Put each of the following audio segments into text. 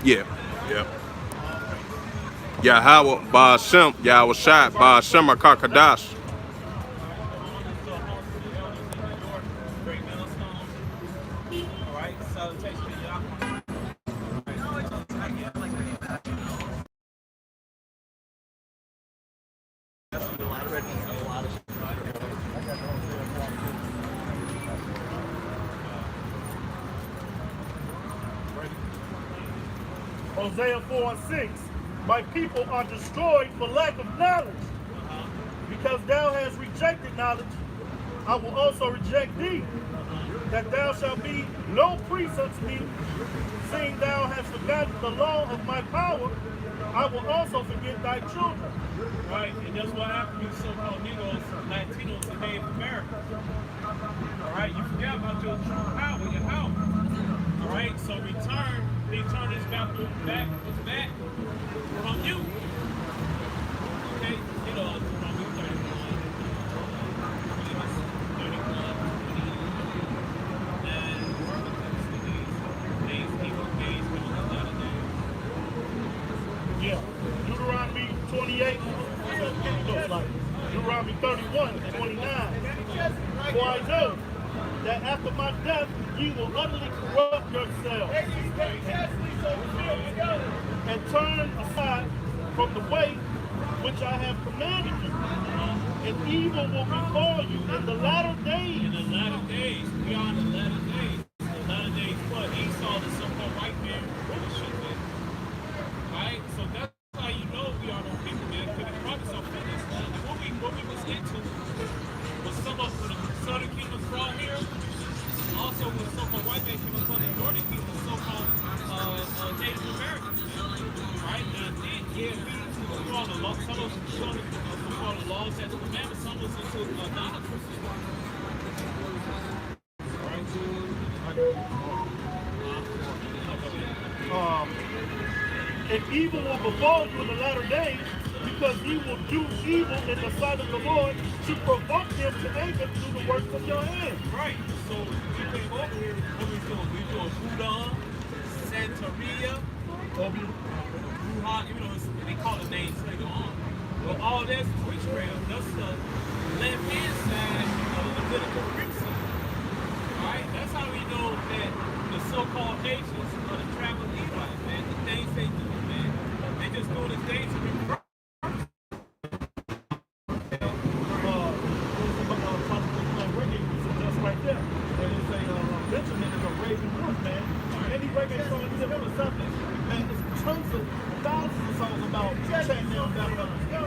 Yeah, yeah. Yahweh Ba'ashem, Yahweh Shai, Ba'ashem Akakadash. So Moses and the elders in the Jordan, great millstone. All right, salutation to Yahweh. Hosea 4 and 6. My people are destroyed for lack of knowledge. Because thou hast rejected knowledge, I will also reject thee, that thou shalt be no priest unto me, seeing thou hast forgotten the law of my power, I will also forget thy children. Right, and that's what happened to so-called Negroes, Latinos, and Native Americans. All right, you forget about your true power, your house. All right, so return this back from you. Okay, you know, from you 31, 31, 20, and days, coming a lot of days. Yeah. Deuteronomy 28, looks like. Deuteronomy 31 and 29. For I know that after my death ye will utterly corrupt yourselves and turn aside from the way which I have commanded you. And evil will befall you in the latter days. In the latter days, we are in the latter days. The latter days, what? Esau, the so-called white man, rulership, man. Right? So that's how you know we are those people, man. Because the prophets are finished. What we was into was some of the southern kingdoms brought here. Also, when so-called white man came upon the northern kingdom, so-called Native Americans. Right? Now, then, yeah, we follow the law. Some of us follow the laws, statutes, commandments. Some of us into non-Christian. And evil will befall you in the latter days, because ye will do evil in the sight of the Lord to provoke him to anger through the works of your hands. Right. So we came over here. What we doing? We doing Buddha, Santeria, Wuhan. You know, they call the names later on. But all that's witchcraft. That's the left-hand side of the Levitical priesthood. Right. That's how we know that the so-called nations are the traveling Levites, man. The things they do, man. They just doing the things to be right there. And they say Benjamin is a raving wolf, man. Any reggae song you ever something, man, there's tons of thousands of songs about chatting down Babylon. You know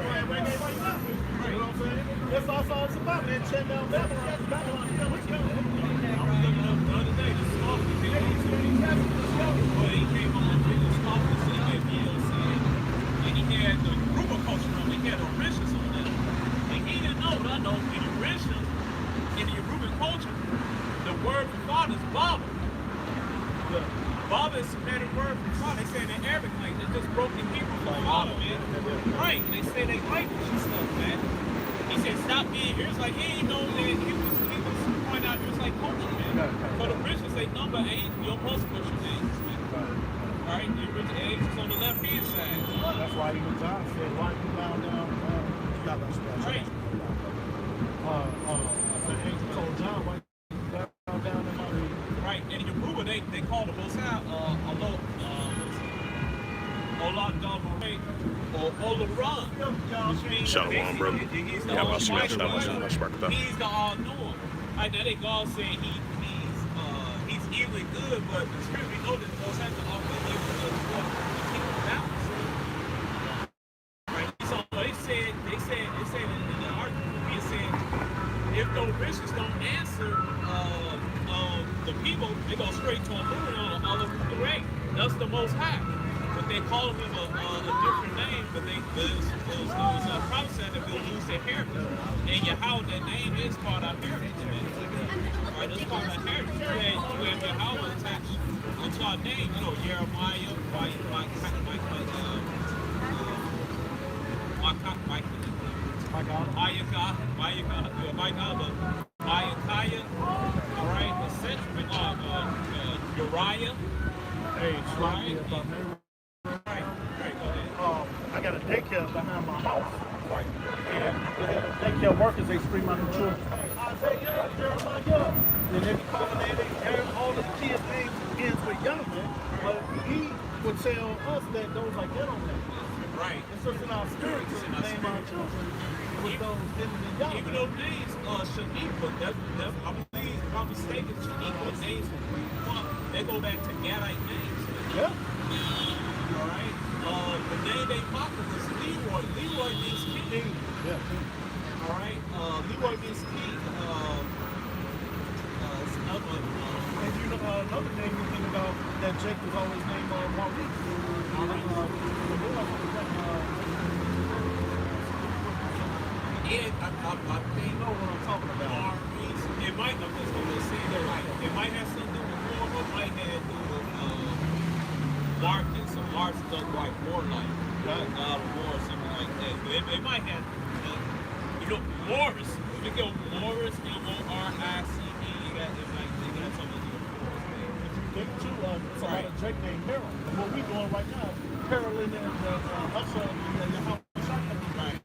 what I'm saying? That's all it's about, man. Chatting down Babylon. Babylon. I was looking up the other day, the scoffers came on to me. Well, he came on and the scoffers and he had VLC. And he had the Yoruba culture on, he had Orishas on that. And he didn't know, but I know in Orishas, in the Yoruba culture, the word for father is Baba. Baba is a better word for father. They say in the Arabic language, they just broke the Hebrew for father, man. Right, they say they language and stuff, man. He said, stop being here. It's like, he didn't know that he was pointing out, he was like culture, man. But the Christians say number 8, your most Christian names, man. Right, the original age is on the left-hand side. That's why even John said, why you bow down? Right. The angel told John, why you bow down in my way? Right, and in Yoruba, they call the Most High, or Olaran, which means Shalom, brother. he's the Yeah, all-knowing. He's the all-knowing. Right, now they God saying he's evil and good, but the script we know that the Most High is always evil and good to keep him balanced. Right, so they said in the article, it said if those bishops don't answer the people, they go straight to a all of the way. That's the Most High. But they call him a different name, but it was prophesied that they'll lose their heritage. And Yahweh, that name is part of our heritage, man. Right, that's part of our heritage. You have Yahweh attached onto our name. You know, Jeremiah, Micaiah, all right, Uriah, Hey, right? got a daycare behind my house. Right. Daycare workers, they scream out the children. Hey, Isaiah, Jeremiah. Then they be calling all of the kids' names ends with Yahweh. But he would tell us that those are ghetto names. Right. It's just in our spirit to name our children with those ends in Yahweh. Even those names, Shaniqua, I believe, if I'm mistaken, Shaniqua names from pre-funk, they go back to Gadite names. Yeah. All right. The name they popped was Leroy. Leroy means king. Yeah. All right. Leroy means king. It's another one. And you know another name you think about that Jake was always named Maurice. And I think You know what I'm talking about. Maurice, it might, I'm just going to say that right. It might have something to do with war, but it might have to do with Marcus. So Marcus does like warlike. God of war or something like that. But it might have, you know, Morris. If you go Morris, M-O-R-I-C-E, you got something to do with Morris, man. Think too, somebody Jake named Harold. What we doing right now, Carolyn and Usher and your house. Right.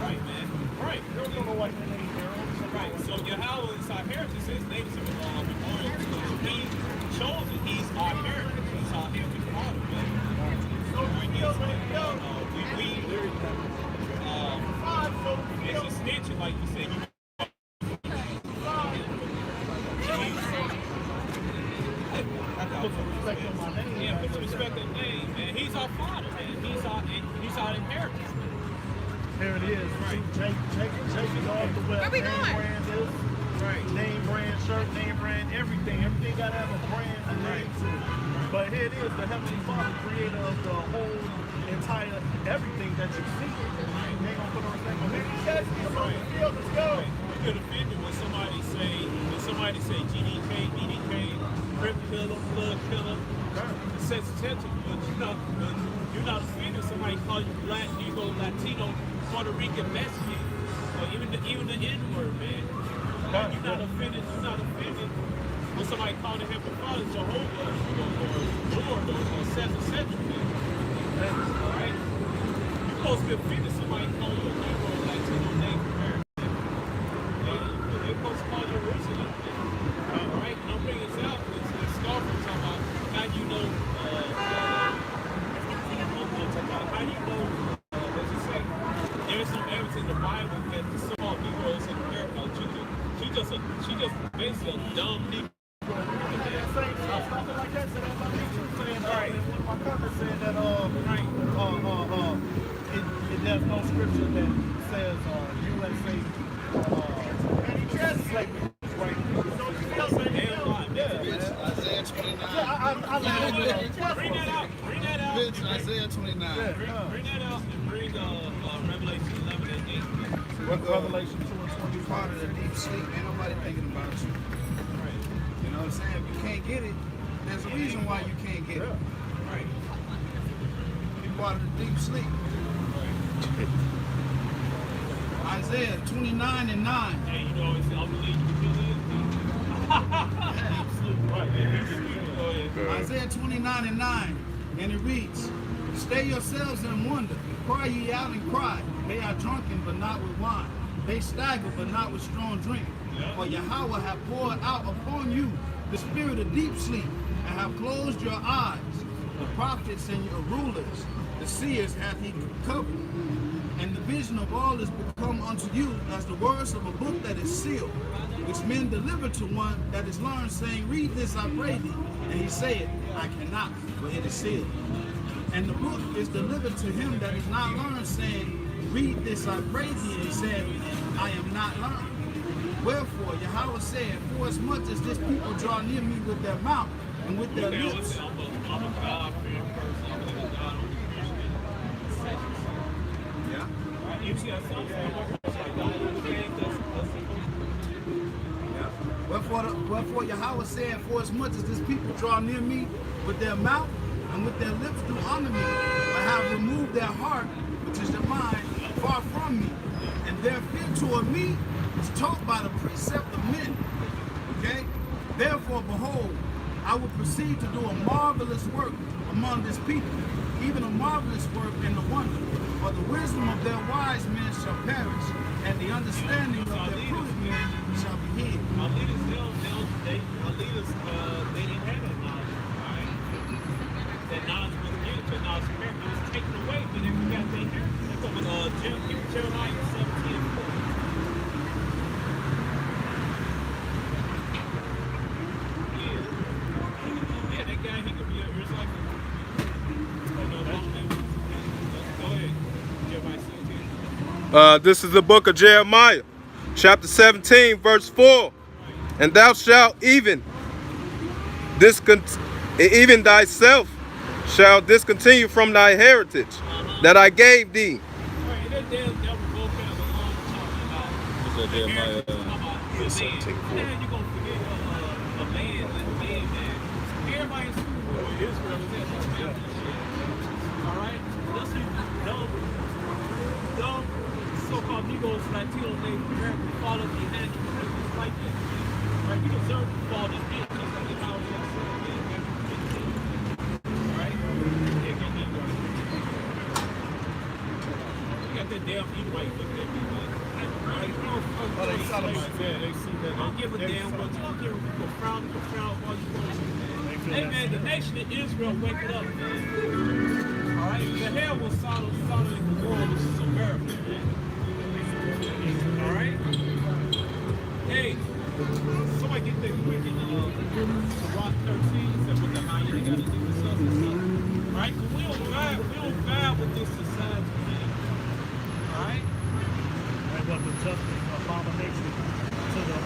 Right, man. Right. There was no white man named Harold. Right. So Yahweh is our heritage. His name is memorial to him. He chose it. He's our heritage. He's our heritage father, man. So it's a snitching, like you said. Put some respect on my name. Yeah, put some respect on the name, man. He's our father, man. He's our inheritance. There it is. Right. Jake is off the web. Where we name going? brand is. Right. Name brand shirt, name brand everything. Everything got to have a brand and name to it. But here it is, the Heavenly Father, creator of the whole entire everything that you see. You ain't gonna put no respect on me. Catch me on the field. Let's go. You get offended when somebody say GDK, Crip killer, blood killer. It sets attention, but you're not offended. Somebody call you black, Negro, Latino, Puerto Rican, Mexican, or even the N-word, man. You're not offended. When somebody called the Heavenly Father Jehovah or Lord or says etc. All right? You're supposed to be offended somebody call you a Negro, Latino, Native American. They're supposed to call you original. All right? And I'm bringing this out because Scarface talking about how you know. How do you know? What's it say? There is some evidence in the Bible that the small Negroes in America. She just basically a dumb Negro. Something like that. So that's what I'm saying. Right. One of my comments said that there's no scripture that says USA slavery. Right. So Isaiah 29. Bring that out. Bitch, Isaiah 29. Bring that out and bring Revelation 11 and 8. Revelation 2 and 20. Part of the deep sleep. Ain't nobody thinking about you. You know what I'm saying? If you can't get it, there's a reason why you can't get it. Right. You part of the deep sleep. Isaiah 29 and 9. Hey, you know, it's unbelievable. Isaiah 29 and 9. And it reads, Stay yourselves and wonder. Cry ye out and cry. They are drunken, but not with wine. They stagger, but not with strong drink. For Yahweh hath poured out upon you the spirit of deep sleep, and have closed your eyes. The prophets and your rulers, the seers hath he covered. And the vision of all is become unto you as the words of a book that is sealed, which men deliver to one that is learned, saying, Read this, I pray thee. And he said, I cannot, for it is sealed. And the book is delivered to him that is not learned, saying, Read this, I pray thee. And he said, I am not learned. Wherefore Yahweh said, Forasmuch as this people draw near me with their mouth and with their lips. Wherefore Yahweh said, Forasmuch as this people draw near me with their mouth and with their lips do honor me, but have removed their heart, which is their mind, far from me, and their fear toward me is taught by the precept of men. Okay? Therefore, behold, I will proceed to do a marvelous work among this people, even a marvelous work and a wonder. For the wisdom of their wise men shall perish, and the understanding of their prudent men shall be hid. Our leaders, they didn't have that knowledge, all right? That knowledge was given to knowledge, it was taken away, but then we got the inheritance. That's over Jeremiah 17:4. Yeah, that guy, he could be a recycler. Go ahead, Jeremiah 17. This is the book of Jeremiah, chapter 17, verse 4. And thou shalt even thyself shall discontinue from thy heritage that I gave thee. That damn devil broke out a long talking about. What's that, Jeremiah? Yeah, 17. You're going to forget a man, everybody in school where Israel was at. All right? That's dumb so-called Negroes, Latino, Native Americans follow behind you just like that. Right? You deserve to fall this in just like if I was your son. All right? Yeah, get that right. You got that damn Edomite looking at me, man. They see that. Don't give a damn what you don't give a frown while you want to. Hey man, the nation of Israel waking up, man. Alright? The hell was Sodom and Gomorrah, which is America, man. Alright? Hey, somebody get that quick in Rock 13, said what the hell you gotta do with us and stuff. Alright? We don't vibe with this society, man. Alright? And what the justice abomination to the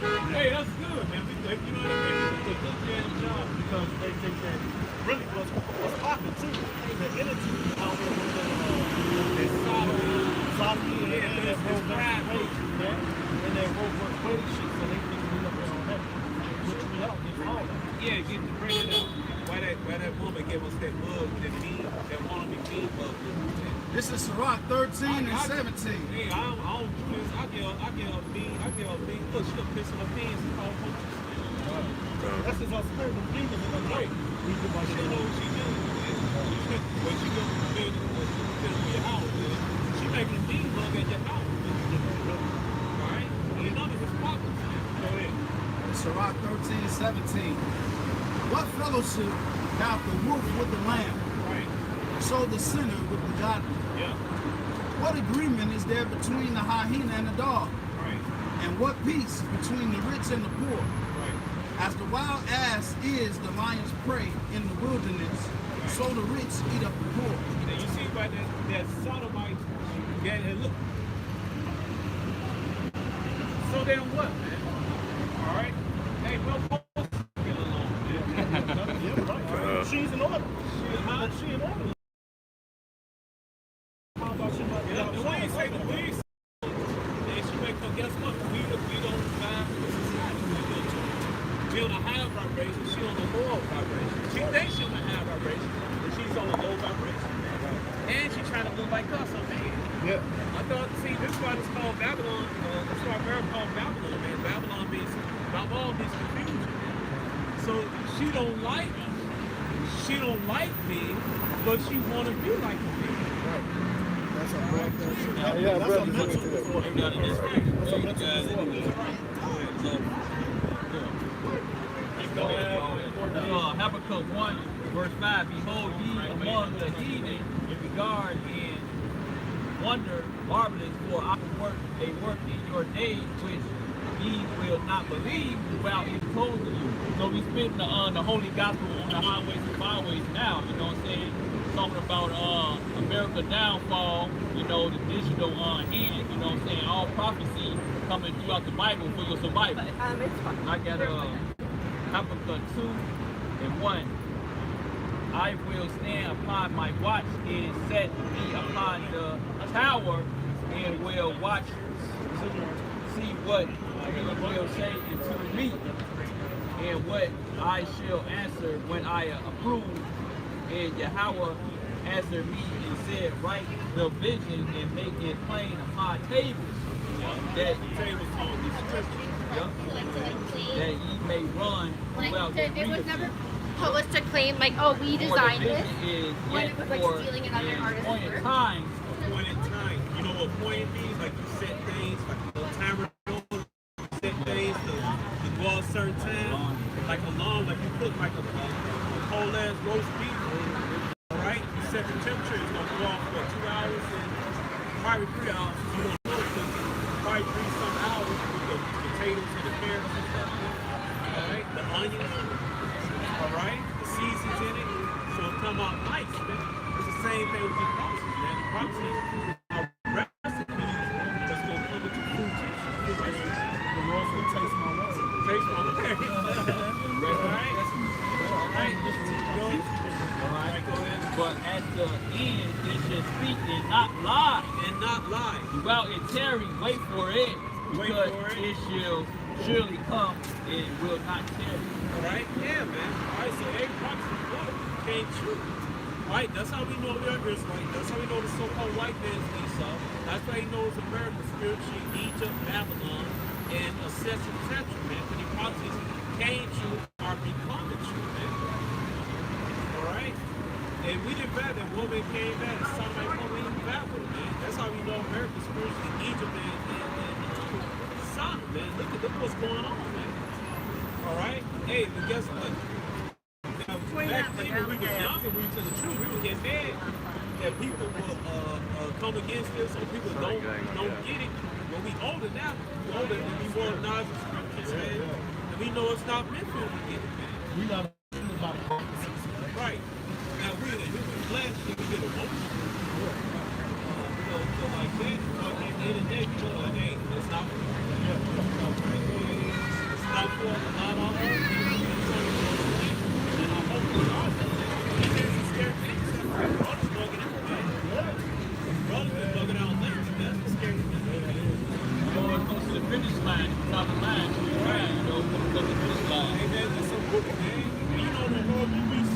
Hey, that's good, man. You know what I mean? It's a good damn job. because they think that really what's popping too, the energy out there with the Saki and that Roe versus Wade, and that Roe versus Wade shit, so they think we up there on that, which we out get all that. Yeah, get the bring it up. Why that woman gave us that bug, that wanna be mean bug. This is Sirach 13 and 17. Hey, I don't do this. I get a bean. Look, she done pissing her pants and all punches. That's just our spirit of demons in the night. We do my She shit. know what she doing. When she goes to bed to your house, man, she making a bean bug at your house. Alright? You know this is popping. Go ahead. Sirach 13 and 17. What fellowship hath the wolf with the lamb? Right. So the sinner with the godly. Yeah. What agreement is there between the hyena and the dog? Right. And what peace between the rich and the poor? Right. As the wild ass is the lion's prey in the wilderness, so the rich eat up the poor. And you see by that sodomite, yeah, and look. So then what, man? All right. Hey, we're supposed to get along, man. Yeah, right. She's in order. She in order. How about she might be Yeah, the way you say the way, then she make her guess what? We don't vibe with the society. We on a high vibration, she on a low vibration. She thinks she's on a high vibration, but she's on a low vibration. And she trying to look like us, man. Yeah. I thought, see, this is why it's called Babylon. That's why America called Babylon, man. Babylon means confusion, man. So she don't like me. She don't like me, but she want to be like me. That's a black Yeah, that's a mental disorder. That's a mental disorder. Habakkuk 1, verse 5, behold ye among the heathen regard and wonder marvelous, for I will work a work in your days which ye will not believe while it told to you. So we spitting the holy gospel on the highways and byways now, you know what I'm saying? Talking about America downfall, you know, the digital hand, you know what I'm saying? All prophecy coming throughout the Bible for your survival. I got Habakkuk 2 and 1. I will stand upon my watch and set me upon the tower and will watch, see what he will say unto me, and what I shall answer when I approve. And Yahweh answered me and said, write the vision and make it plain upon tables. That tables on these scriptures. that ye may run well. It was never published to claim like, oh, we designed this. When it was like stealing another artist's point in work. time. Point in time. You know what point means? Like you set things, like a little timer, set things to go a certain time. Like alarm, like you put like a whole ass roast beef. Alright? You set the temperature, it's gonna go off for 2 hours and probably 3 hours. You don't know because probably 3-some hours with the potatoes and the carrots and stuff. Alright? The onions. Alright? The seasons in it. So it come out nice, man. It's the same thing with the process, man. The process are recipes that's gonna come with your food tissue. The world's gonna taste my water. Taste my water. Alright? Alright, this is good. Alright, go ahead. But at the end, it should speak and not lie. And not lie. While it tarry, wait for it, because it shall surely come and will not tarry. Alright? Yeah, man. Alright, so every prophecy came true. Right? That's how we know we're Israelites. That's how we know the so-called white man's Esau. That's how he knows America spiritually, Egypt, Babylon, and etc. man. Because the prophecies came true are becoming true, man. Alright? And we didn't bad that woman came back and sounded like woman even back with it, man. That's how we know America spiritually, Egypt, and Sodom, man. Look what's going on, man. Alright? Hey, but guess what? Back then, when we were younger, we were to the truth, we would get mad that people will come against us or people don't get it. But we older now, we older and we more knowledge of scriptures, man. And we know it's not meant for us to get it, man. We not about prophecies. Right. Now we're the human flesh and we get emotional. So like that, but at the end of the day, we know like, hey, it's not for us. It's not for us, not all of us. Finish line, top of line, right? You know, go to the finish line. Hey man, that's so cool, man. You know the whole movies,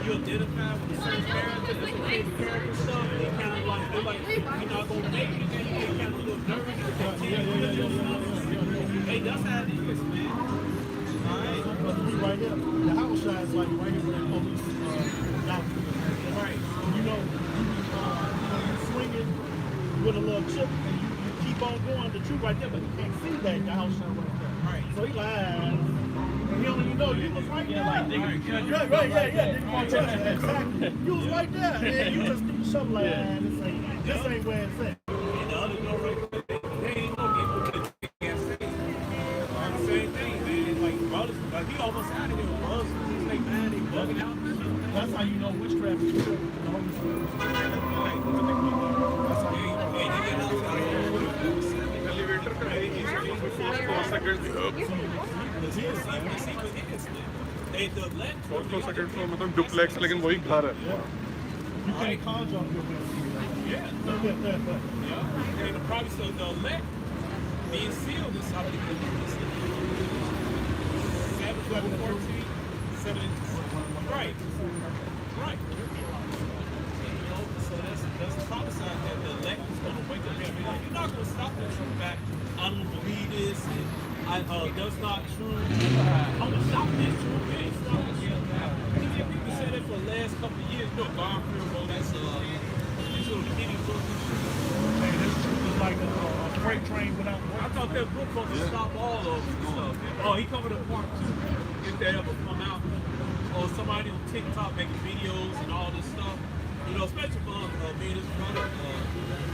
you identify with the same character, that's what they character stuff. They kind of like, they're like, you're not gonna make it. They kind of a little nervous. Hey, that's how it is, man. Alright. But we right here, the house shines like right here where the police down. Right. You know, you swinging with a little chip and you keep on going, the truth right there, but you can't see that the house shine right there. Right. So he like, you don't even know you was right there. Like, nigga, Nigga want to touch it. Exactly. You was right there. And you just do something like, this ain't where it's at. And the other girl right there, they ain't no people to same thing, man. Like, brothers, like, we almost out of here. Brothers, they mad, they bugging out. That's how you know witchcraft is true. The Holy Spirit. That's how you know. Elevator का है कि 4 second 4 second तो मतलब duplex लेकिन वही घर है You can't conjure your Yeah. And the prophecy of the elect being sealed is how they can do this. 7:14, 7. Right. Right. You know, so that's prophesied that the elect is going to wake up every day. You're not going to stop that from back. I don't believe this. And that's not true. I'm going to stop this truth. It ain't stopping. People said that for the last couple of years. You know, Garfield wrote that's these little kitty books. Hey, this truth is like a freight train without I thought that book was to stop all of this stuff. Oh, he coming to part 2. If that ever come out. Or somebody on TikTok making videos and all this stuff. You know, especially for me and his brother,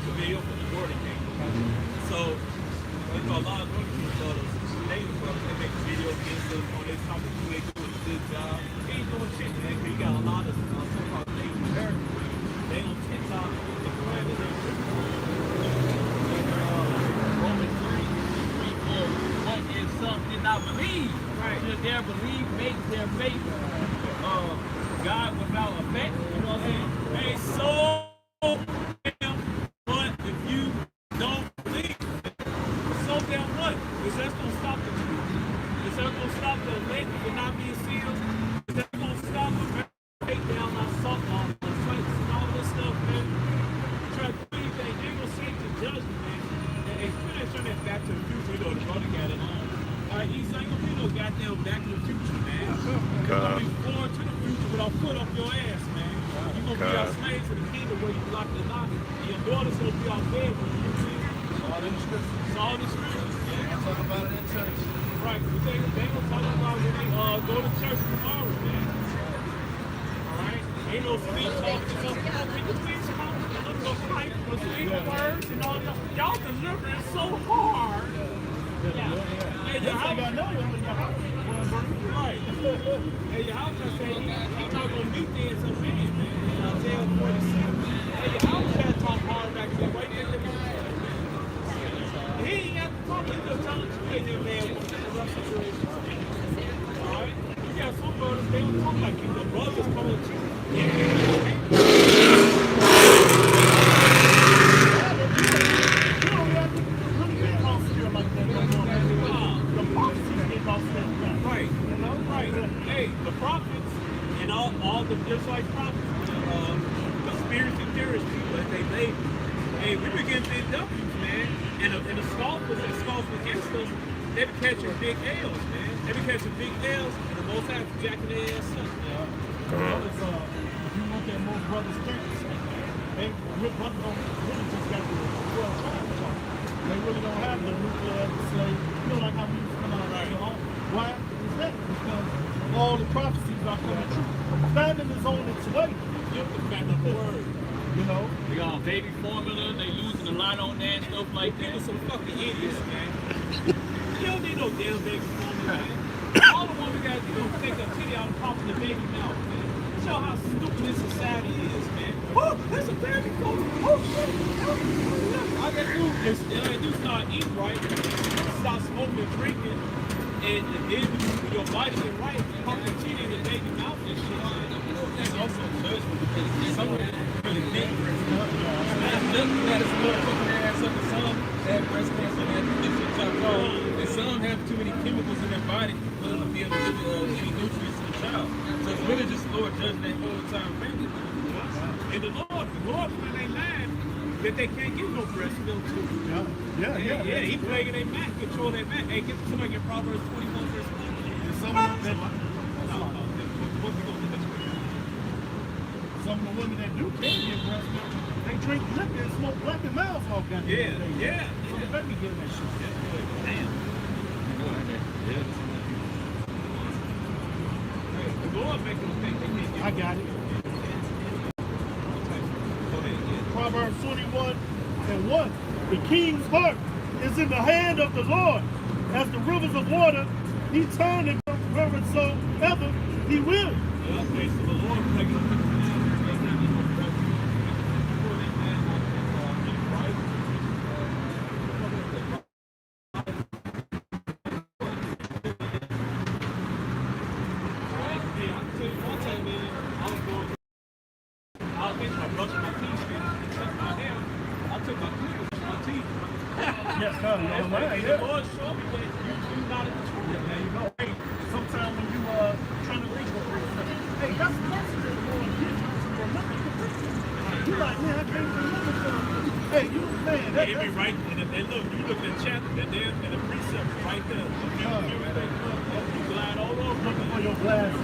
the video for the Jordan game. So, a lot of brothers, David brothers, they make videos against us on their topic. They doing a good job. They ain't doing shit, man. You got a lot of so-called Native Americans. They on TikTok. They claim that they're Romans 3:4. What if some did not believe? Right. Should their belief make their faith God without effect? You know what I'm saying? Hey, so damn what if you don't believe? So damn what? Is that gonna stop the truth? Is that gonna stop the elect from not being sealed? Is that gonna stop the break down our salt on sites and all this stuff, man? Try to do anything, they ain't gonna seek to judge like East ain't gonna be no goddamn Back to the Future, man. You're gonna be forward to the future with a foot up your ass, man. You're gonna be our slaves in the kingdom where you lock the lock. And your daughter's gonna be our bed with you, man. All in the scriptures. It's all the scriptures. I talk about it in church. Right. They gonna talk about when they go to church tomorrow, man. Alright? Ain't no sweet talk. No pipe, no sweet words and all that. Y'all delivering so hard. Hey, your house, right. Hey, your house, I say, he's not gonna meet there in some man, man. Isaiah 47. Hey, your house can't talk hard back there. Wait there, let me He ain't got to talk, he's just telling you, hey, that man, what's the rough situation? Alright? You got some brothers, they don't talk like you. The brothers come at you. Right. Hey, the prophets and all the just like prophets, conspiracy theorists people that they label. Hey, we been getting big W's, man. And the scoffers that scoff against us, they be catching big L's, man. They be catching big L's, and the most times jacking their ass up, man. If you look at most brothers' camps, they really just got the 12 tribes talk. They really don't have the nuclear slave. You know, like how we used to come out right. Why is that? Because all the prophecies are coming true. Famine is on its way. Yep, the fact of the word. You know? They got baby formula, they losing a lot on that, stuff like that. People some fucking idiots, man. You don't need no damn baby formula, man. All the one we got to do is take a titty out and pop in the baby mouth, man. Show how stupid this society is, man. Oh, there's a baby formula. Oh, shit. All they do is they do start eating right, stop smoking and drinking, and then your body get right, pump the titty in the baby mouth and shit. That's also judgment because some of it really think breast cancer. You got to start fucking their ass up to some that have breast cancer and have different type of, and some have too many chemicals in their body for them to be able to give any nutrients to the child. So it's really just Lord judging that whole time family. And the Lord in their mind that they can't get no breast milk too. Yeah. He plaguing their back, control their back. Hey, get somebody get Proverbs 21 verse 1. And some of them some of the women that do can get breast milk, they drink liquor and smoke black and mouths all goddamn day. Yeah. So they better be getting that shit. Damn. The Lord make them think they can't get I got it. Proverbs 21:1. The king's heart is in the hand of the Lord. As the rivers of water, he turneth wheresoever he will. Okay, so the Lord making them think Yes, sir. the Lord showed me that you're not in the truth. There you go. Hey, sometimes when you trying to reach for hey, that's the message that the Lord gives you. You like, man, I can't remember something. Hey, you man, It be right, and look, you look at the chapter, and then and the precept right there. You glide all over. looking for your glasses.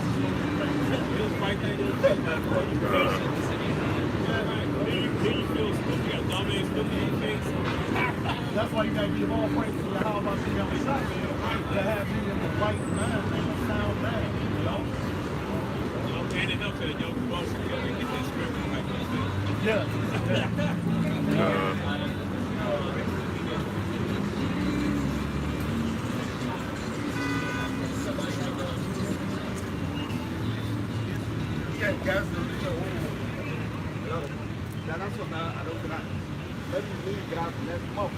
It's right there. Then you feel stupid. You got dumbass stupid in your face. That's why you gotta give all praise to the how about the young shot to have you in the right mind and a sound mind, you know? I'm handing up to the young boss to get that script right there. Yeah. Yeah, guys, that's what I don't know. Let me leave, get out, let's smoke.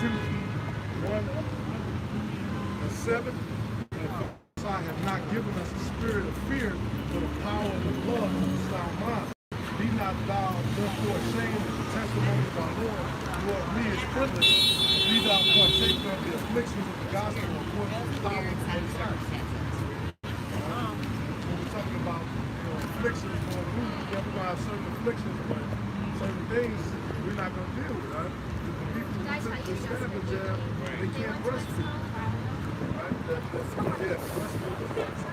Timothy 1:7. I have not given us a spirit of fear, but a power of the love and a sound mind. Be not thou therefore ashamed of the testimony of our Lord, toward me is privilege. Be thou partaker of the afflictions of the gospel according to the power of the Holy Spirit. When we're talking about afflictions, we're gonna have certain afflictions, but certain things we're not gonna deal with, right? The people who took the standard jab, they can't breastfeed. Right? Yeah, breastfeed.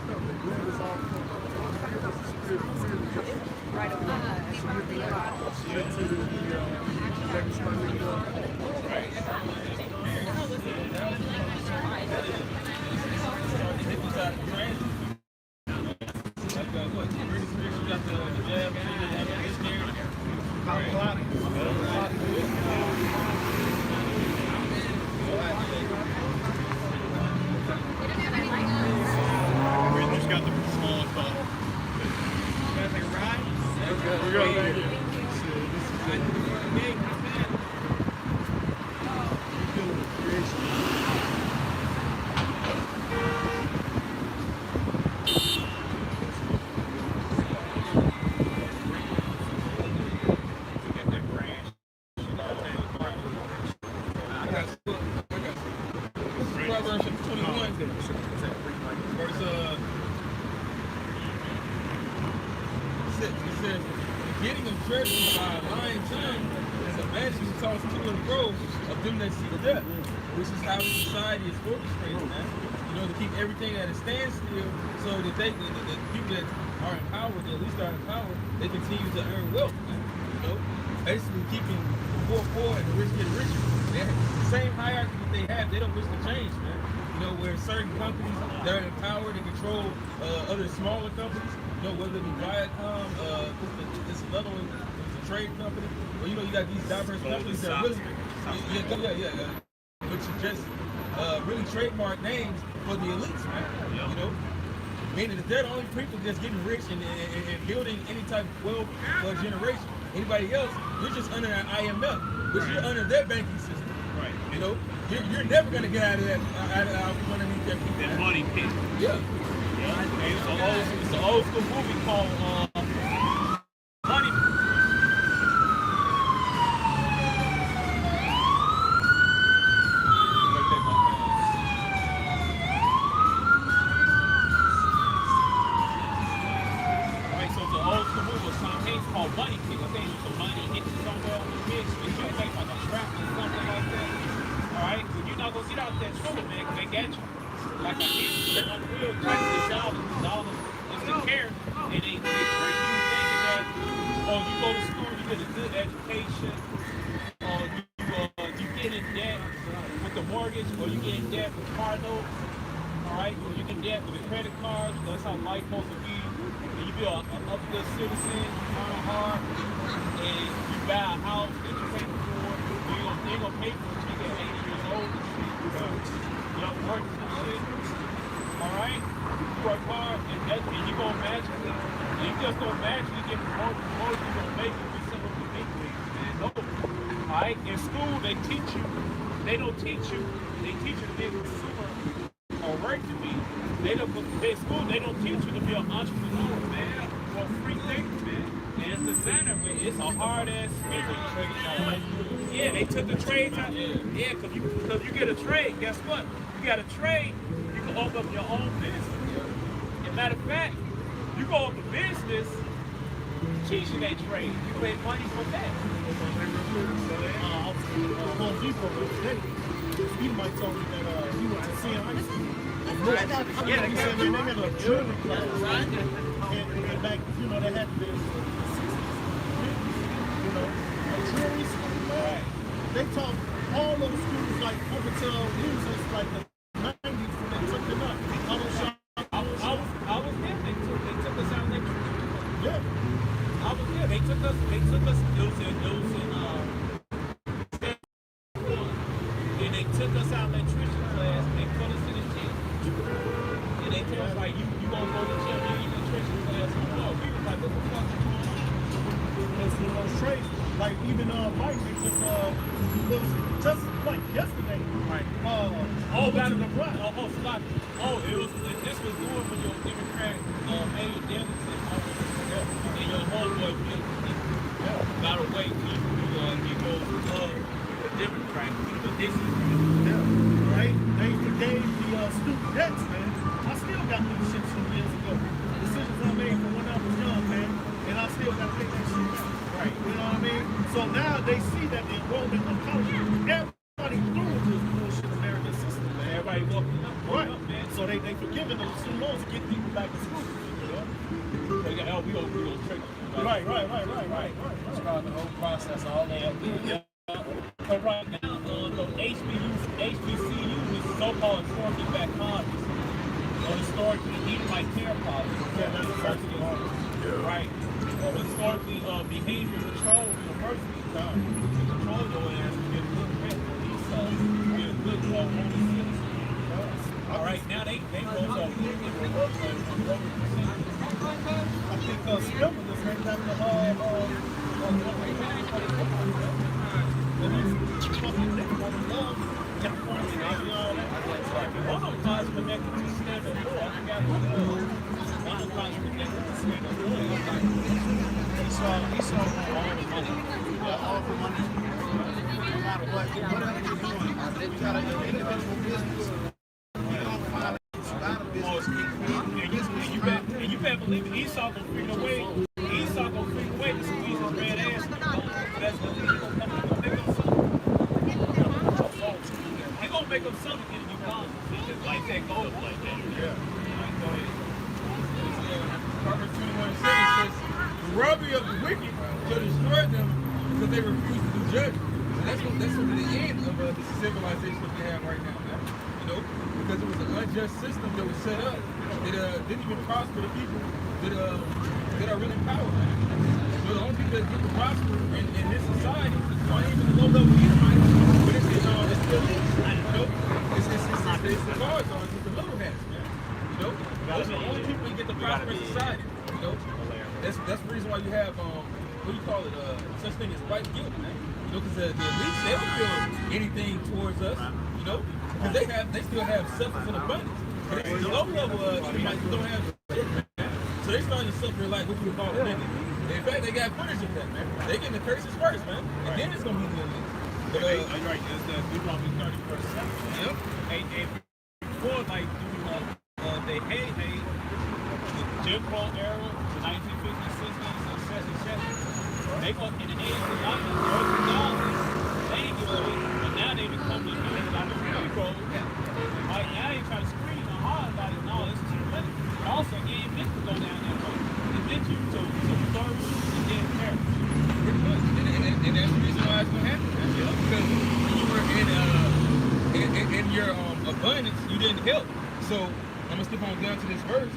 No, they doing this all for the spirit of fear. Right Proverbs 21, verse 6. It says, "The getting of treasure by a lying tongue is a vanity tossed to and fro of them that seek death," which is how society is orchestrated, man. You know, to keep everything at a standstill, so that the people that are in power, that at least are in power, they continue to earn wealth, man. You know, basically keeping the poor and the rich get richer. They have the same hierarchy that they have. They don't wish to change, man. You know, where certain companies that are in power, they control other smaller companies. You know, whether it be Viacom, this another one, it's a trade company. But you know, you got these diverse companies that are really, but you just really trademark names for the elites, man. You know, meaning that they're the only people that's getting rich and building any type of wealth for a generation. Anybody else, you're just under an IMF, but you're under their banking system. Right. You know, you're never gonna get out of that, underneath that people. That money pit. Yeah. Yeah. It's an old school movie called Money. Right, so it's an old school movie with Tom Hanks called Money Pit. Okay, so money hits somewhere on the pitch, and you make like a trap or something like that. Alright, so you're not gonna get out that trouble, man, because they got you. Like I did, they're on the wheel, trying to get dollars is the care, and they trick you thinking that, oh, you go to school, you get a good education, or you get in debt with the mortgage, or you get in debt with car notes, alright, or you get in debt with credit cards. That's how life's supposed to be. And you be an upgood citizen, you earn hard, and you buy a house that you pay for. You ain't gonna pay for it till you get 80 years old and shit. You don't work for shit. Alright? You work hard and you gonna magically, you just gonna magically get promoted, you gonna make it with some of the big leagues, man. No. Alright? In school they teach you, they don't teach you, they teach you to be a consumer or work to be. In school they don't teach you to be an entrepreneur, man, or a free thinker, man. And it's the center, man. It's a hard ass spiritual. Yeah, they took the trades out. Yeah, because you get a trade, guess what? You got a trade, you can open up your own business. As a matter of fact, you go up a business, teaching that trade. You pay money for that. Home Depot today. He might told me that he went to senior high school. Yeah, He said, man, they had a jewelry class. And back, you know, they had the 60s, you know, a jewelry school. Right. They taught all those schools, like, up until like the 90s when they took them up. I was there. They took us out next year. Yeah. I was there. They took us. It was in and they took us out electrician class. They put us in the gym. And they told us like, you gonna go to the gym, you electrician class. No, we was like, what the fuck you doing? It's those trades. Like even Mike, they just like yesterday. Right. Back in the block. This was doing when your Democrat Mayor Dillington and your homeboy Bill got away he goes the Democrat. This is Right? They forgave the student debts, man. I still got them shit some years ago. Decisions I made from when I was young, man. And I still got to pay that Right. You know what I mean? So now they see that the enrollment of college, everybody through with this bullshit American system, man. Everybody walking up, Right. man. So they forgiving those student loans to get people back to school. You know? So you got, we gonna trick them. Right. It's called the whole process all over. Yeah. But right now, the HBCU is so-called historically black colleges, or historically Edomite care colleges, right? Or historically behavior control universities, control your ass to get a good rent for these get a good holy citizen. All right, now they roll up. I think Spilman is right back One of them is connected to Standard Oil. I forgot what it was. One of them is connected to Standard Oil. He saw all the money. All the money. No matter whatever you're doing, you got an individual business. You don't find And you better believe it. Esau gonna figure a way. Esau gonna figure a way to squeeze his red ass. That's what he's gonna come and make up something. He's gonna make up something in Uganda. Just like that, gold like that. Yeah. Go ahead. Proverbs 21:6 says, the robbery of the wicked shall destroy them because they refuse to do judgment. And that's sort of the end of the civilization that we have right now, man. You know, because it was an unjust system that was set up that didn't even prosper the people that are really powerful. So the only people that get to prosper in this society aren't even the low-level Edomites, but it's the elites. You know, it's the guards, it's the little hats, man. You know, those are the only people that get to prosper in society. You know, that's the reason why you have what do you call it? Such thing as white guilt, man. You know, because the elites, they don't feel anything towards us. You know, because they still have substance in abundance. But the low level Edomites don't have shit, man. So they starting to suffer like what you would call a nigga. In fact, they got footage of that, man. They getting the curses first, man, and then it's gonna be the elites. But You're right. It's the Deuteronomy 31st. Yep. And before like they hate the Jim Crow era, the 1950s, 60s, etc. They go in the 80s and 90s, early 2000s, they ain't give away, but now they become the new Jim Crow. Right now they try to scream and holler about it. No, it's too late. But also, you ain't meant to go down that road. It's meant you to flourish and then perish. Pretty much. And that's the reason why it's gonna happen. Yeah. Because when you were in your abundance, you didn't help. So I'm gonna skip on down to this verse.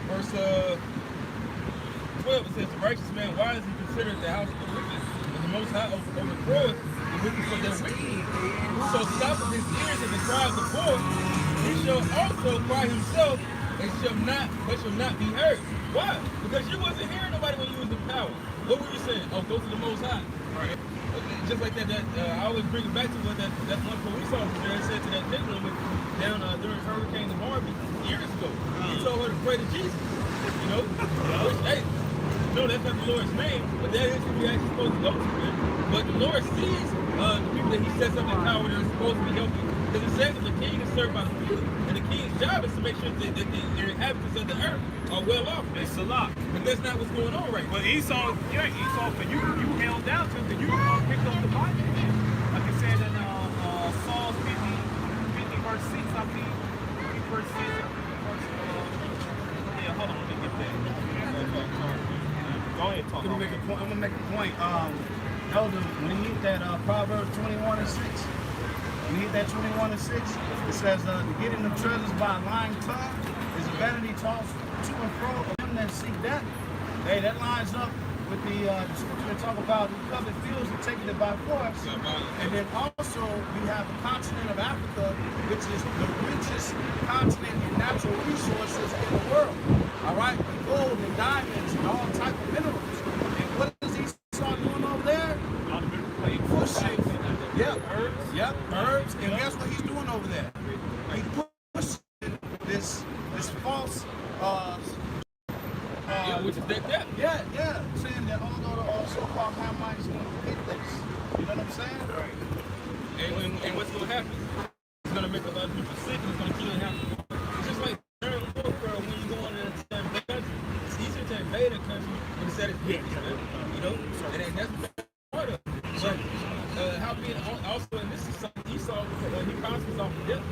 Verse 12, it says, the righteous man wisely considered the house of the wicked, and the Most High overthroweth the wicked for their wickedness. So stop his ears and the cry of the poor. He shall also cry himself, and shall not be heard. Why? Because you wasn't hearing nobody when you was in power. What were you saying? Oh, go to the Most High. Right. Just like that I always bring it back to what that one police officer there said to that big woman down during Hurricane Harvey years ago. He told her to pray to Jesus. You know? Which, hey, no, that's not the Lord's name, but that is who we actually supposed to go to, man. But the Lord sees the people that he sets up in power that are supposed to be helping. Because it says that the king is served by the people, and the king's job is to make sure that the inhabitants of the earth are well off. It's a lot. But that's not what's going on right now. But Esau, but you held down to it, you picked up the Bible. Like I said in Psalms 50 verse 6, I think, 50 verse 6, yeah, hold on, let me get that. Go ahead, talk. I'm gonna make a point. Elder, when you hit that Proverbs 21:6, when you hit that 21:6, it says, the getting of treasures by a lying tongue is a vanity tossed to and fro of them that seek that. Hey, that lines up with the scripture that talk about the covered fields and taking it by force. And then also we have the continent of Africa, which is the richest continent in natural resources in the world. All right, with gold and diamonds and all type of minerals. And what is Esau doing over there? He pushing, herbs. And guess what he's doing over there? He's pushing this false. Which is that debt. Yeah. Saying that although the so-called Hamites going to get this. You know what I'm saying? Right. And what's going to happen? It's going to make a lot of people sick and it's going to kill half the people. It's just like during warfare when you go into a country. It's easier to invade a country than to set of kids, you know, and that's part of it. But how being also, and this is something he saw, he prospers off of death.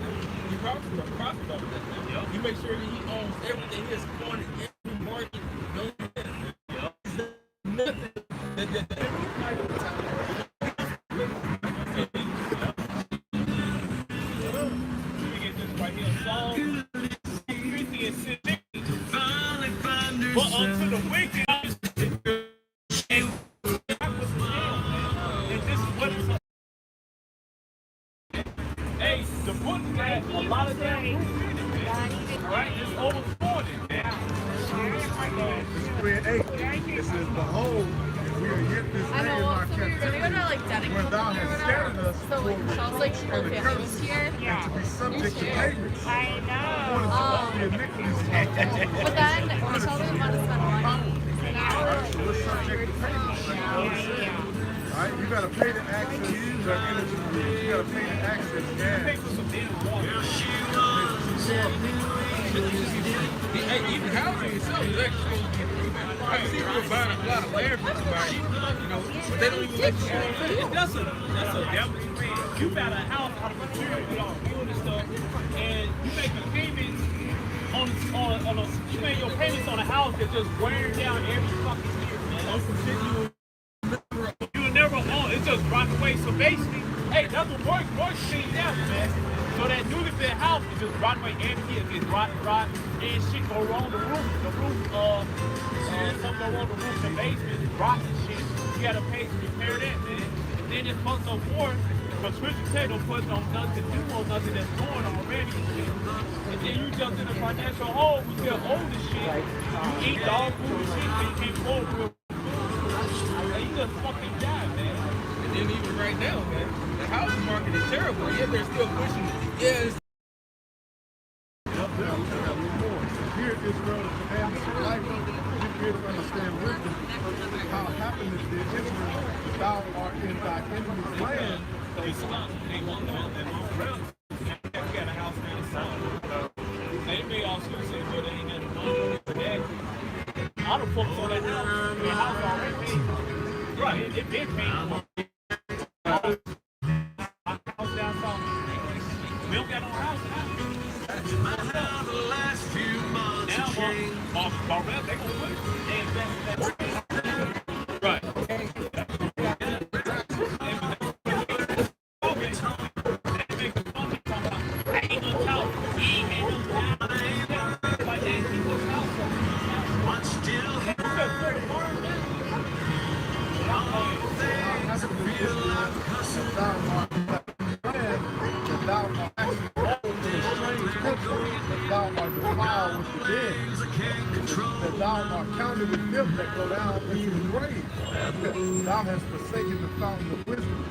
He prospers off of death. He makes sure that he owns everything. He has cornered every market. Nothing that but unto the wicked, and this is what it's. Hey, the book has a lot of damn proof in it, man. Right? It's over 40, man. This is 3:8. It says, behold, we are yet this I day in know. our So we were gonna go to like Dedic when thou hast scattered us So like Michelle's like whole family was here. and to be subject to payments. I know. According to all the iniquities of our fathers. But then Michelle didn't want to spend money. So now we're like, We're subject to payments. Alright, you gotta pay the access to the energy. You gotta pay the access gas. Hey, even housing itself is actually, I can see people buying a lot of land from somebody, you know, but they don't even let you own it. That's a devil. You got a house out of material with all wood and stuff, and you make the payments you make your payments on a house that just wearing down every fucking year, man. On some shit you will never own. It's just rot away. So basically, hey, that's what works things out, man. So that newly built house is just rot away every year. It's rot, and shit go wrong. The roof, something go wrong. The roof, the basement is rotten and shit. You gotta pay to repair that, man. And then this month so forth, but Scripture say don't put on nothing new on nothing that's going already and shit. And then you jump in the financial hole, we get old as shit. You eat dog food and shit, and you can't afford real. And you just fucking die, man. And then even right now, man, the housing market is terrible, yet they're still pushing it. Yeah, it's Here Israel the commandments of life. You here to understand wisdom. How happiness is Israel, thou art in thy enemy's land. They want that around. We got a house down south. They may also say, well, they ain't got the money for that. I don't focus on that house. The house already paid. Right, it been paid. House down south. We don't got no house now. Now, my rep, they gonna put it. They invest in that. Right. That thou art counted with them that go down into the grave. Thou hast forsaken the fountain of wisdom.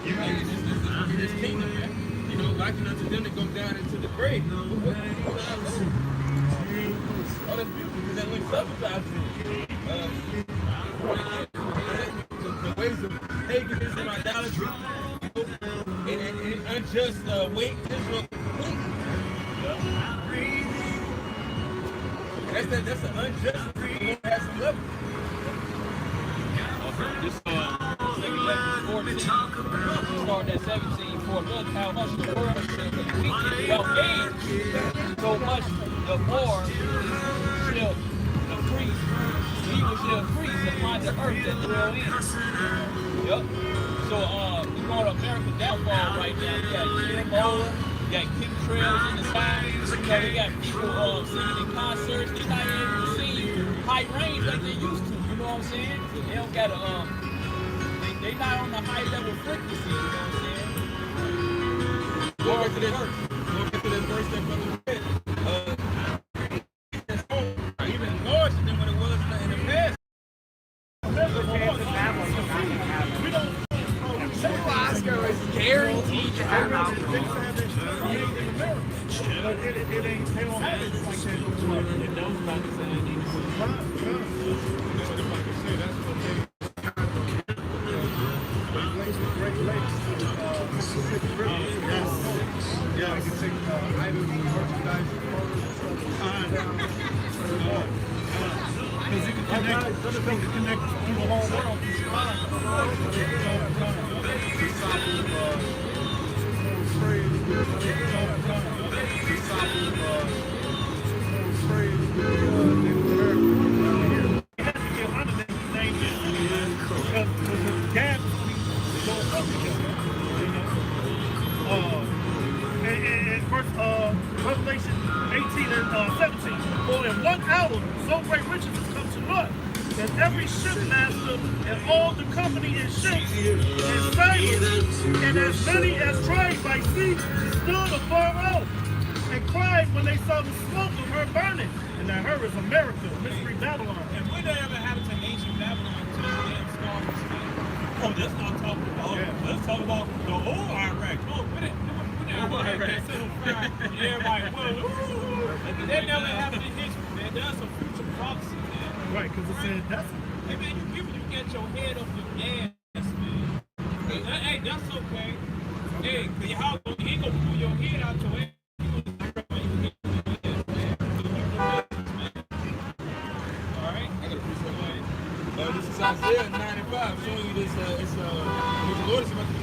you mean this kingdom, man. You know, liken unto them that go down into the grave. Oh, that's beautiful, because that links up with the ways of paganism, idolatry, and unjust weight. That's an unjust thing. You have some level. This second lesson 14. Start at 17. For look how much the world shall gain, so much the more shall increase. Evil shall increase upon the earth that dwell in. Yep. So we going to American downfall right now. We got GMO, we got chemtrails in the sky. We got people singing in concerts. They're not able to sing high range like they used to. You know what I'm saying? They don't got a they not on the high level frequency. You know what I'm saying? Go back to that verse that brother read. Even larger than what it was in the past. Oscar is guaranteed to have out. It ain't, they don't have it like that. That's what they place with Great Lakes, Mississippi River. Yeah, I can take items and merchandise and clothes and stuff down. connect through the whole world. Revelation 18 and 17. For in 1 hour, so great riches has come to Lot, that every shipmaster and all the company in ships and sailors, and as many as tried by sea, stood afar off and cried when they saw the smoke of her burning. And now her is America, Mystery Babylon. And when that ever happened to ancient Babylon, to the damn stars? Oh, that's not talking about. Let's talk about the whole Iraq. Oh, when that Iraq set on fire, everybody, well, that never happened in history, man. That's a future prophecy, man. Right, because it said that's. Hey, man, you get your head up your ass, man. Hey, that's okay. Hey, cause how you ain't gonna pull your head out your ass. This is Isaiah 95 showing you this, what the Lord is about to do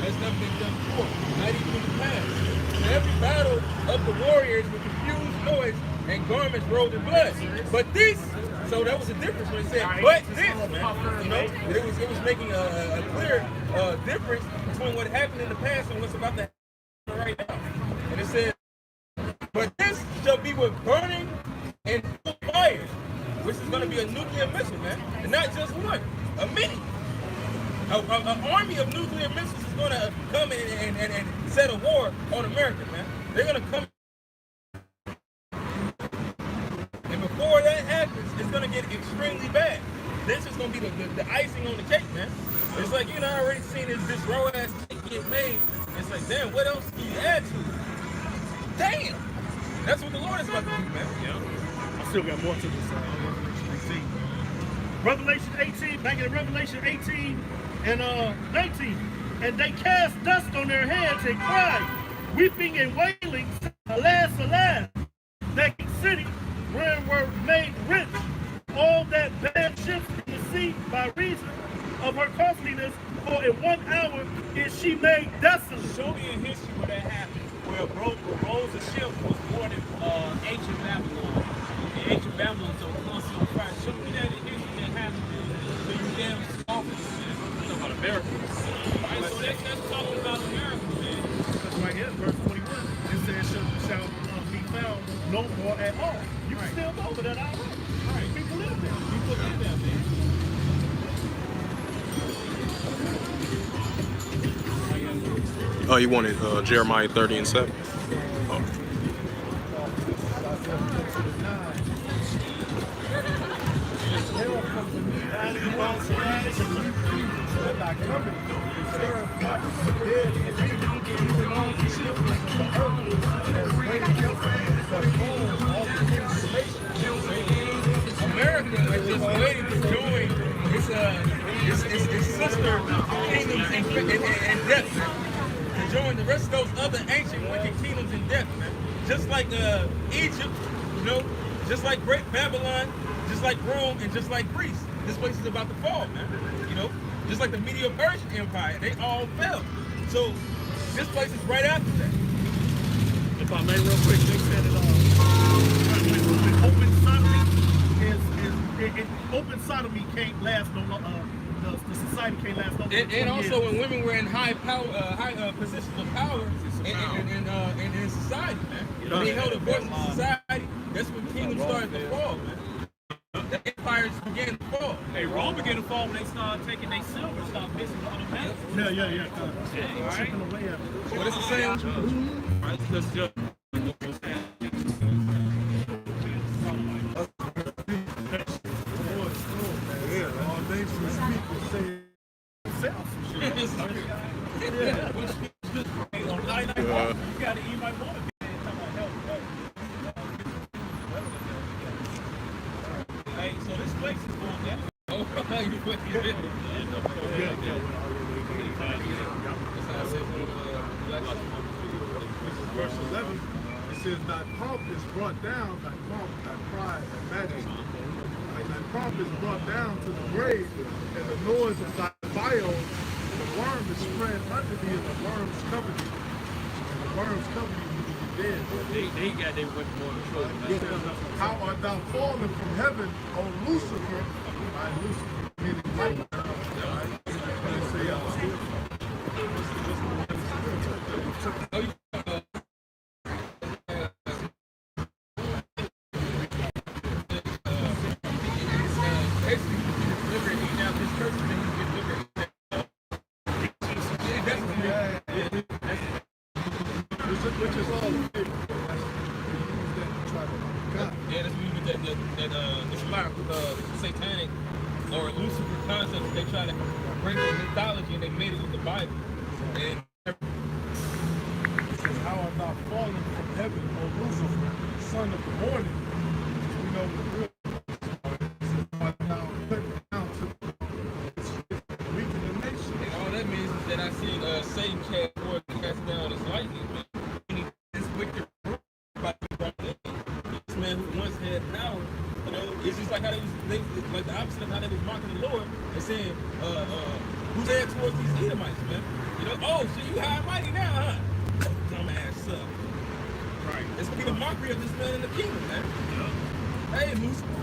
has never been done before, not even in the past. In every battle of the warriors with confused noise and garments rolled in blood. But this, so that was the difference when it said, but this, you know, it was making a clear difference between what happened in the past and what's about to happen right now. And it said, but this shall be with burning and fire, which is going to be a nuclear missile, man. And not just one, a many. An army of nuclear missiles is going to come in and set a war on America, man. They're going to come. And before that happens, it's going to get extremely bad. This is going to be the icing on the cake, man. It's like, you know, I already seen this raw ass cake get made. It's like, damn, what else can you add to it? Damn. That's what the Lord is about to do, man. I still got more to this. Revelation 18, back in Revelation 18 and 19. And they cast dust on their heads and cried, weeping and wailing, alas, alas, that city wherein were made rich all that bad ships in the sea by reason of her costliness, for in 1 hour is she made desolate. Show me in history where that happened, where rows of ships was born in ancient Babylon. In ancient Babylon, so constantly on fire. Show me that in history that happened to you damn scoffers. Talking about America. Right, so that's talking about America, man. That's right here, verse 21. It says, shall be found no more at all. You can still go over that all right. Right. People live there. People live there, man. Oh, you wanted Jeremiah 30 and 7? Oh. America is just waiting to join its sister kingdoms in depth, to join the rest of those other ancient wicked kingdoms in depth, man. Just like Egypt, you know, just like Great Babylon, just like Rome, and just like Greece. This place is about to fall, man. You know, just like the Medo-Persian Empire, they all fell. So this place is right after that. If I may, real quick, they said it open sodomy open sodomy can't last no longer. The society can't last no longer. And also, when women were in high power, high positions of power in society, man, they held a voice in society. That's when kingdoms started to fall, man. The empires began to fall. Hey, Rome began to fall when they started taking their silver, started mixing with other metals. Yeah. Chipping away at it. What is it saying? Right, that's just all nations people say you gotta eat my water. Hey, so this place is going down. Verse 11, it says, thy pomp is brought down, thy pomp, thy pride, thy majesty. Like thy moth is brought down to the grave, and the noise of thy vials, the worm is spread under thee, and the worms cover thee. And the worms cover thee when you be dead. They got their weapon more control. How art thou fallen from heaven, O Lucifer? By Lucifer, meaning light. Which is all the favor. Yeah, that's when you get the satanic or Lucifer concept that they try to bring from mythology and they made it with the Bible. And it says, how art thou fallen from heaven, O Lucifer, son of the morning? We know the real. It says, art thou put down to weaken the nation. And all that means is that I see Satan cast down his lightning. This wicked this man who once had power, you know, it's just like how they like the opposite of how they was mocking the Lord and saying, who's head towards these Edomites, man? You know, oh, so you high and mighty now, huh? Dumbass son. Right. It's gonna be the mockery of this man in the kingdom, man. Yeah. Hey, Lucifer.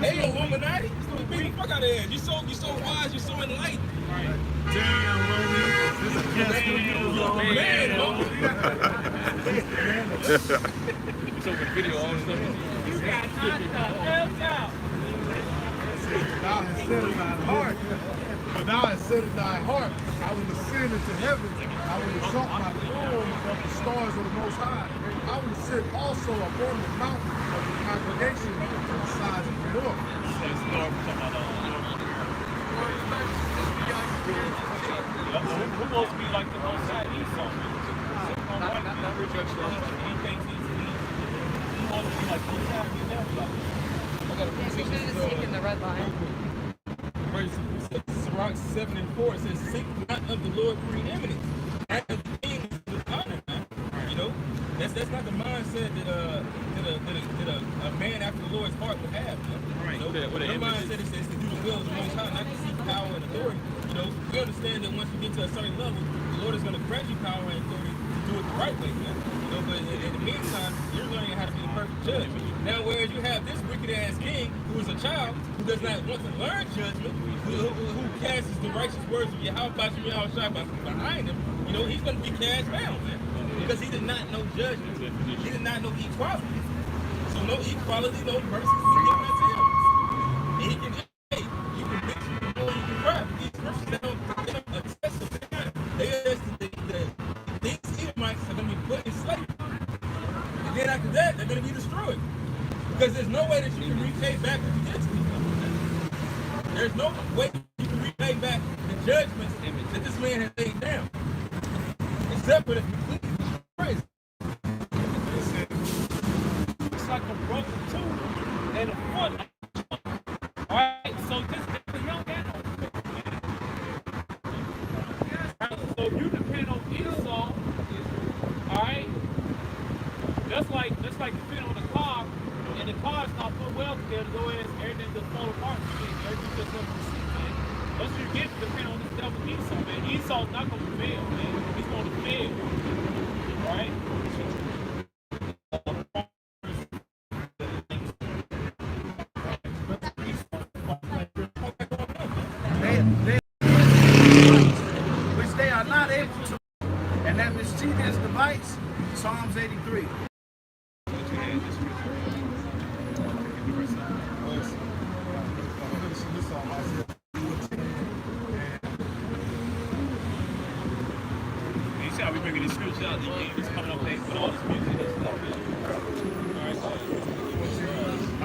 Hey, Illuminati. Beat the fuck out of here. You're so wise, you're so enlightened. Right. Damn, Roman. This is just Man, So the video all the stuff. You got knocked the hell out. Thou hast said in thy heart, but thou hast said in thy heart, I will ascend into heaven, I will exalt my throne above the stars of the Most High. I will sit also upon the mountain of the congregation on the sides of the north. Who wants to be like the most side Esau? He thinks he wants to be like the side in the red line. Sirach 7 and 4 it says, seek not of the Lord preeminence, and of the king with honor. You know, that's not the mindset that a man after the Lord's heart would have. Right. You know, the mindset is to do the will of the Most High, not to seek power and authority. You know, we understand that once you get to a certain level, the Lord is going to grant you power and authority to do it the right way, man. You know, but in the meantime, you're learning how to be the perfect judge. Now, whereas you have this wicked-ass king who is a child who does not want to learn judgment, who casts the righteous words of Yahweh behind him, you know, he's going to be cast down, man. Because he did not know judgment. He did not know equality. So no equality, no mercy is given unto him. And he can, hey, you can mix or you can cry. These scriptures, they don't attest to that. They attest that these Edomites are going to be put in slavery. And then after that, they're going to be destroyed. Because there's no way that you can repay back what you did to people. There's no way you can repay back the judgments that this man has laid down. Except for the praise. It's like a broken tooth and a foot. Alright, so this he don't get no so you depend on Esau, alright? That's like depending on the car, and the car's not put well together, go ahead, everything just fall apart, everything just up to see, man. That's what you get to depend on this devil Esau, man. Esau's not gonna fail, man. He's gonna fail. Right? Which they are not able to, and that mischievous device, Psalms 83. You see how we bringing these scriptures out, it's coming up with all this music and stuff. I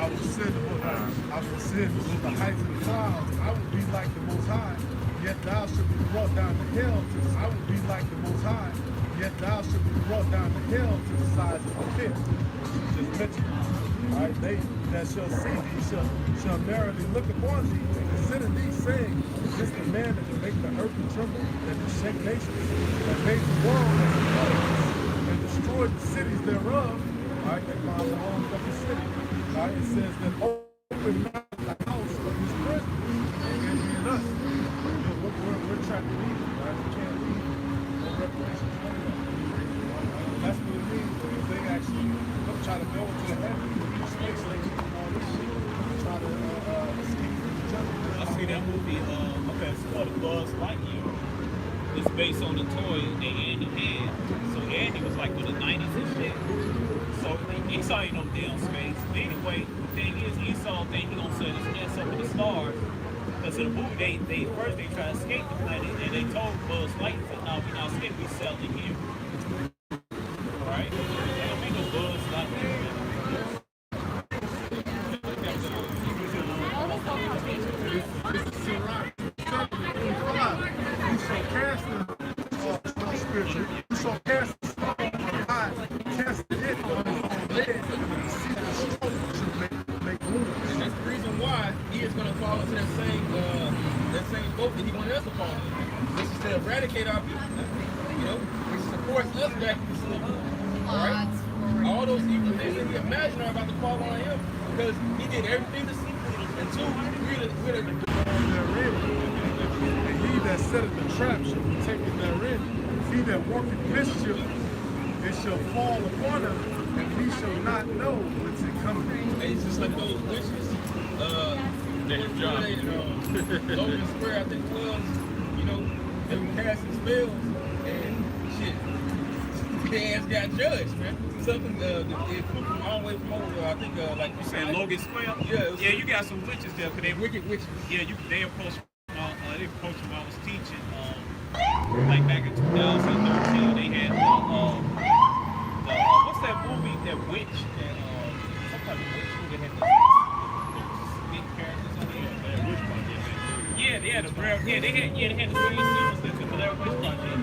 will ascend with the heights of the clouds. I will be like the Most High, yet thou shalt be brought down to hell. I will be like the Most High, yet thou shalt be brought down to hell to the sides of the pit. Just mentioned. All right, they that shall see thee shall narrowly look upon thee and consider thee, saying, is this the man that can make the earth to tremble, that can shake nations, that made the world as it was, and destroyed the cities thereof? All right, they found the whole fucking city. All why it says that open not the house of his presence. And us, we're trapped in evil, right? We can't leave on Revelation 21. That's what it means when they actually try to go into the heaven, space station, and all this shit, try to escape from each other. I see that movie, okay, it's called Buzz Lightyear. It's based on the toy that Andy had. So Andy was like with the 90s and shit. So Esau ain't no damn space. But anyway, the thing is, Esau think he gonna set his ass up in the stars. Because in the movie, they first they try to escape the planet, and they told Buzz Lightyear, no, we not escape, we settle here. Alright? There don't be no Buzz Lightyear. You shall cast the stone on high, cast it on his own bed, and the sea of stroke shall make room. And that's the reason why he is going to fall into that same boat that he wanted us to fall in. This is to eradicate our people, you know, which supports us back in slavery. All right? All those evil things that we imagine are about to fall on him because he did everything to see and two, we're the And he that setteth the trap shall be taken therein. He that worketh mischief, it shall fall upon him, and he shall not know whence it cometh. And it's just like those witches. Logan Square, I think it was, you know, they were casting spells and shit. Their ass got judged, man. Something it flew from all the way from over, I think, like you Saying Logan Square? Yeah, You got some witches there, cause they wicked witches. Yeah, they approached me when I was teaching. Like back in 2013, they had what's that movie, that witch, that some type of witch movie that had the big characters on there. Yeah, they had the same symbols that the Blair Witch Project.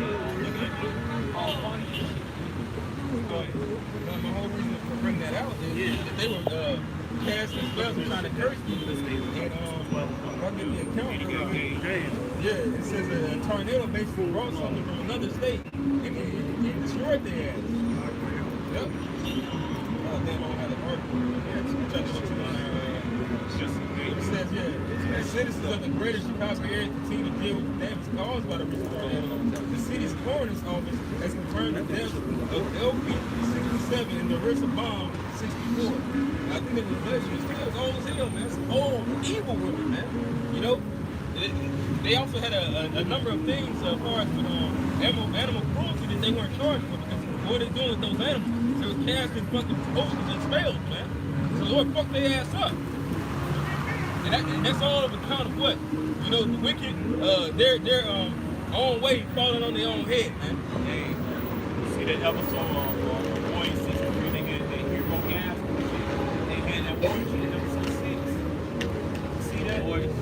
All funny shit. Go ahead. My whole reason for bringing that out is that they were casting spells and trying to curse people. And if I get the account, yeah, it says a tornado basically brought something from another state and it destroyed their ass. Yep. Damn, I don't have the article. It says, the citizens of the greater Chicago area continue to deal with damage caused by the recent tornado. The city's coroner's office has confirmed the death of LP 67 and Larissa Bomb 64. I think it was legend. It was old as hell, man. It's old, evil women, man. You know? They also had a number of things as far as with animal cruelty that they weren't charged for because what they're doing with those animals, they were casting fucking potions and spells, man. So Lord fuck their ass up. And that's all of account of what? You know, the wicked, their own way falling on their own head, man. Hey, see that episode of Boy 63, they had that hero gas? They had that Boy in episode 6. See that? Boys.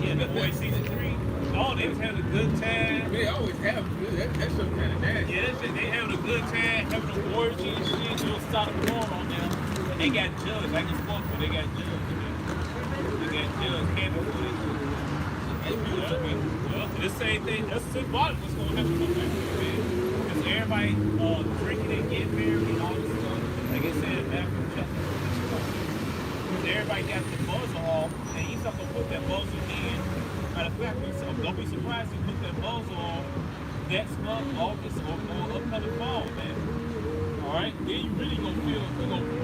Yeah, the Boy season 3. Oh, they was having a good time. They always have good. That shit kind of nasty. Yeah, that shit, they having a good time, having an orgy and shit. They was starting going on them. And they got judged. Like it's fun, but they got judged. They got judged. Can't do it. That's beautiful, man. Well, the same thing. That's symbolic what's going to happen on that, man. Because everybody drinking and getting married and all this stuff. Like I said, after chapter. Because everybody got the buzzer off, and he's not going to put that buzzer in. Matter of fact, don't be surprised if you put that buzzer on next month, August, or upcoming fall, man. All right, then you really gonna feel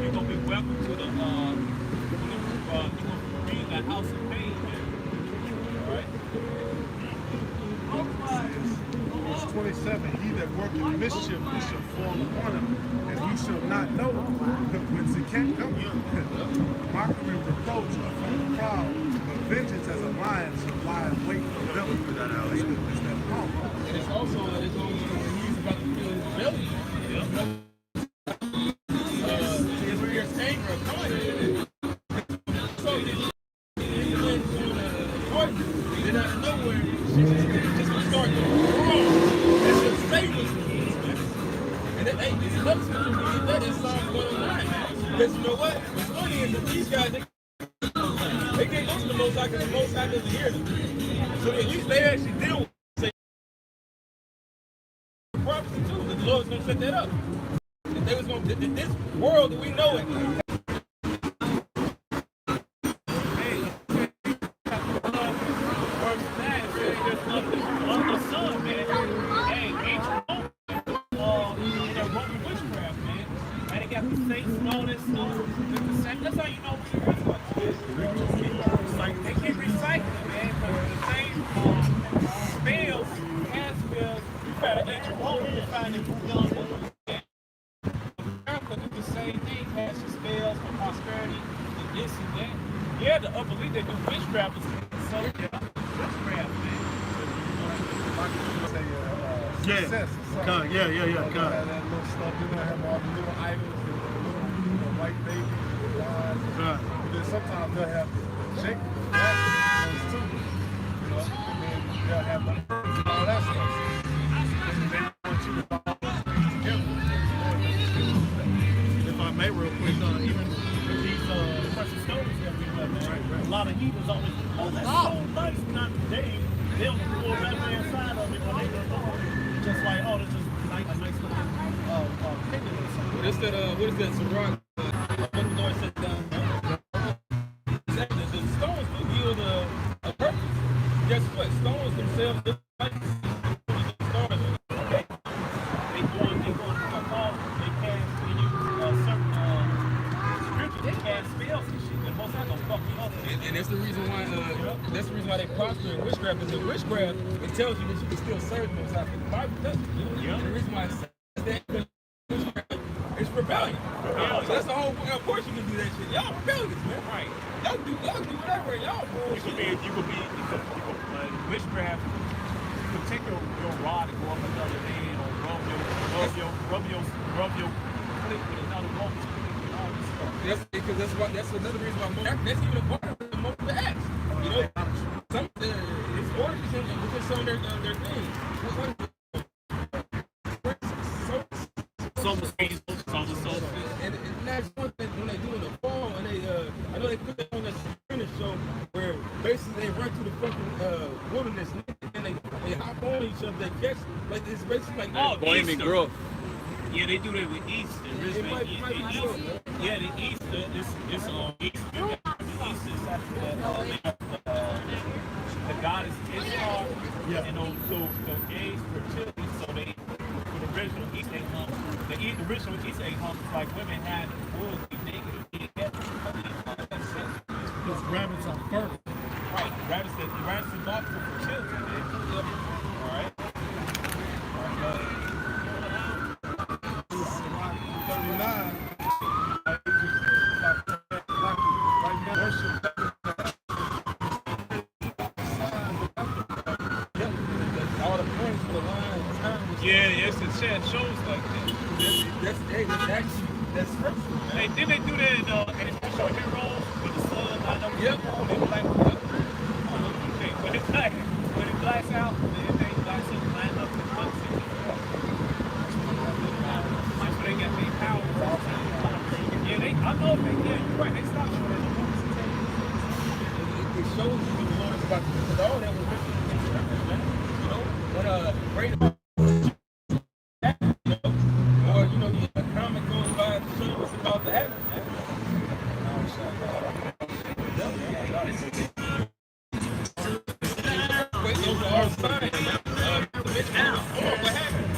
you're gonna be welcome to the you're gonna be in the house of pain, man. All right. Verse 27, he that worketh mischief, he shall fall upon him, and he shall not know whence it can come. Mockery and reproach are from the proud, but vengeance as a lion shall lie in wait for them. It's that pump. And it's also he's about to feel his belly. His fierce anger coming. So he went to the court, then out of nowhere, just gonna start wrong. That's just Satan's rules, man. And it's another scripture that is Psalm 109. Because you know what? What's funny is that these guys, they can't go to the Most High because the Most High doesn't hear them. So at least they actually deal with prophecy too, that the Lord's gonna set that up. That they was gonna that this world that we know it got the same stone and stone. It's the same. That's how you know where your earthquakes is. Like they keep recycling, man, because the same spells, cast spells, you try to enter home to find it who done what. America do the same thing, cast your spells for prosperity and this and that. Yeah, the upper league they do witchcraft, so witchcraft, man. Yeah. God, yeah. Have that little stuff, you know, have all the little items, the little white baby, God. but then sometimes they'll have Jacob, that ones too, you know, and then they'll have the herbs and all that stuff. And they want you to all together. If I may, real quick, even with these precious stones that we have, man, a lot of heathens always, oh, that's so nice. Not today. They don't pull that man side of it when they go home. Just like, oh, this is a nice little pendant or something. What is that, Ciroc? When the Lord sits down, exactly. The stones do yield a purpose. Guess what? Stones themselves, just like stars, okay? They go on call, they cast when you certain scriptures, they cast spells and shit. And most of them gonna fuck you up. And that's the reason why they prosper in witchcraft. Because in witchcraft, it tells you that you can still serve the Most High. The Bible doesn't. And the reason why it says that because witchcraft is rebellion. So that's the whole point. Of course you can do that shit. Y'all rebellious, man. Right. Y'all do whatever. Y'all bullshit. You could witchcraft. You could take your rod and go up another man, or rub your clip with another woman. That's another reason why that's even a part of the multiple acts. You know, some it's orgies within some of their things. What is it? And that's one thing when they do in the fall, and I know they put that on that Spanish show where basically they run through the fucking wilderness and they hop on each other, they catch, like it's basically like Flaming growth. Yeah, they do that with Easter. Yeah, the Easter is on Easter. Easter is after the goddess Ishtar and those gays fertility. So they, the original Easter egg hunt, the original Easter egg hunt was like women had wolves be naked and get that. That's it. Because rabbits are fertile. Right, rabbits are not for fertility, man. All right. Yeah, yes, the chat shows like that. That's scripture. Hey, didn't they do that in Show Heroes with the sun lined up? Yep. Okay, when it blacks out, they blacks up, line up the months. That's where they got their power. Yeah, I know you're right, they stopped showing it. It shows you what the Lord is about to do. Because all that was written in scripture, man. You know, when great or a comment goes by to show you what's about to happen. Wait, those are all signs. What happened?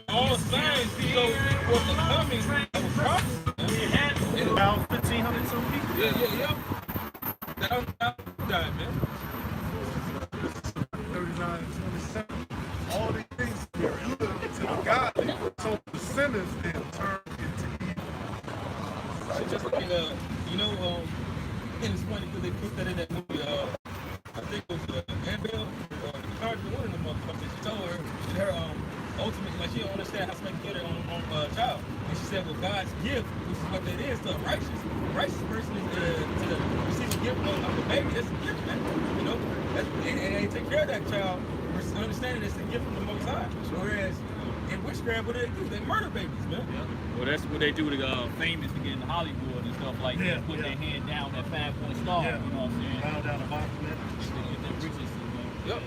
All signs show what's the coming of a prophet. About 1,500 some people. Yeah. That died, man. 39:27. All these things are good to the godly. So the sinners then turn into evil. So just like and it's funny because they put that in that movie. I think it was Annabelle or the Cardinal, one of them motherfuckers. She told her ultimately, like she don't understand how somebody can get her on child, and she said, "Well, God's gift, which is what that is to a righteous person, is to receive a gift of the baby. That's a gift, man. You know, and they take care of that child, understanding it's a gift from the Most High. Whereas in witchcraft, what do? They murder babies, man. Yeah. Well, that's what they do to famous to get in Hollywood and stuff like that. Put their hand down that 5-point star. Yeah. You know what I'm saying? Bow down to bottom. They get their riches. Yep.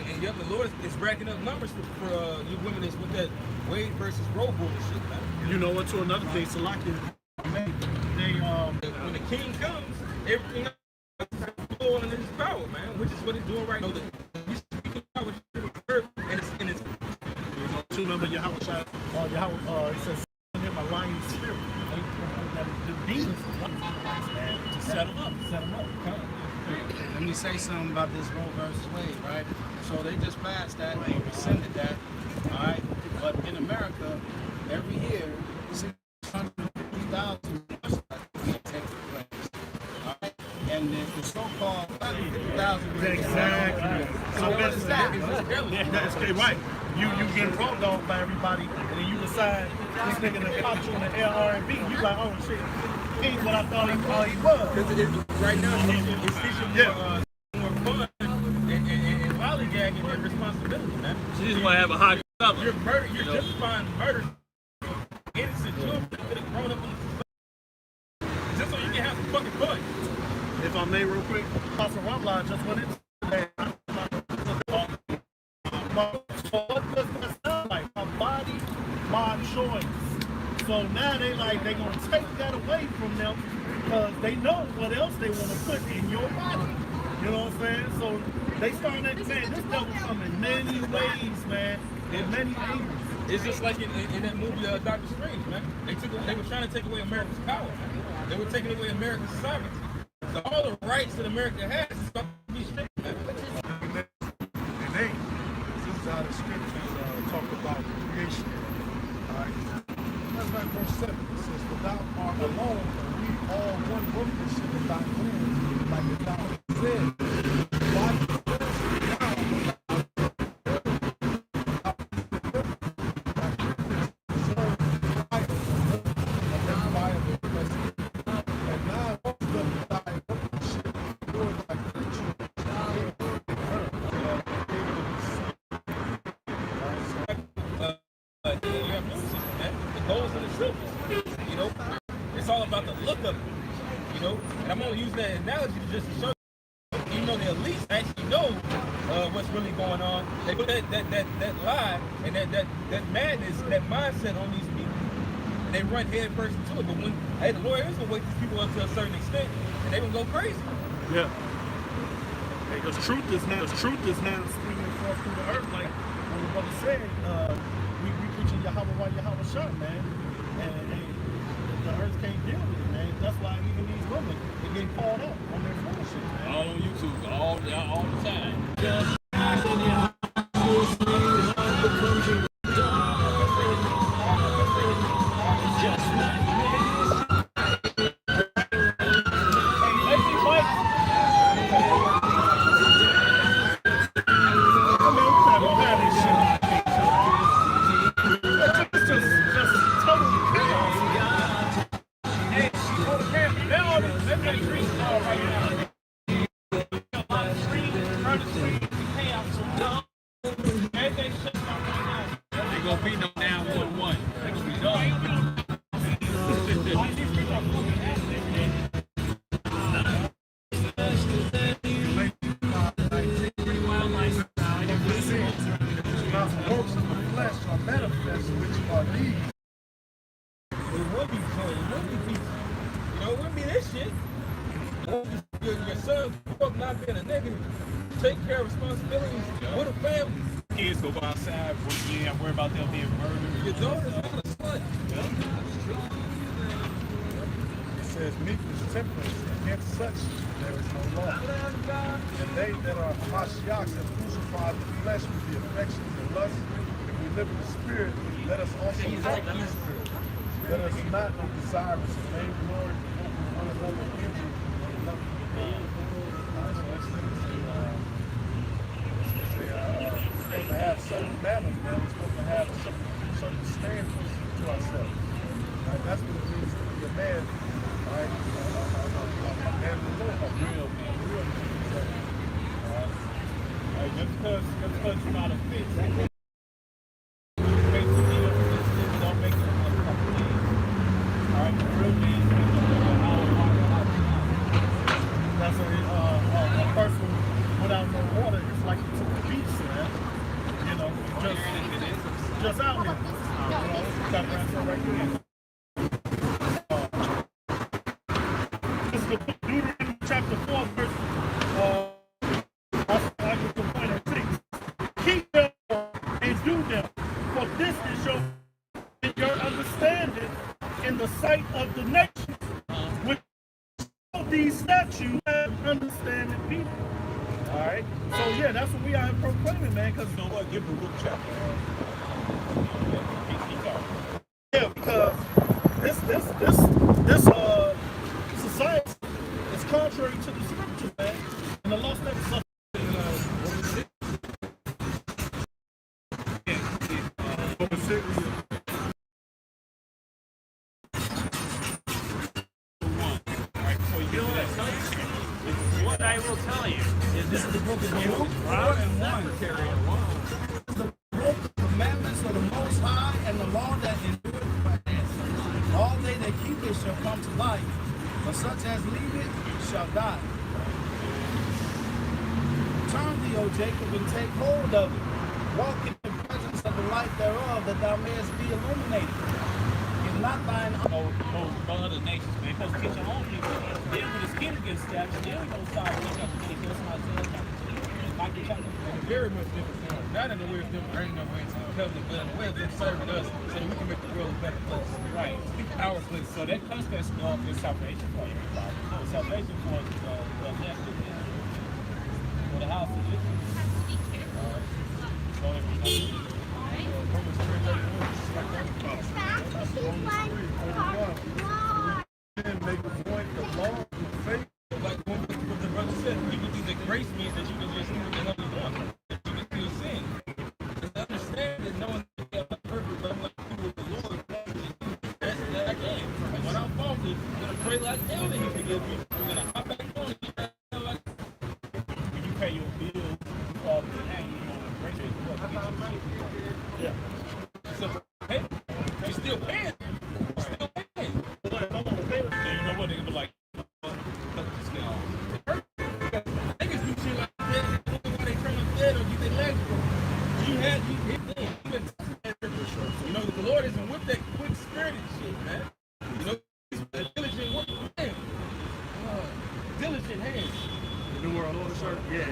And yep, the Lord is racking up numbers for you women that's with that Wade versus Roe bullshit, man. You know what? To another thing, Salaki, When the king comes, everything is flowing in his power, man, which is what he's doing right now. He's speaking power, and it's to remember Yahweh, it says, in my lying spirit. The demons, man, to set them up. Let me say something about this Roe versus Wade, right? So they just passed that, they rescinded that, all right? But in America, every year, 650,000 take place, all right? And the so-called 150,000 Exactly. So that's right. You get raw dog by everybody, and then you decide this nigga that popped you in the LR&B. You like, oh shit, he ain't what I thought he was. Right now, it's teaching more fun and lollygagging their responsibility, man. She just want to have a hot cup. You're justifying murder. Innocent children that have grown up in the society. Just so you can have some fucking fun. If I may, real quick, Apostle Ramla just went into that. So what does that sound like? My body, my choice. So now they gonna take that away from them because they know what else they want to put in your body. You know what I'm saying? So they starting to man, this devil come in many ways, man, in many angles. It's just like in that movie Doctor Strange, man. They were trying to take away America's power. They were taking away America's sovereignty. So all the rights that America has is going to be stripped. And this is how the scriptures talk about creation. All right. That's like verse 7. It says, "For thou art alone, and we all one workmanship in thy hands, like the thou said. Why do you It's all about the look of it, you know. And I'm gonna use that analogy to just show you, even though the elites actually know what's really going on. They put that lie and that madness, that mindset on these people, and they run head first into it. But when the Lord is gonna wake these people up to a certain extent, and they gonna go crazy. Yeah. Because truth is now springing forth through the earth, like what the brother said. We preaching Yahweh Shah, man, and the earth can't deal with it, man. That's why even these women, they get called up on their bullshit, man. All on YouTube, all the time. Your son fuck not being a nigga, take care of responsibilities with a family. Kids go outside, worry about them being murdered. Your daughter's not a slut. It says meekness, temperance, against such there is no law. And they that are Hamashiachs have crucified the flesh with the affections and lusts. If we live in the spirit, let us also walk in the spirit. Let us not be desirous of vain glory, one another injury. Supposed to have certain manners, man. We're supposed to have certain standards to ourselves. Right? That's what it means to be a man. Right? A man of the Lord, a real man. Right, just because you're not a fit, don't make it a company. All right, the real man. That's a person without no water. It's like you took a beach, man. You know, just out here. Got right here. This is Deuteronomy chapter 4, verse. I get to point at 6. Keep them and do them, for this is your your understanding in the sight of the nations, which all these statutes have understanding people. All right. So yeah, that's what we are proclaiming, man. Because You know what? Give the book chapter. yeah, because this society is contrary to the scriptures, man. And the law never suffered. What I will tell you is this is the book of you. Commandments of the Most High and the law that endureth forever. All they that keep it shall come to life, but such as leave it shall die. Turn thee, O Jacob, and take hold of it. Walk in the presence of the light thereof, that thou mayest be illuminated. If not thine own. No other nations, man. Because get your own people. Then when his kingdom gets established, then we gonna start looking at the kingdom. That's my son. Like each other. Very much different now. Not in the way of them bringing them into the covenant, but in the way of them serving us so that we can make the world a better place. Right. Our place. So that context of is salvation for everybody. No, salvation for the elect for the house of Israel. So if you Make a point of law and faith. Like what the brother said, people think that grace means that you can just do what the hell you want. That you can still sin. And understand that knowing that you have a purpose, but I'm going to do what the Lord wants me to do. That's that I can. And when I'm faulty, I'm going to pray like hell that he forgive me. I'm going to hop back on it. when you pay your bills, you fall behind, you know, and break it, what, get your shit. Yeah. So, hey, you're still paying. You're still paying. Then you know what, they're gonna be like, Niggas do shit like that. Why they turn up dead or get their legs broken? You hit them. You know, the Lord isn't with that quick spirited shit, man. You know, he's a diligent work, man. Diligent hands. The New World Order, sir? Yeah.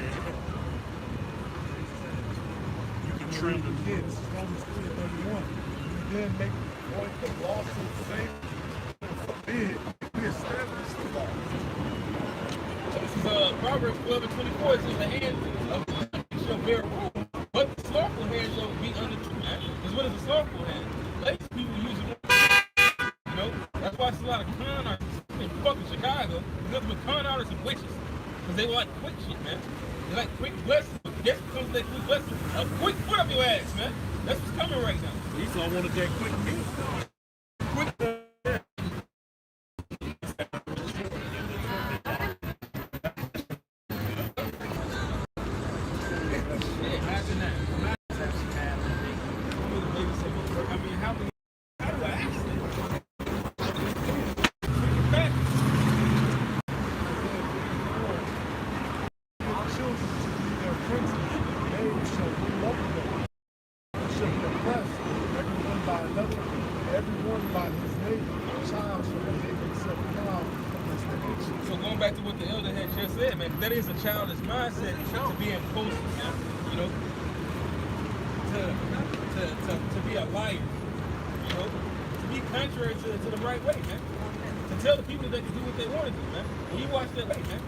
You can trim the kids. Romans 3:31. You then make the point of lawful faith and forbid. We establish the law. This is Proverbs 12:24. It says the hand of the wicked shall bear rule, but the slothful hand shall be under man. Because what is a slothful hand? Lazy people use it. You know, that's why it's a lot of con artists in fucking Chicago. There's nothing but con artists and witches. Because they like quick shit, man. They like quick blessings. But guess what comes with that quick blessing? A quick foot up your ass, man. That's what's coming right now. Esau wanted that quick meal. Quick. Imagine that. I mean, how do I ask that? Children shall be their princes. They shall rule over them. They shall be oppressed, everyone by another, everyone by his neighbor. A child shall behave himself proud against the nation. So going back to what the elder had just said, man, that is a childish mindset to be impulsive, man. You know, to be a liar, you know, to be contrary to the right way, man. To tell the people that they can do what they want to do, man. And you watch that way, man.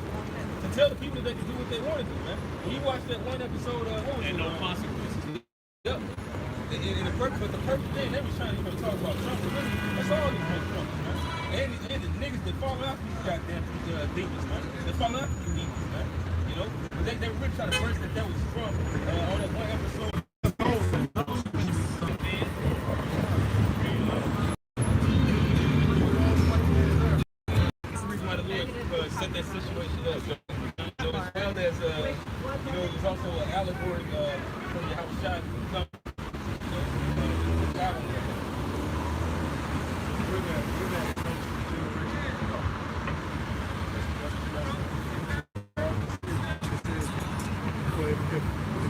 To tell the people that they can do what they want to do, man. And you watch that one episode of and no consequences. Yep. And the perfect thing, they was trying to talk about Trump, but really, that's all these motherfuckers, man. And the niggas that fall out these goddamn demons, man. They fall out these demons, man. You know? But they were really trying to burst that was Trump on that one episode. That's the reason why the Lord set that situation up. So as well as, you know, there's also an allegory from the house shot. If the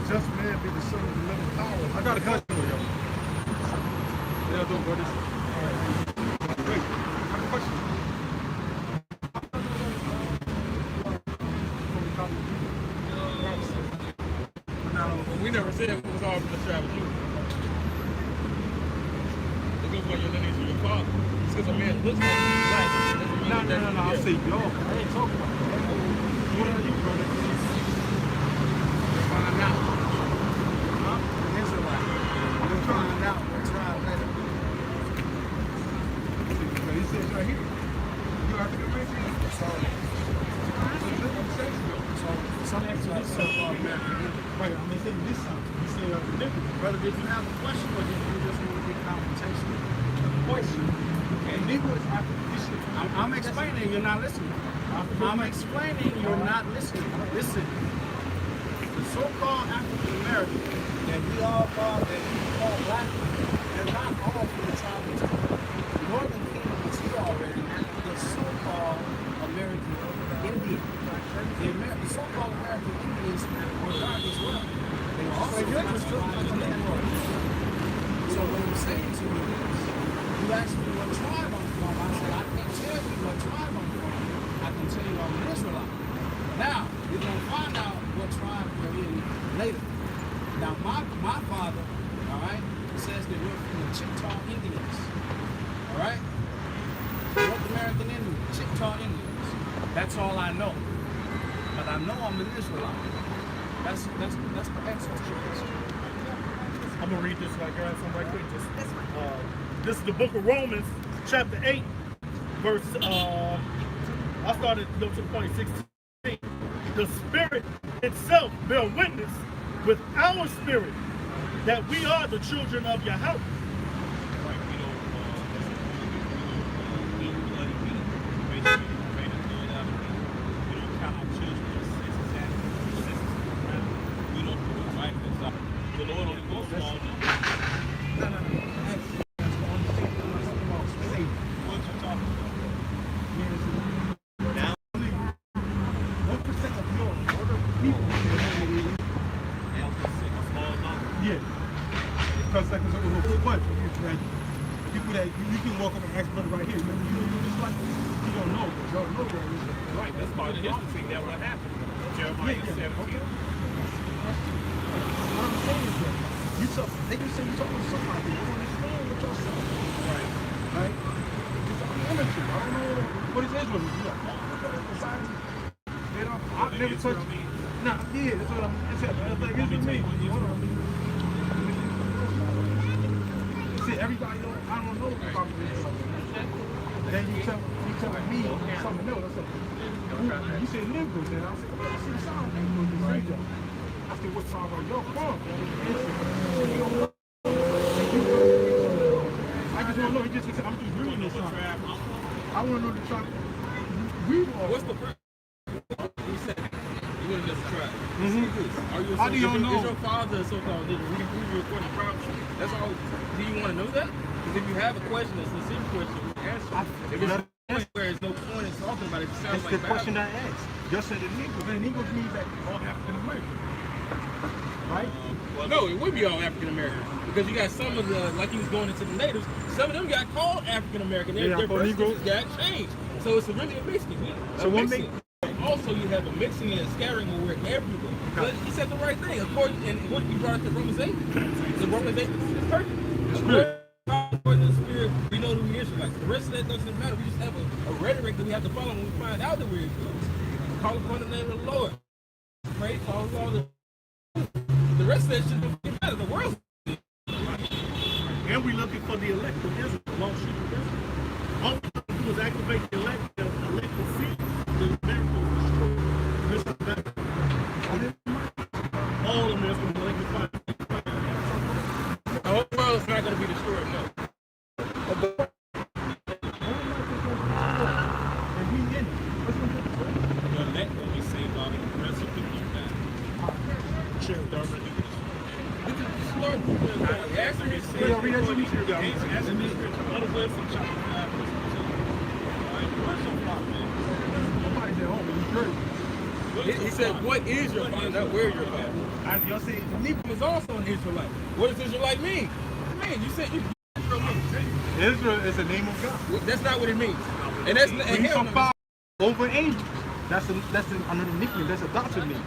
just man be the son of the living power. I got a question for y'all. Yeah, don't go this way. Wait, I got a question. We never said it was all from the tribe of Judah. It goes by your just because a man looks like he's black doesn't mean No, that I he's say y'all. I ain't talking about that. What are you, brother? Find out. Huh? An Israelite. We'll find out. We'll try later. He says right here. You have to get ready. Some Israelites so-called American Indians. Wait, I'm saying this something. You say different. Brother, did you have a question or did you just want to get confrontation? Question. And Negroes have to listen. I'm explaining, you're not listening. I'm explaining, you're not listening. Listen. The so-called African American that we all call black, they're not all from the tribe of Judah. The Northern Kingdom is here already. The so-called American Indian. The so-called American Indians were dark as well. They were also classified as Negroes. So what I'm saying to you is, you asked me what tribe I'm from. I said, I can't tell you what tribe I'm from. I can tell you I'm an Israelite. Now, you're going to find out what tribe you're in later. Now, my father, all right, says that we're from the Chickasaw Indians. All right? North American Indians, Chickasaw Indians. That's all I know. But I know I'm an Israelite. That's the answer to your question. I'm gonna read this like something right quick. This is the book of Romans, chapter 8, verse. I started to go to the point 16. The Spirit itself bear witness with our spirit that we are the children of Yahweh. The Lord only goes small. No. What you talking about? Now, 1% of your people. Yeah. Because like it's a whole bunch of people that you can walk up and ask brother right here. Remember, you just like you don't know, but y'all know that. Right, that's part of the history that what happened. Jeremiah 17. What I'm saying is that they can say you're talking to somebody. They don't understand what y'all saying. Right. Right? It's all imagery. I don't know what is Israel. You like, society. You know, I've never touched. Nah, yeah, that's what I'm saying. That's like Israel me. See, everybody don't. I don't know about Israel. Then you telling me something else. I said, you said Negroes, and I said, well, I see the sound Negroes. I said, what tribe are y'all from? I just want to know. I'm just reading this song. I want to know the tribe. What's the first? You said you want to know the tribe. Are you? How do y'all know? Is your father a so-called leader? We recording the prophecy. That's all. Do you want to know that? Because if you have a question, a sincere question, we answer. If it's a point where there's no point in talking about it, it sounds That's like the question I asked. Just said the Negroes. And Negroes means that all African American. Right? Well, no, it would be all African American because you got some of the, like he was going into the natives, some of them got called African American. Their birth certificates got changed. So it's really a mixing. So what makes also you have a mixing and a scattering where we're everywhere. But he said the right thing. According and what you brought up to Romans 8, the Romans 8 is perfect. According to the Spirit, we know that we're Israelites. The rest of that doesn't matter. We just have a rhetoric that we have to follow when we find out that we're Israelites. Call upon the name of the Lord. Pray, follow all the rest of that shit doesn't matter. The world. And we're looking for the elect of Israel, the lost sheep of Israel. All we have to do is activate the elect seed, the miracles destroyed. This is better. All of them is going to make it fine. The whole world is not going to be destroyed, no. and we in it. What's going to The elect will be saved out of the rest of people like that. Sheriff Darby. Other way from chapter 5, verse 2. Alright, where's your flock, man? Nobody's at home, but you heard. He said, what is your father? Not where your father. Y'all say The Negro is also an Israelite. What does Israelite mean? Man, you said you Israel is the name of God. that's not what it means. And that's and He's hell from no. far over angels. That's another nickname. That's a doctor name.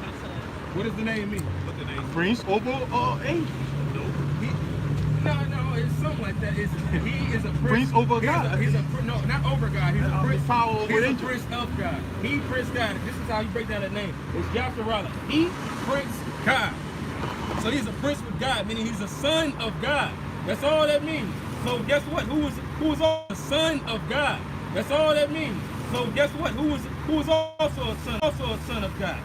What does the name mean? Prince over angels. No, it's something like that. He is a Prince over God. He's a no, not over God. He's a prince. Power over He's a angels. prince of God. He Prince God. This is how you break down that name. It's Yasharala. He Prince God. So he's a prince with God, meaning he's a son of God. That's all that means. So guess what? Who is also a son of God? That's all that means. So guess what? Who is also a son of God?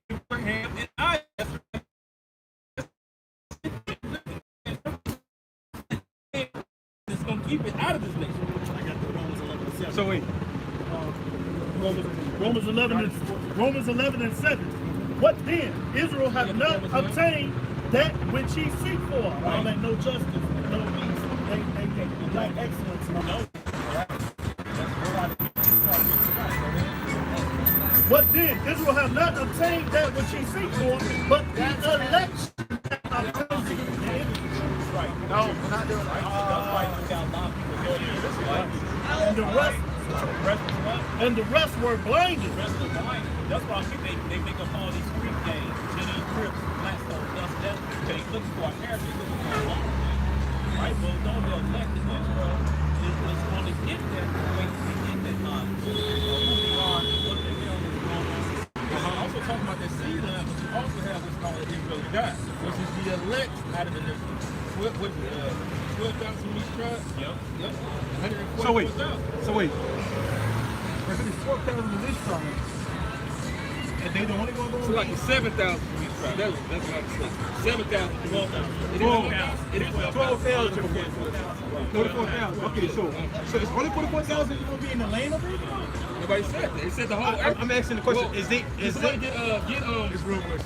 Abraham and Isaac. It's gonna keep it out of this nation. I got the Romans 11 and 7. So wait. Romans 11 and 7. What then? Israel hath not obtained that which he seek for. All that no justice, no peace, they lack excellence. No. What then? Israel have not obtained that which he seek for, but the election Right. No, we're not doing that. That's why you got a lot of people going to this way. and the rest were blinded. The rest were blinded. That's why I think they make up all these street games. Jenny, Crips, Blackstone, Dust, Death. They looking for a heritage, looking for a long thing. Right? Well, don't the elected Israel is going to get that way to get that who they are and what the hell is going on. I'm also talking about that seed line, but you also have what's called Israel of God, which is the elect out of the nation. 12,000 from each tribe? Yep. 144,000. So wait. If it's 12,000 in this tribe, and they the only going to go So like 7,000 from each tribe. That's what I'm saying. 7,000 from 12,000. It is 12,000. 44,000. Okay, so it's only 44,000 going to be in the land of Israel? Nobody said that. They said the whole earth. I'm asking the question. Well, is somebody it? It's real much.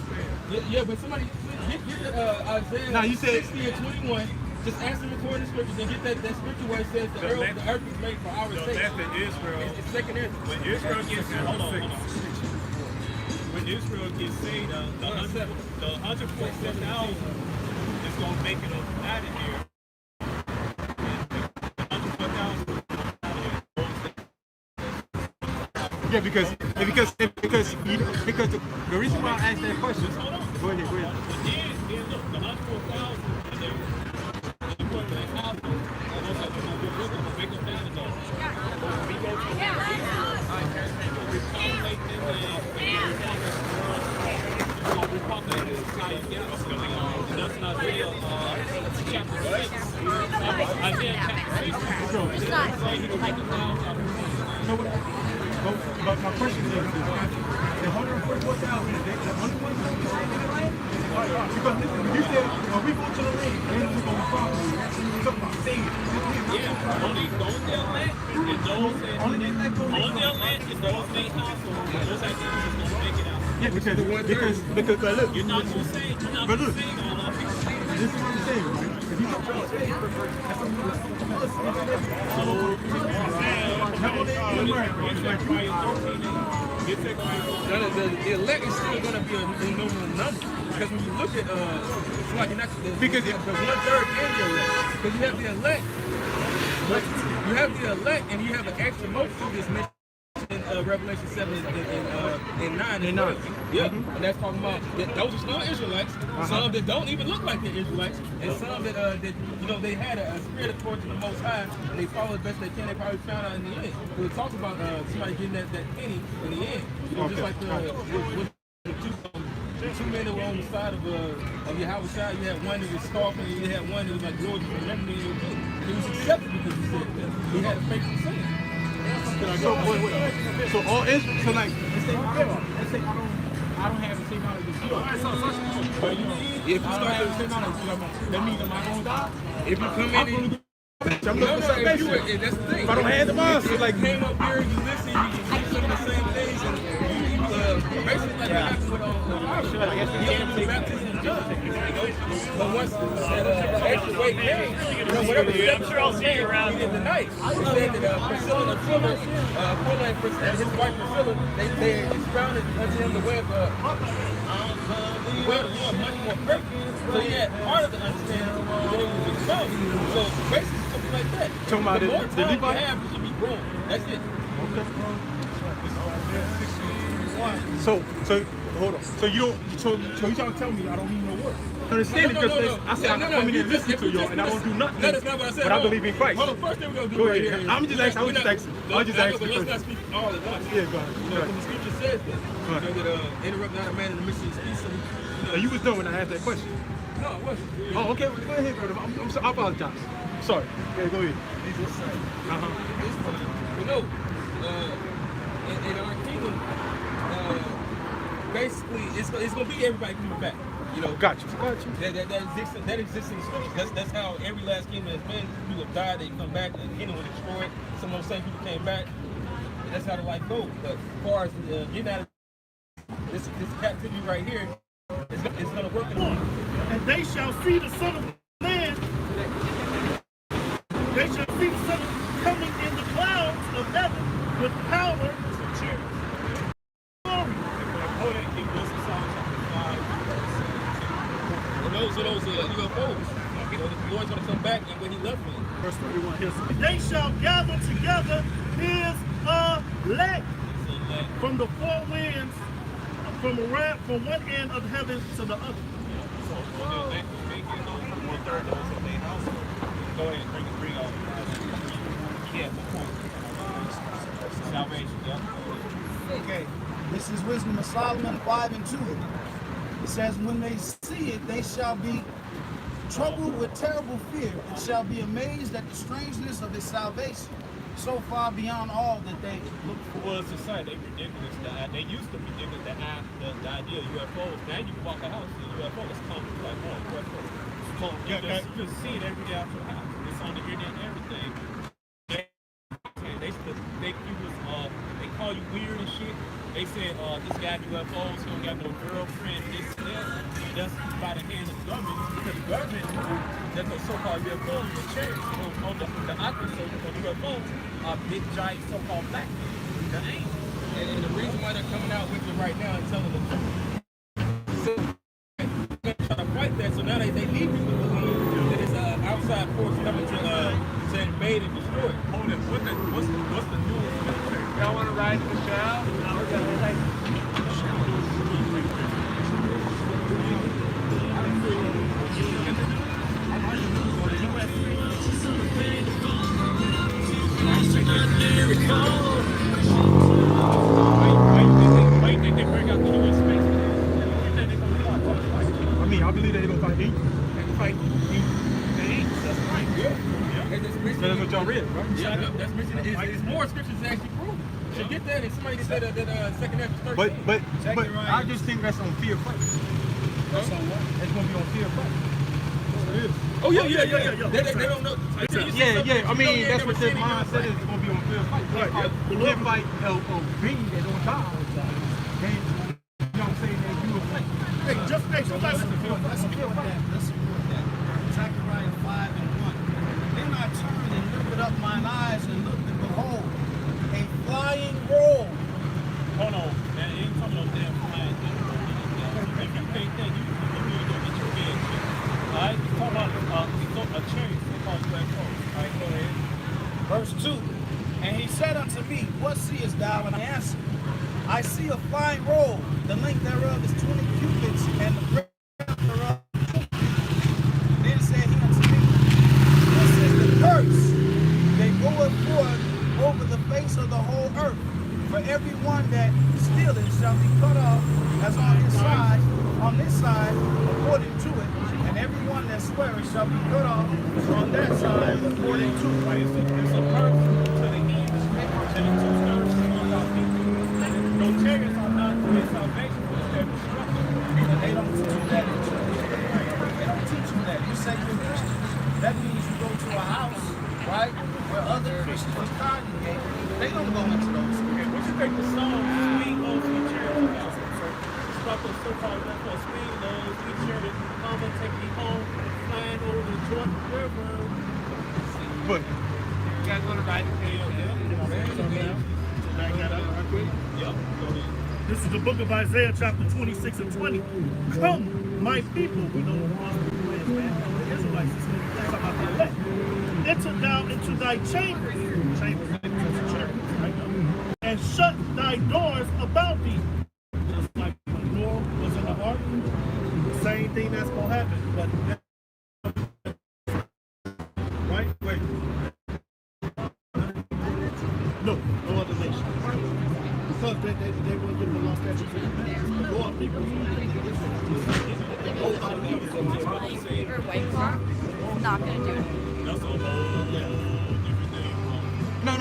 Yeah, but somebody get Isaiah Now you said 60 and 21. Just ask them according to scriptures and get that scripture where it says the earth is made for our sake. It's second Ezra. When Israel gets hold on. When Israel gets saved, the 147,000 is going to make it out of here. Yeah, because the reason why I asked that question. Go ahead. Then look, the 104,000 and they put that house and those are going to make them down and we go to that's not real. Chapter 6. Isaiah chapter 6. But my question is, the 144,000, is that the only ones going to be in the land? Because listen, you said, when we go to the land, then we're going to follow you. Talking about saving. Yeah, only those that land is those that land is those made household. Those activities is going to make it out. Yeah, because but look, you're not going to say, all of it. This is what I'm saying, right? If you don't trust faith, that's what the elect is still going to be a number because when you look at it's like because the 1/3 is the elect because you have the elect, but you have the elect and you have an extra multitude that's mentioned in Revelation 7 and 9 and 9. Yeah, and that's talking about those are still Israelites, some that don't even look like they're Israelites, and some that they had a spirit according to the Most High, and they followed as best they can. They probably found out in the end. So it talks about somebody getting that penny in the end. Just like the two men that were on the side of Yahweh's side. You had one that was scoffing, and you had one that was like, Lord, you remember me in your king. He was accepted because he said that. He had a faithful sin. So wait. So all Israel. So like, let's say I don't have the same knowledge as you. If you start to the same knowledge, that means am I gonna die? If you come in, that's the thing. If I don't have the monster, like came up here, you listen, you see some of the same things, and you basically like what happened with the baptism of John. But once that extra weight came, whatever I'm sure I'll see you around in the night. He said that Priscilla and his wife Priscilla, they expounded unto him the way of the Lord much more perfect. So he had part of the understanding that it was exposed. So basically something like that. Talking about the more the time Levi? you have, you should be growing. That's it. Okay. So hold on. So you don't. So you trying to tell me I don't need no work? I understand it because I said I'm coming in and listening to y'all, and I don't do nothing. No, that's not what I said. But I believe in Christ. Hold on, first thing we're gonna do Go right ahead. here. I'm just asking. I'm just asking. But let's not speak all at once. Yeah, go ahead. You know, when the scripture says that, you know, that interrupt not a man in the midst of his speech. So, You was done when I asked that question. no, it wasn't. Oh, okay. Go ahead, brother. I'm sorry. I apologize. Sorry. Yeah, go ahead. You know, in our kingdom, basically, it's gonna be everybody coming back. You know, Got you. That exists in the scriptures. That's how every last kingdom has been. People have died, they come back, and the kingdom was destroyed. Some of those same people came back. And that's how the life goes. But as far as getting out of this captivity right here, it's gonna work. And they shall see the Son of Man. They shall see the Son of Man coming in the clouds of heaven with power and glory. Those UFOs. The Lord's gonna come back and when he left me. Verse 31 here. They shall gather together his elect from the four winds, from one end of heaven to the other. So one-third of those in their house. Go ahead, bring out. Yeah, the point. Salvation, yeah. Okay, this is Wisdom of Solomon 5:2. It says, when they see it, they shall be troubled with terrible fear, and shall be amazed at the strangeness of his salvation, so far beyond all that they look for. Well, it's a sign. They ridiculous. They used to ridiculous the idea of UFOs. Now you can walk a house and UFO is coming like UFO. You can see it every day out your house. It's on the internet and everything. They call you weird and shit. They said this guy UFOs, he don't got no girlfriend, this and that. That's by the hand of the government. Because the government, that's those so-called UFOs, the chariots, the oculus of UFOs are big, giant so-called black men. The angels. And the reason why they're coming out with it right now and telling the truth. So they're trying to fight that, so now they need people to believe that it's an outside force coming to invade and destroy. Hold it. What's the newest military? Y'all want to ride the shell? Wait, they bring out the U.S. space. I mean, I believe they're gonna fight me. Fight the angels. That's right. And That's what y'all read, right? Yeah, that's mentioned. It's more scriptures than actually prove. Should get that. And somebody said that second half is 13. But I just think that's on fear fight. That's on what? It's gonna be on fear fight. Oh yeah. They don't know. Yeah. I mean, that's what their mindset is. It's gonna be on fear fight. Fear fight, being that don't die. They, you know what I'm saying? They do a fight. Hey, just make sure that's Let's support that. Zechariah 5:1. Then I turned and lifted up mine eyes and looked, and behold, a flying roll. Hold on. Now, you ain't talking about damn flying thing. If you think that, you need to get your head checked. All right? You're talking about a chariot. They call it UFO. All right, go ahead. Verse 2. And he said unto me, what seest thou? And I answered, I see a flying roll. The length thereof is 20 cubits, and the breadth thereof. Then said he unto me, this is the curse that goeth forth over the face of the whole earth. For every one that stealeth shall be cut off as on this side, according to it, and every one that sweareth shall be cut off on that side, according to it. Right, it's a curse to the east and the two-thirds of our people. No chariots are not for their salvation, but their destruction. But they don't teach you that in church. They don't teach you that. You say you're a Christian. That means you go to a house, right, where other Christians congregate. They don't go into those. Okay, what you think the song Speed Lows and Chariots about? It's about those so-called speed lows, we chariots, mama take me home, flying over the Jordan River. But You guys want to ride the tail? Yep, go ahead. This is the book of Isaiah, chapter 26 and 20. Come, my people. We know who is, man. The Israelites. This is about the elect. Enter thou into thy chambers. Chambers, right? And shut thy doors about thee. No, no other nation. Because they won't give them a lost statue to the Lord people. Or white cloth, not gonna do it. That's a whole different thing. No.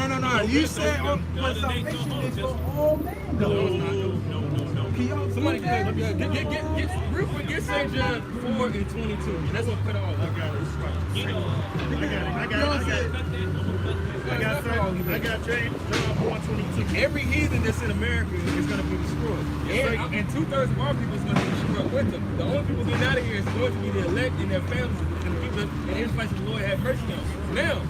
You said No, salvation is for all men. No. Somebody get real quick, get St. John 4 and 22. And that's what cut off. I got James John 4:22. Every heathen that's in America is going to be destroyed. And 2/3 of our people is going to be destroyed with them. The only people getting out of here is going to be the elect and their families and the people and everybody the Lord have mercy on. Now,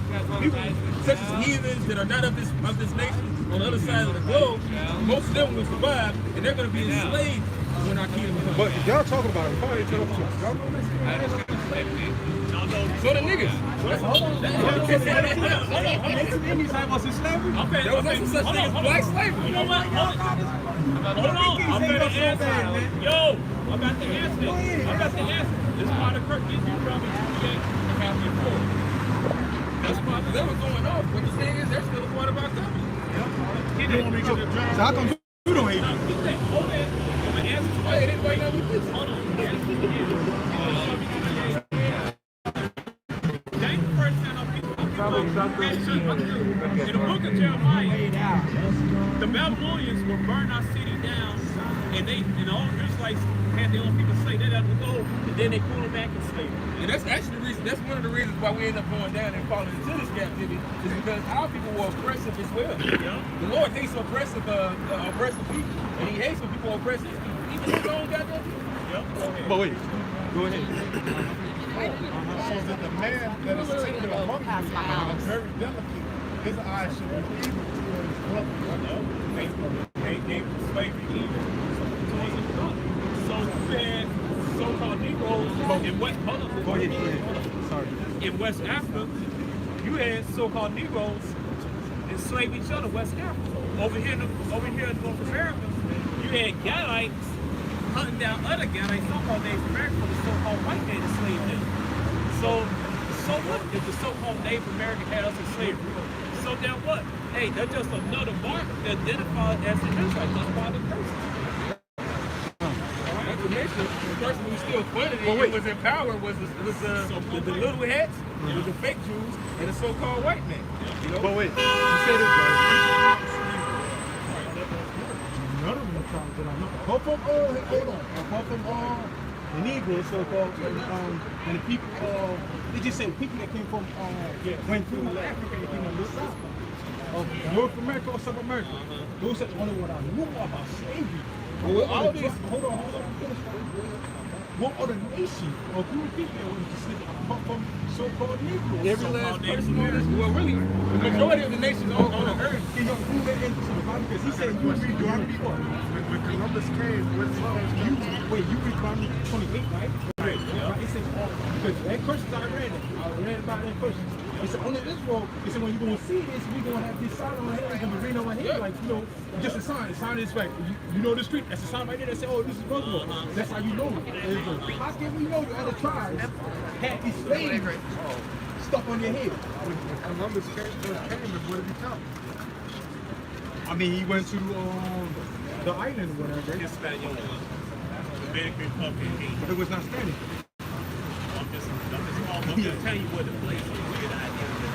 people such as heathens that are not of this nation on the other side of the globe, most of them will survive and they're going to be enslaved when our kingdom comes. But y'all talking about it. Y'all know this? So the niggas. Hold on. There was also such thing as black slavery. You know what? Hold on. I'm going to answer. Yo, I'm about to answer. This is part of Kirk gives you probably 28 and half your 4. That's part of that was going off. But the thing is, they're still a part of our company. So how come you don't hate me? Hold on. I'm going to answer. Hey, they right now with this. Hold on. James first said on people. In the book of Jeremiah, the Babylonians will burn our city down, and all the Israelites had their own people slave. They had to go, and then they pull them back and slave. And that's actually the reason. That's one of the reasons why we end up going down and falling into this captivity is because our people were oppressive as well. Yeah. The Lord hates oppressive people, and He hates when people are oppressive. Even His own goddamn people. Yeah. But wait, go ahead. So that the man that is taken among you is very delicate. His eyes should be evil towards his brother. They gave slavery evil towards his brother. So you had so-called Negroes in West. Go ahead. Sorry. In West Africa, you had so-called Negroes enslave each other. West Africa. Over here in North America, you had Galites hunting down other Galites, so-called Native American, for the so-called white man enslaved them. So what if the so-called Native American had us in slavery? So then what? Hey, that's just another mark that identified as an Israelite, just by the person. That's the nation. The person who still funded it and was in power was the little hats, it was the fake Jews, and the so-called white man. You know? But wait, you said it right. None of them trying to get on. Apart from the Negroes, so-called, and the people, they just say people that came from, went through Africa and came on this side of North America or South America. Those are the only one I knew about slavery. Well, all these, hold on. What other nation or group of people that went to sleep apart from so-called Negroes? every last person on this, well, really, the majority of the nations on the earth. Can you prove that into the Bible? Because he said you read Deuteronomy 4. When Columbus came, you read Deuteronomy 28, right? Right. It says, because that questions I read about that question. It said, only Israel, it said, when you're going to see this, we're going to have this sign on our head, it's going to be written on our head, like, just a sign. The sign is like, you know the street, that's a sign right there that says, oh, this is Muslim. That's how you know it. How can we know the other tribes had these slaves stuck on their head? When Columbus came, what did he come? I mean, he went to the island or whatever. Hispaniola, Dominican Republic. But it was not Spanish. I'm just telling you what the place is. We get an idea of this.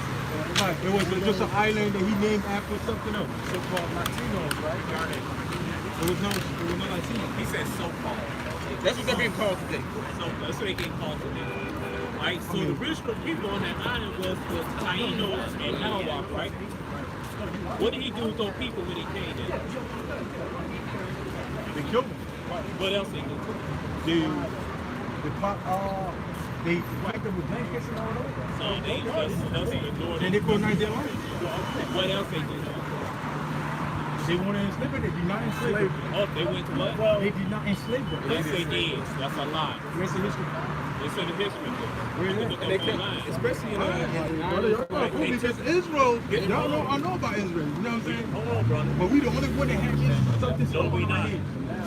Right. It was just an island that he named after something else. So-called Latinos, right? There was no Latino. He said so-called. That's what they're being called today. So that's what they get called today. Right? So the original people on that island was Taínos and Arawak, right? What did he do with those people when he came there? They killed him. What else they do? They whacked them with blankets and all that. So they just ignored And it. they colonized their land. What else they did? They wanted to enslave them. They did not enslave them. Oh, they went to what? They did not enslave them. Yes, they did. That's a lie. Where's the history? It's in the history book. You can look And they up kept, online. especially in Brother, y'all know who, because Israel, y'all know, I know about Israel, you know what I'm saying? Hold on, brother. But we the only one that had this something No, we on our not. head.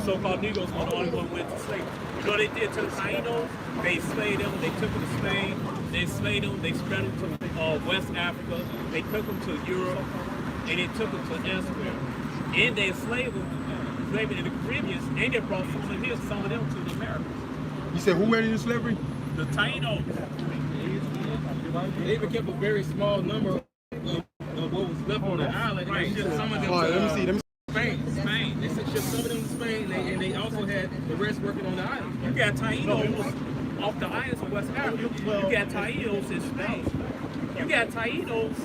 So-called Negroes were the only one who went to slavery. You know what they did to the Taínos? They enslaved them. They took them to Spain. They enslaved them. They spread them to West Africa. They took them to Europe. and they took them to elsewhere. And they enslaved them in the Caribbean, and they brought some of them to the Americas. You said who went into slavery? The Taínos. They even kept a very small number of what was left on the island. And they shipped some of them to Spain. They shipped some of them to Spain, and they also had the rest working on the island. You got Taínos off the islands of West Africa. You got Taínos in Spain. You got Taínos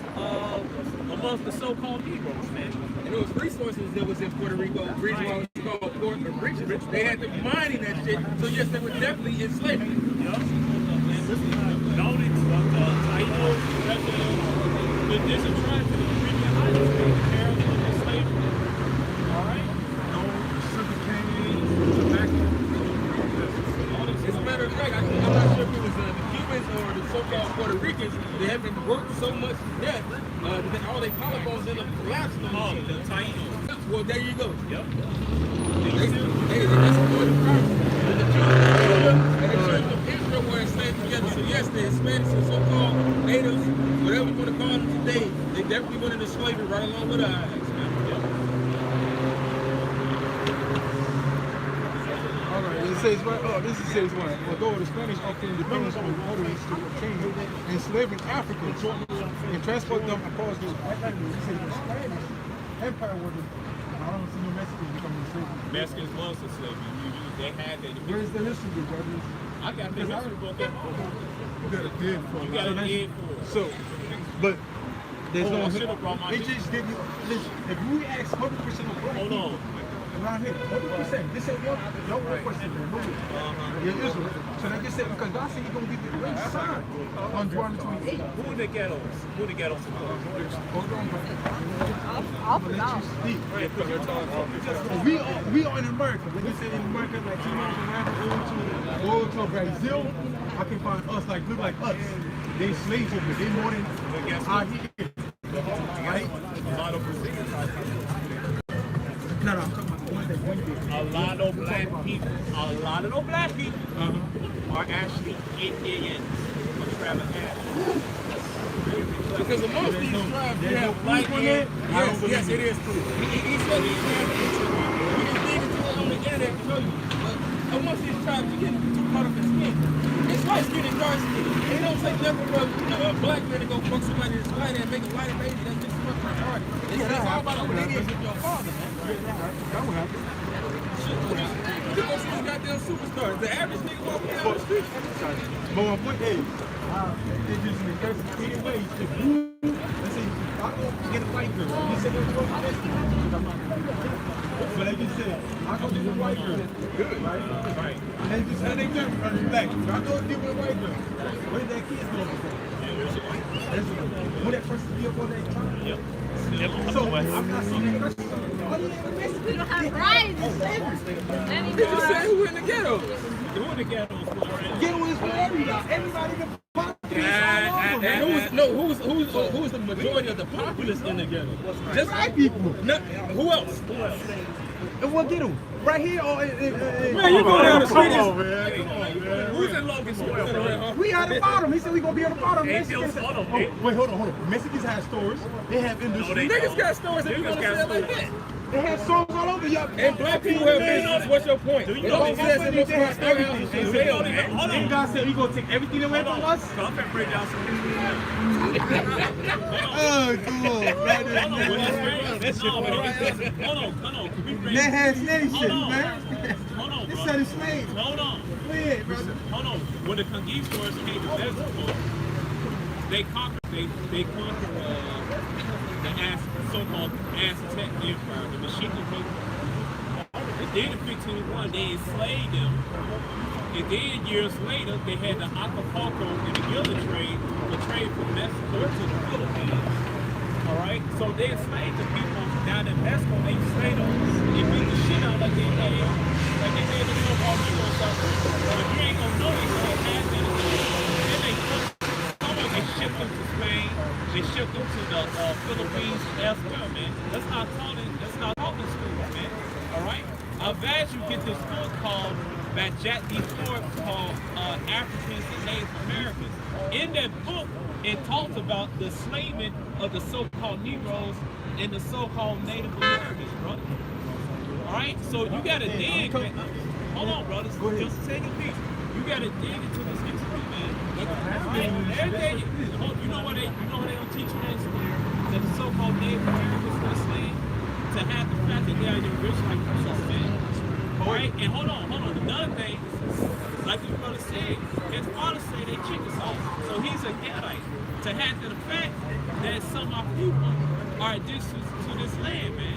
amongst the so-called Negroes, man. And there was resources that was in Puerto Rico. The reason why it was called Port of Riches, they had to mining that shit. So yes, they were definitely enslaved. Yep. Not only Taínos, the different tribes in the Caribbean islands, they carried on their slavery. All right? Sugar cane, tobacco. As a matter of fact, I'm not sure if it was the Cubans or the so-called Puerto Ricans. They have been worked so much to death that all their collarbones end up collapsing on The Taínos. Well, there you go. Yep. They supported the property. And the children of Israel were enslaved together. So yes, the Hispanics and so-called natives, whatever you want to call them today, they definitely went into slavery right along with our eyes, man. It says right, this says one. Although the Spanish obtained independence from the Portuguese to obtain enslaving Africans and transport them across the Atlantic, it says the Spanish Empire was, I don't see no Mexicans becoming enslaved. Mexicans was enslaved. They had that. Where's the history book, brothers? I got the history book at home. You got a dead for You got a dead for it. So, but there's I no. should have brought my. They just give you. Listen, if we ask 100% of black Hold on. around here, 100%. This ain't one question. Yeah, Israel. So they just said because God said He's gonna give you the great sign on Deuteronomy 28. Who are the ghettos? Who are the ghettos? Hold on, brother. Off But and let you off. speak. We are in America. When you say in America, like 2 miles from Africa, go to Brazil, I can find us like look like us. They slaves over there. They more than out here. Right? A lot of Brazilians are No, I'm talking about the ones that went there. a lot of black people. A lot of those black people are actually Indians or traveling Africans. Because amongst these tribes, you have black men. Yes, it is true. He said these tribes. We can dig into it on the internet to show you. But amongst these tribes, you get too caught up in skin. It's light skin and dark skin. They don't take nothing from a black man to go fuck somebody that's white and make a white baby. That's just much harder. It's all about obedience with your father, man. That would happen. You go see these goddamn superstars. The average nigga walking down the street. But my point is, it's just in the ways. If you, let's say, I go get a white girl, you say they're going to I'm not going to do that. But like you said, I go get a white girl. Good, right? Right. And they just say they different from the black. I go deal with a white girl. Where did that kid go from? Who that person be up on that time? Yep. So, I'm not saying that. We don't have rights. They just said who in the ghetto. Who in the ghettos? Ghetto is for everybody. Everybody can Who's the majority of the populace in the ghetto? just white people. No, who else? And what ghetto? Right here or Man, you go down the street. Who's in Logan Square? we at the bottom. He said we gonna be on the bottom. Ain't no Mexicans, bottom, oh, eh? wait, hold on. Mexicans have stores. They have industry. they Niggas got stores that you want to sell like that. They have stores all over. Y'all. And black people have business. What's your point? Do you It know only they says have in most of our everything? storehouses They for say, sale. Hold on. And God said he gonna take everything away from us. So I'm gonna break down some history. Oh, come on. Hold on. They had slave shit, man. Hold on, They bro. said it's slaves. Hold on. Go ahead, brother. Hold on. When the conquistadors came to Mexico, they conquered the so-called Aztec Empire, the Mexican people. Then in 1501, they enslaved them. And then years later, they had the Acapulco and the Gila trade, the trade from Mexico to the Philippines. All right? So they enslaved the people down in Mexico. They enslaved them and beat the shit out like they did the so-called Negro suffering. But you ain't gonna know they still had that. Then they shipped them to Spain. They shipped them to the Philippines and elsewhere, man. That's not taught in schools, man. All right? I advise you get this book called by Jack D. Forbes called Africans and Native Americans. In that book, it talks about the slaving of the so-called Negroes and the so-called Native Americans, brother. All right, so you gotta dig. Man. Hold on, brother. Just take a piece. You gotta dig into this history, man. Right? Everything. You know what they don't teach you that school? That the so-called Native Americans were slaves to have the fact that they are rich like you said. All right, and hold on. Another thing, like your brother said, his father say they chicken sauce, so he's a Hittite. To have the fact that some of our people are addicted to this land, man.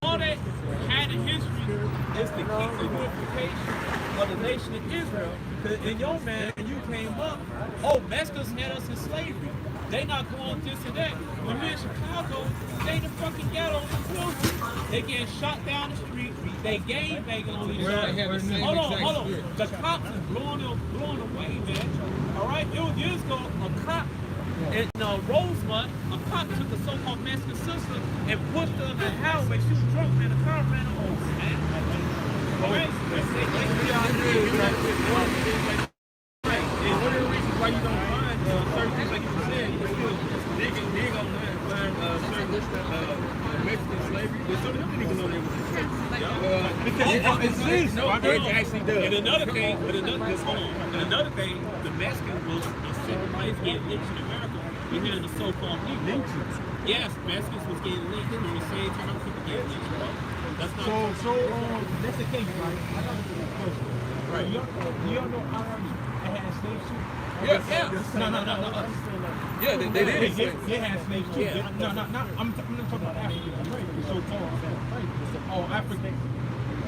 All that had in history is to keep the unification of the nation of Israel. Because in your man, you came up, Mexicans had us in slavery. They not going this and that. When we're in Chicago, they the fucking ghetto children. They getting shot down the street. They gang banging on each other. Hold on. The cops is blowing away, man. All right, it was years ago. A cop in Rosemont, a cop took a so-called Mexican sister and pushed her in the highway. She was drunk, man. The car ran her over, man. All right. One of the reasons why you don't find certain things like you said, you still dig on that, find certain Mexican slavery. There's some of them didn't even know they was in slavery. Because it exists. No, it actually does. And another thing, the Mexicans was incentivized getting lynched in America. We had the so-called Negroes. Yes, Mexicans was getting lynched at the same time people getting lynched. That's not that's the case, right? I got a question. Right. You know Ireland had slaves too? Yeah. No. Yeah, they did. They had slaves too. Yeah. No. I'm not talking about African Americans. So-called African.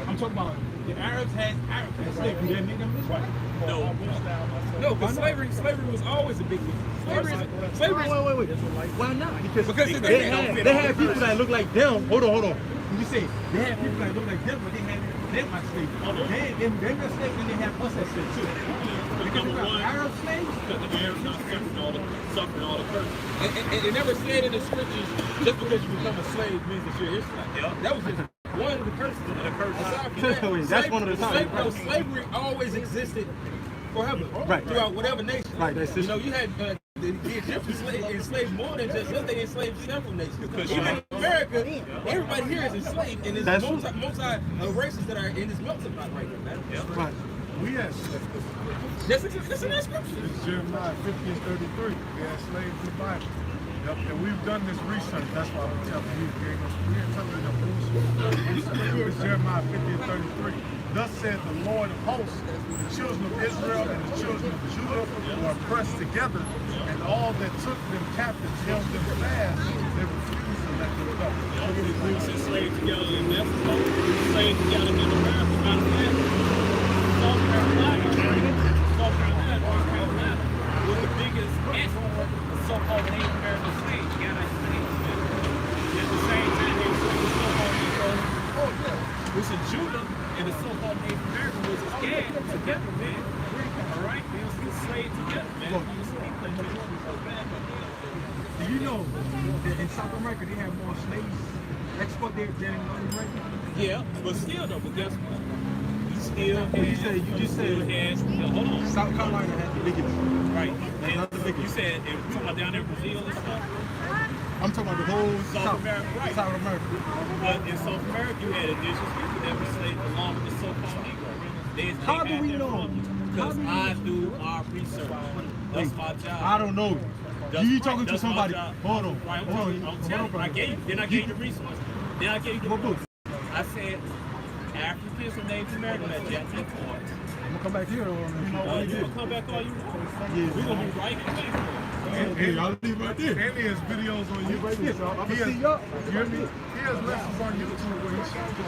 I'm talking about the Arabs had slaves. They made them this way. No, but slavery was always a big deal. Slavery. Wait. Why not? Because they had people that look like them. Hold on. You say they had people that look like them, but they had them as slaves. They were slaves and they had us as slaves too. Because we got Arab slaves. Because the Arabs not suffering all the curses. And it never said in the scriptures just because you become a slave means that you're Israelite. Yeah. That was just one of the curses. Aside from that, That's one of the times. Slavery always existed forever. Right. Throughout whatever nation. Right. That's You know, you had the Egyptians enslaved more than just us. They enslaved several nations. Even in America, everybody here is enslaved, and there's multi races that are in this melting pot right now, man. Yeah. Right. We had That's in that scripture. it's Jeremiah 50 and 33. We had slaves in the Bible. Yep. And we've done this research. That's why I'm telling you, we ain't telling you no bullshit. It's Jeremiah 50 and 33. Thus said the Lord of hosts, the children of Israel and the children of Judah were pressed together, and all that took them captive held them fast. They refused to let them go. We was enslaved together in Mexico, enslaved together in America. Matter of fact, South Carolina was the biggest export of so-called Native American slaves. You got slaves, man. At the same time, they were the so-called Negroes. Which is Judah and the so-called Native American was scared together, man. All right, they was enslaved together, man. Do you know that in South America they have more slaves export there than in North America? Yeah, but still though, but guess what? You just said hold on. South Carolina has the biggest. Right. That's not the biggest. You said if we talking about down there in Brazil and stuff. I'm talking about the whole South America, right. South America. But in South America, you had indigenous people that were enslaved along with the so-called Negroes. How do we know? Because I do our research. That's my job. I don't know. You talking to That's my somebody? job. Hold on. Right, Hold I'm on. telling you. I gave you. Then I gave you the resource. Then I gave you the What book? I said Africans and Native Americans that Jack Nicole. I'm gonna come back here. You can come back all you want. Yeah. We're going to be right in Hey, I'll leave right there. And he has videos on YouTube. Right there, so I'm gonna He has- see y'all. You hear me? He has lessons on YouTube where he shows you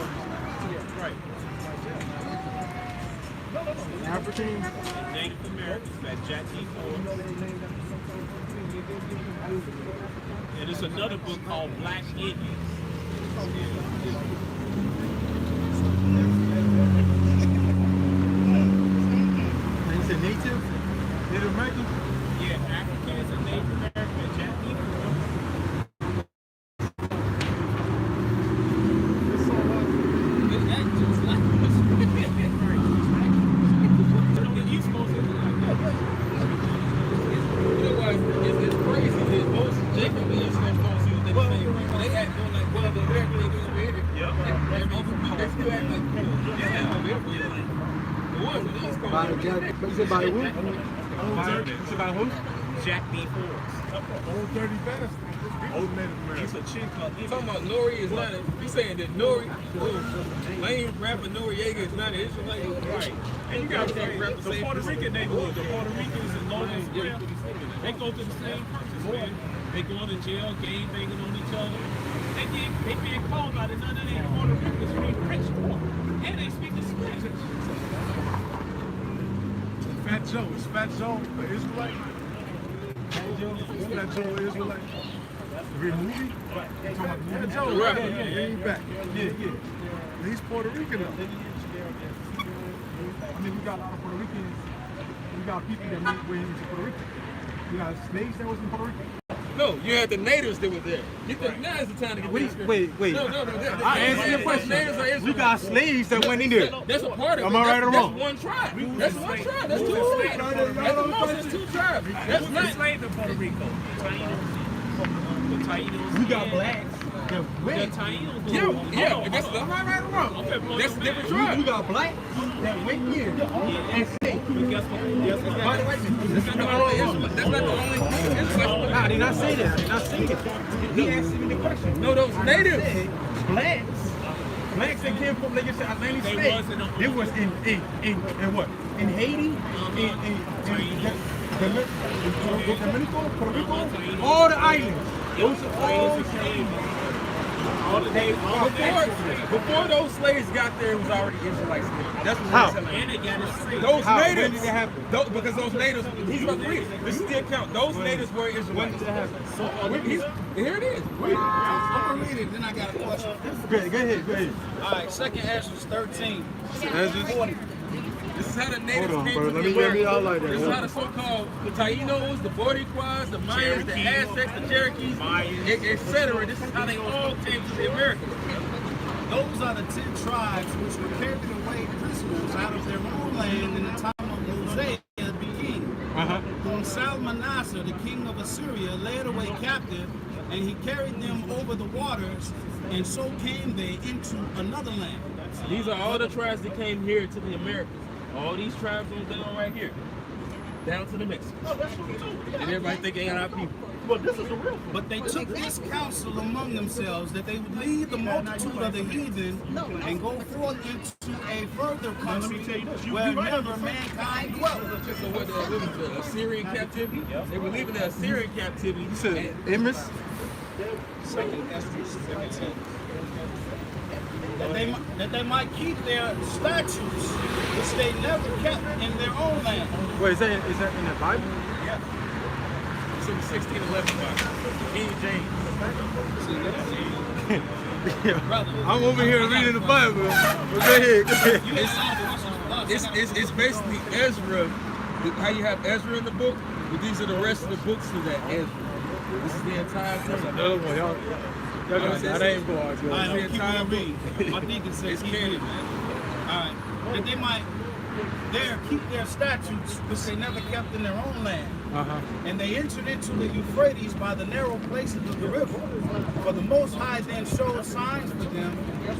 Right. Africans. Native Americans that Jack Nicole. And there's another book called Black Indians. And you said native? Native Americans? Yeah, Africans and Native Americans, Jack Nicole. You know why it's crazy? still act like, yeah. The ones on the East Coast. By the Jack, but you said by who? It's about who? Jack B. Forbes. Old Dirty Bastard. Old Native He's American. a chick called You talking about Nori is not a, you saying that Nori, lame rapper Noriega is not an Israelite? right. And you got to say, the Puerto Rican neighborhood, the Puerto Ricans in Long Square, they go through the same purpose, man. They go to jail, gang banging on each other. They being called by the none of these Puerto Ricans being rich poor. And they speak the Spanish. Fat Joe. Is Fat Joe an Israelite? Fat Joe an Israelite? Real movie? You talking about Fat Joe? Right. Yeah, he back. Yeah. He's Puerto Rican though. I mean, we got a lot of Puerto Ricans. We got people that went into Puerto Rico. We got slaves that was in Puerto Rico. No, you had the natives that were there. Now is the time to get these. Wait. No. I answered your question. Natives are Israelites. We got slaves that went in there. That's a part of it. Am I right or wrong? That's one tribe. That's one tribe. That's two tribes. That's the most. That's two tribes. That's not. Enslaved in Puerto Rico. The Tainos. We got blacks. The Tainos. Yeah. That's am I right or wrong? That's a different tribe. We got blacks that went here and stayed. Guess what? That's not the only Israelites. I did not say that. I did not say that. He asked me the question. No, those natives. Blacks that came from, like you said, Atlantic States. It was in what? In Haiti, in Dominico, Puerto Rico, all the islands. Those are all Before those slaves got there, it was already Israelites. That's what How? we're saying. And they got it free. Those How? When natives, did it happen? because those natives, he's about to read it. This is the account. Those natives were Israelites. Here it is. Read it. I'm gonna read it, then I got a question. Go ahead. All right, second Ezra 13. This is how the natives Hold on, came bro. to Let the me get me Americas. out like that. This is Hold how on. the so-called the Taínos, the Boricuas, the Mayans, the Aztecs, the Cherokees, etc. This is how they all came to the Americas. Those are the 10 tribes which were carried away prisoners out of their own land in the time of Hosea the king, whom Salmanassar, the king of Assyria, led away captive, and he carried them over the waters, and so came they into another land. These are all the tribes that came here to the Americas. All these tribes on down right here, down to the Mexicans. Oh, that's true too. And everybody think they ain't our people. But this is a real. But they took this counsel among themselves that they would leave the multitude of the heathen and go forth into a further country where never mankind dwelt. So what they were living the Assyrian captivity? They were leaving the Assyrian captivity. You said Amos? Second Ezra 17. That they might keep their statutes, which they never kept in their own land. Wait, is that in the Bible? It's in the 1611 Bible. King James. I'm over here reading the Bible. Go ahead. It's basically Ezra. How you have Ezra in the book, but these are the rest of the books of that Ezra. This is the entire thing. Another one, y'all got that ain't boys. All right, I'm keep on reading. I think it says keep reading, man. All right, that they might there keep their statutes, which they never kept in their own land. And they entered into the Euphrates by the narrow places of the river. For the Most High then showed signs for them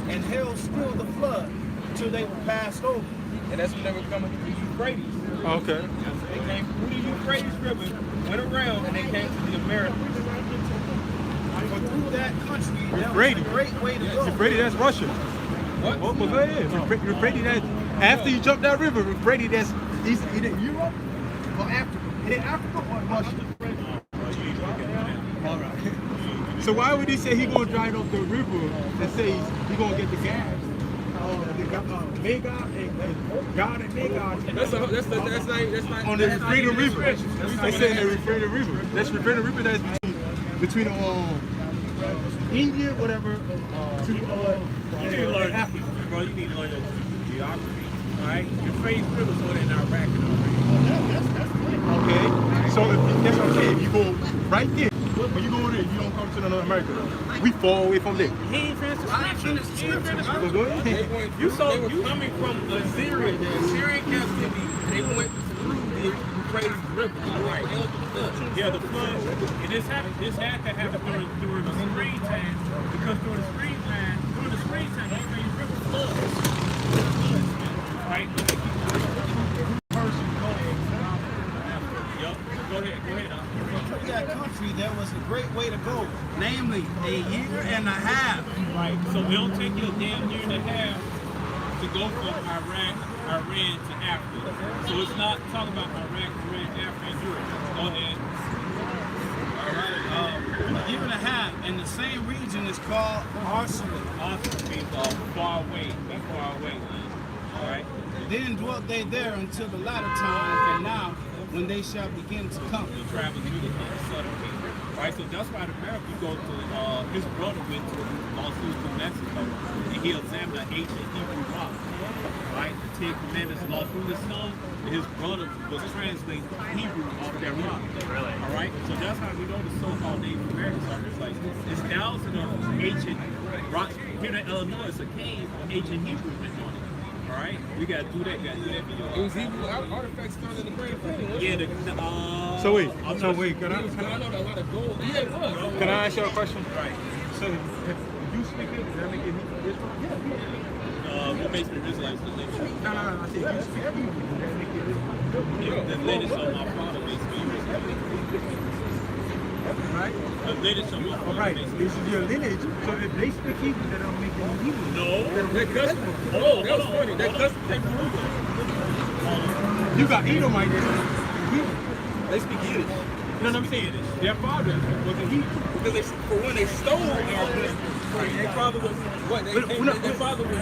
and held still the flood till they were passed over. And that's when they were coming to the Euphrates. Okay. They came through the Euphrates River, went around, and they came to the Americas. For through that country, there was a Euphrates. great way to go. Euphrates, that's Russia. What? Well, go ahead. Euphrates, that's after you jump that river. Euphrates, that's either Europe or Africa. Is it Africa or Russia? All right. So why would he say he gonna drive off the river and say he gonna get the gas? Magog and God and Magog. That's not On the Freedom River. They say the Freedom River. That's the Freedom River that's between India, whatever, to You need to learn, Africa. bro. You need to learn your geography. All right, your faith rivers over in Iraq and Okay. So if, that's what I'm saying. If you go right there, when you go there, you don't come to North America. We fall away from there. He ain't finished the scripture. So go ahead. They were coming from Assyria, the Assyrian captivity. They went through the Euphrates River. Right. Yeah, the flood. And this had to happen during the springtime because during the springtime, the Euphrates River floods. a year and a half. Right. So it'll take you a damn year and a half to go from Iran to Africa. So it's not talking about Iran, Africa, and Europe. Go ahead. A year and a half, and the same region is called Arsenal. Arsenal means far away. That's far away. All right. Then dwelt they there until the latter time, and now when they shall begin to come. The travel through the southern kingdom. Right, so that's why the America, you go to, his brother went to Los Angeles, Mexico, and he examined the ancient Hebrew rock. Right, the Ten Commandments, Los Angeles stone, and his brother was translating Hebrew off that rock. Really? All right, so that's how we know the so-called Native Americans are. It's like, it's thousands of ancient rocks. Here in Illinois, it's a cave of ancient Hebrew written on it. All right, we gotta do that. It was Hebrew artifacts found in the Grand Canyon. Yeah, So wait, I know that a lot of gold. Yeah, it was. Can I ask you a question? Right. So, if you speak it, does that make it Hebrew Israel? What makes me Israelites the latest? No. I said you speak Hebrew, does that make it Israel? The latest of my father makes me Israelite. Right? The latest of my father Right. makes me This is your lineage. So if they speak Hebrew, that don't make them Hebrew. No. That custom. Oh, that was funny. That custom came from Reuben. You got Edomite that speak Hebrew. They speak Yiddish. You know what I'm saying? Their father was a Hebrew. Because they, for when they stole our their father was what? Their father was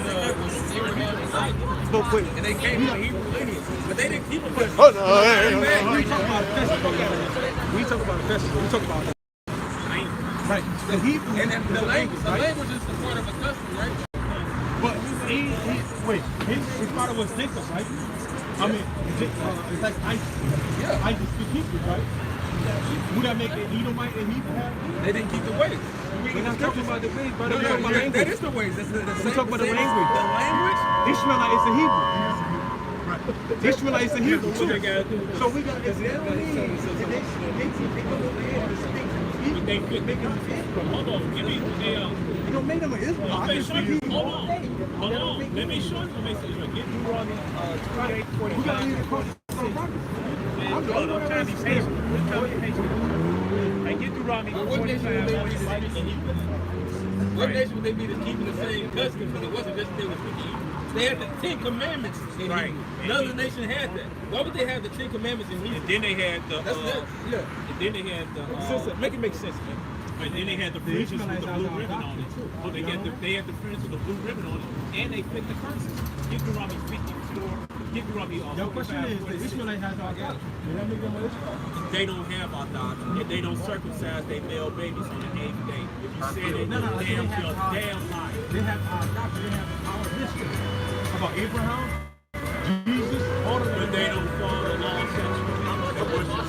Abraham and Isaac. But wait, And they came from Hebrew lineage. But they didn't keep them. oh no, we talk about a festival. We talk about a festival. We talk about right. The Hebrew And the language. The language is the part of a custom, right? But wait, his father was Jacob, right? I mean, it's like Isaac. Yeah. Isaac speak Hebrew, right? Would that make it Edomite and Hebrew? They didn't keep the ways. We're not talking about the ways, but No, we're talking about that language. is the ways. That's the We talk about the language. The language? Ishmaelite is a Hebrew. Right. Ishmaelite is a Hebrew too. So we got this. But they could make them. Hold on, give me. You don't make them an Israelite. Okay, show you. Hold on. Let me show you what makes it Israel. Get Deuteronomy 28, 45. I'm trying to be patient. And get Deuteronomy 25. What nation would they be that's keeping the same customs? But it wasn't just they were speaking. They had the Ten Commandments in Right. Hebrew. None of the nation had that. Why would they have the Ten Commandments in Hebrew? And then they had the. Yeah. And then they had the. Make it make sense, man. And then they had the fringes with the blue ribbon on it. Oh, they had the fringes with the blue ribbon on it, and they fit the curses. Get Deuteronomy 54. Get Deuteronomy. Your question is, the Ishmaelite has our God. They don't have our doctrine. If they don't circumcise their male babies on the 8th day. If you say that, No, they damn, have you're our- damn liar. They have our doctrine. They have our history about Abraham, Jesus, all of But them. they don't follow the law, statutes, and worship.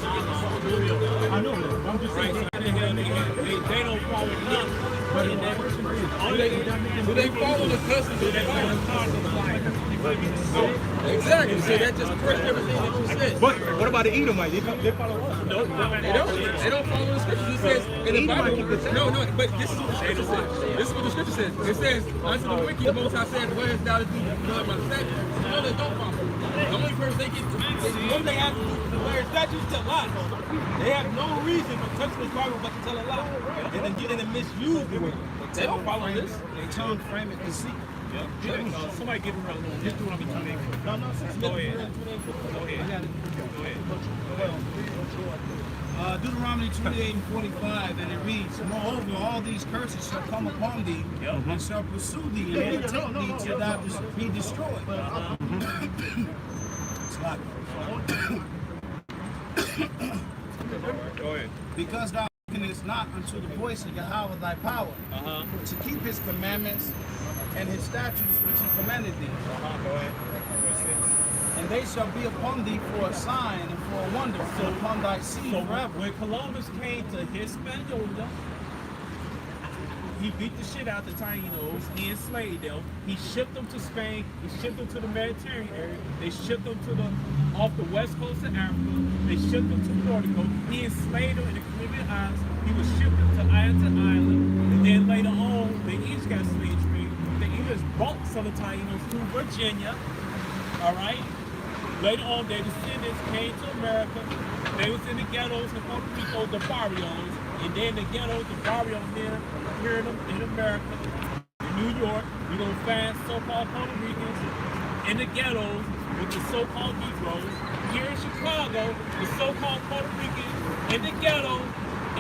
I know that. I'm just Right, saying. so they don't follow nothing. But in that version, Do they follow the customs of the Bible? Exactly. So that just corrects everything that you said. but what about the Edomite? They follow us. No, They don't. They don't follow the scriptures. It says in the Bible. No, but this is what the scripture says. This is what the scripture says. It says, unto the wicked, the Most High said, where is thou to do blood by the statutes? No, they don't follow. The only person they get, what they have to do to wear statutes tell lies. They have no reason for touching this Bible but to tell a lie. And then misuse the word. They don't follow this. They tongue frame it deceit. somebody give him a just do it on me 28. No, Go ahead. Go ahead. Go ahead. Deuteronomy 28 and 45, and it reads, moreover, all these curses shall come upon thee, and shall pursue thee, and overtake thee till thou be destroyed. It's like, Go ahead. because thou hearkenest not unto the voice of Yahweh thy power, to keep his commandments and his statutes which he commanded thee. Go ahead. And they shall be upon thee for a sign and for a wonder, and upon thy seed So forever. when Columbus came to Hispaniola, he beat the shit out the Tainos. He enslaved them. He shipped them to Spain. He shipped them to the Mediterranean area. They shipped them to off the west coast of Africa. They shipped them to Portugal. He enslaved them in the Caribbean islands. He was shipped them to island. And then later on, the English got slave trade. The English bought some of the Tainos through Virginia. All right. Later on, their descendants came to America. They was in the ghettos in Puerto Rico, the barrios, And then the ghettos, the barrio here in America, in New York, we're going to find so-called Puerto Ricans in the ghettos with the so-called Negroes. Here in Chicago, the so-called Puerto Ricans in the ghetto,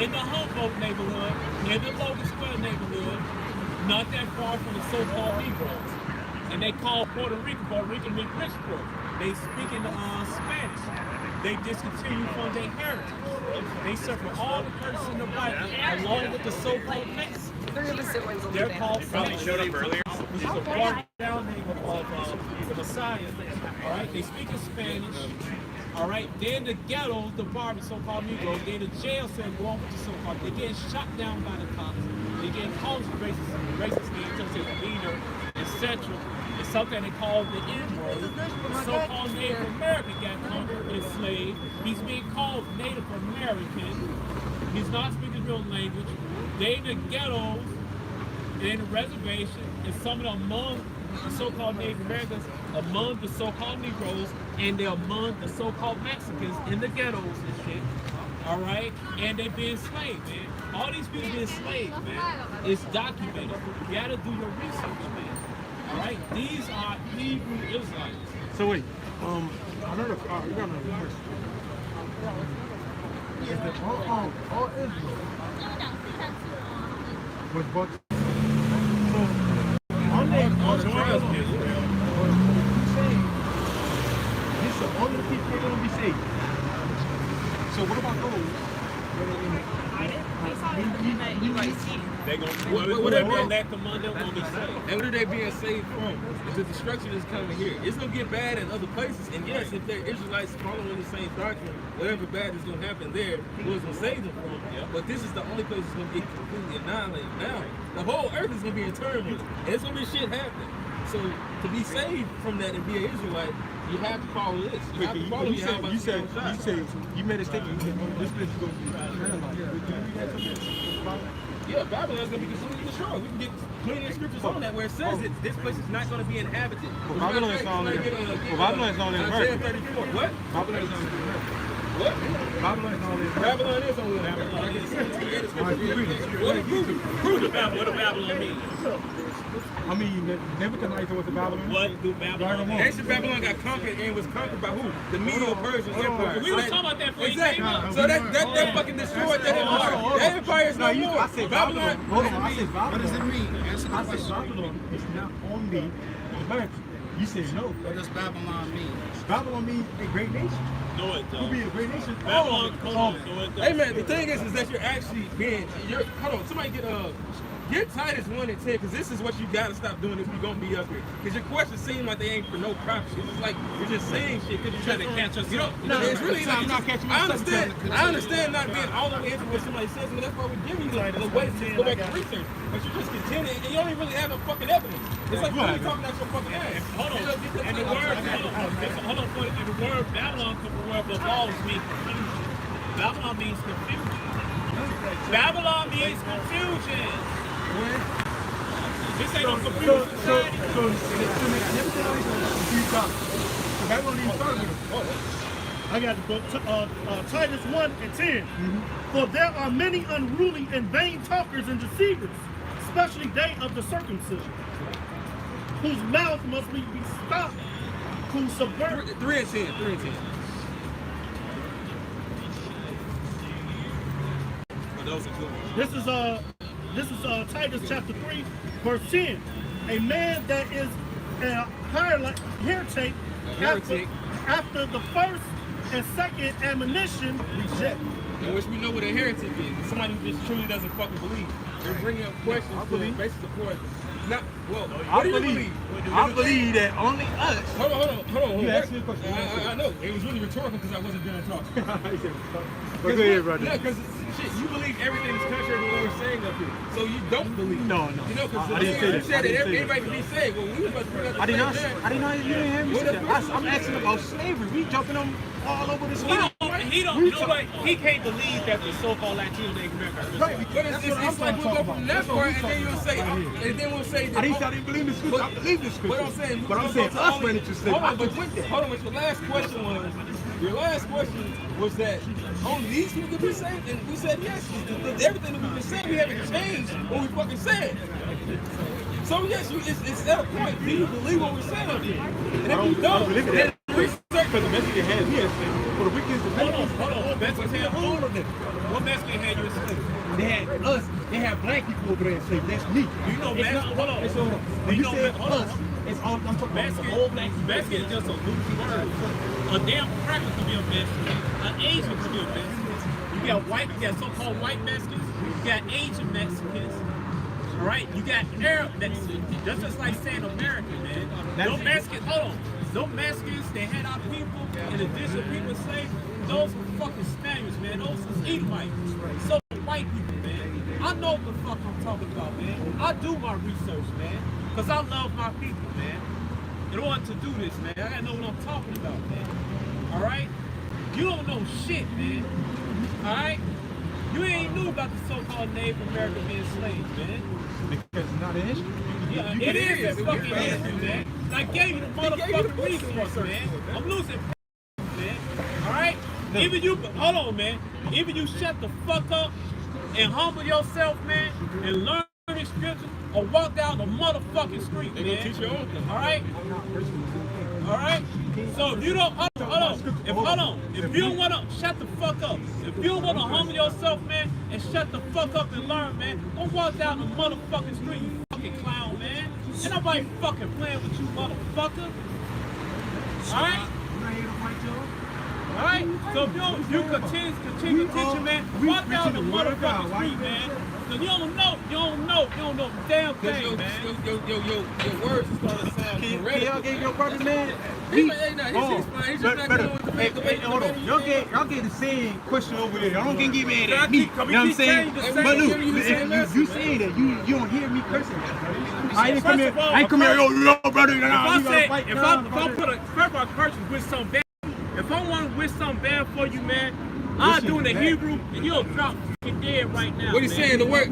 in the Humboldt neighborhood, in the Logan Square neighborhood, not that far from the so-called Negroes. And they call Puerto Rican means rich folk. They speak in Spanish. They discontinue from their heritage. They suffer all the curses in the Bible, along with the so-called Mexicans. They're called Spanish. Which is a brought down name of the Messiah. All right, they speak in Spanish. All right, then the ghettos, the barbie, so-called Negroes, then the jail cell go on with the so-called. They get shot down by the cops. They get called racist names such as leader, etc. It's something they call the N-word. The so-called Native American got conquered and enslaved. He's being called Native American. He's not speaking real language. They in the ghettos, they're in the reservation, and some of them among the so-called Native Americans, among the so-called Negroes, and they're among the so-called Mexicans in the ghettos and shit. All right? And they've been enslaved, man. All these people been enslaved, man. It's documented. You gotta do your research, man. All right? These are Hebrew Israelites. So wait, another you got another question. Is that all Israel was bought? Only the people are going to be saved. So what about those? They're going to, whatever that command, they're going to be saved. And what are they being saved from? If the destruction is coming here, it's going to get bad in other places. And yes, if they're Israelites following the same doctrine, whatever bad is going to happen there, Lord's going to save them from. But this is the only place it's going to get completely annihilated. Now, the whole earth is going to be in turmoil. And it's going to be shit happening. So to be saved from that and be an Israelite, you have to follow this. You have to follow you said you made a statement. You said this place is going to be yeah, Babylon's going to be completely destroyed. We can get plenty of scriptures on that where it says that this place is not going to be inhabited. Well, Babylon is on there. Well, Babylon is on there. Isaiah 34. What? Babylon is on there. What? Babylon is on there. Babylon is on there. Prove the Babylon. What do Babylon mean? I mean, Nebuchadnezzar was a Babylon. What do Babylon mean? Ancient Babylon got conquered and was conquered by who? The Medo-Persian Empire. We were talking about that before you came up. So that fucking destroyed that empire. That empire is not more. I said Babylon. Hold on, I said Babylon. What does it mean? I said Babylon is not only America. You said no. What does Babylon mean? Babylon means a great nation. No, it Could don't. be a great nation. Babylon, no, it Hey don't. man, the thing is that you're actually being. Hold on, somebody get Titus 1 and 10, because this is what you gotta stop doing if you're gonna be up here. Because your questions seem like they ain't for no profit. It's just like you're just saying shit because you're trying to catch us. You know, it's really like not catching I understand not being all the way into what somebody says, but that's why we're giving you the way to go back and research. But you're just contending and you don't even really have no fucking evidence. It's like you're really talking out your fucking ass. Hold on. And the word, hold on, and the word Babylon comes from the word Babal, which means confusion. Babylon means confusion. Babylon means confusion. This ain't no confusion society. So Babylon even started with it. I got the book, Titus 1 and 10. For there are many unruly and vain talkers and deceivers, especially they of the circumcision, whose mouth must be stopped, who subvert. 3 and 10. 3 and 10. Those are good. This is Titus chapter 3, verse 10. A man that is a heretic after the first and second admonition reject. In which we know what a heretic is. Somebody who just truly doesn't fucking believe. They're bringing up questions to basic support. Not, well, what do you believe? I believe that only us. Hold on. You asked me a question. I know. It was really rhetorical because I wasn't done talking. But go ahead, brother. No, because shit, you believe everything is contrary to what we're saying up here. So you don't believe. No. You know, because I didn't say that. you said that everybody can be saved. Well, we was about to bring up the I did not. same thing. I did not. You didn't have me say that. I'm asking about slavery. We jumping on all over this. He don't, you know what? He can't believe that the so-called Latino Native Americans. Right. But it's like we'll go from that part, and then we'll say, that. I didn't believe the scripture. I believe the scripture. But I'm saying us went into slavery. Hold on, but the last question was, Your last question was that only these people could be saved, and we said yes. Everything that we've been saying, we haven't changed what we fucking said. So yes, it's at a point. Do you believe what we're saying up here? And if you don't, then research. Because the Mexican had me as for the weekends. Hold on. Mexican had all of them. What Mexican had you enslaved? They had us. They had black people over there enslaved. That's me. Do you know Mexican? Hold on. When you say us, it's all I'm talking about. The whole black people. Mexican is just a loose word. A damn cracker could be a Mexican. An Asian could be a Mexican. You got so-called white Mexicans. You got Asian Mexicans. All right, you got Arab Mexicans. Just like saying American, man. No Mexicans. Hold on. No Mexicans. They had our people. In addition, people say those were fucking Spaniards, man. Those was Edomites. So white people, man. I know what the fuck I'm talking about, man. I do my research, man. Because I love my people, man. In order to do this, man, I gotta know what I'm talking about, man. Alright? You don't know shit, man. Alright? You ain't knew about the so-called Native American being slaves, man. Because it's not an issue. Yeah, it is. It's fucking history, man. I gave you the motherfucking resource, man. I'm losing, man. Alright? Even you, hold on, man. Even you shut the fuck up and humble yourself, man, and learn the scriptures or walk down the motherfucking street, man. Alright? Alright? So if you don't, hold on. If you don't wanna, shut the fuck up. If you don't wanna humble yourself, man, and shut the fuck up and learn, man, don't walk down the motherfucking street, you fucking clown, man. Ain't nobody fucking playing with you, motherfucker. Alright? Alright? So if you continue teaching, man, walk down the motherfucking street, man. Cause you don't know the damn thing, man. Your words is gonna sound Can correct. y'all get your purpose, man? He's just not going with the Hold on. Y'all get the same question over there. Y'all don't get mad at me. You know what I'm saying? But look, you saying that you don't hear me cursing. I ain't come here. Yo, brother. If I put a curse with some bad, if I want to wish something bad for you, man, I'll do it in Hebrew and you'll drop dead right now. What he's saying, the word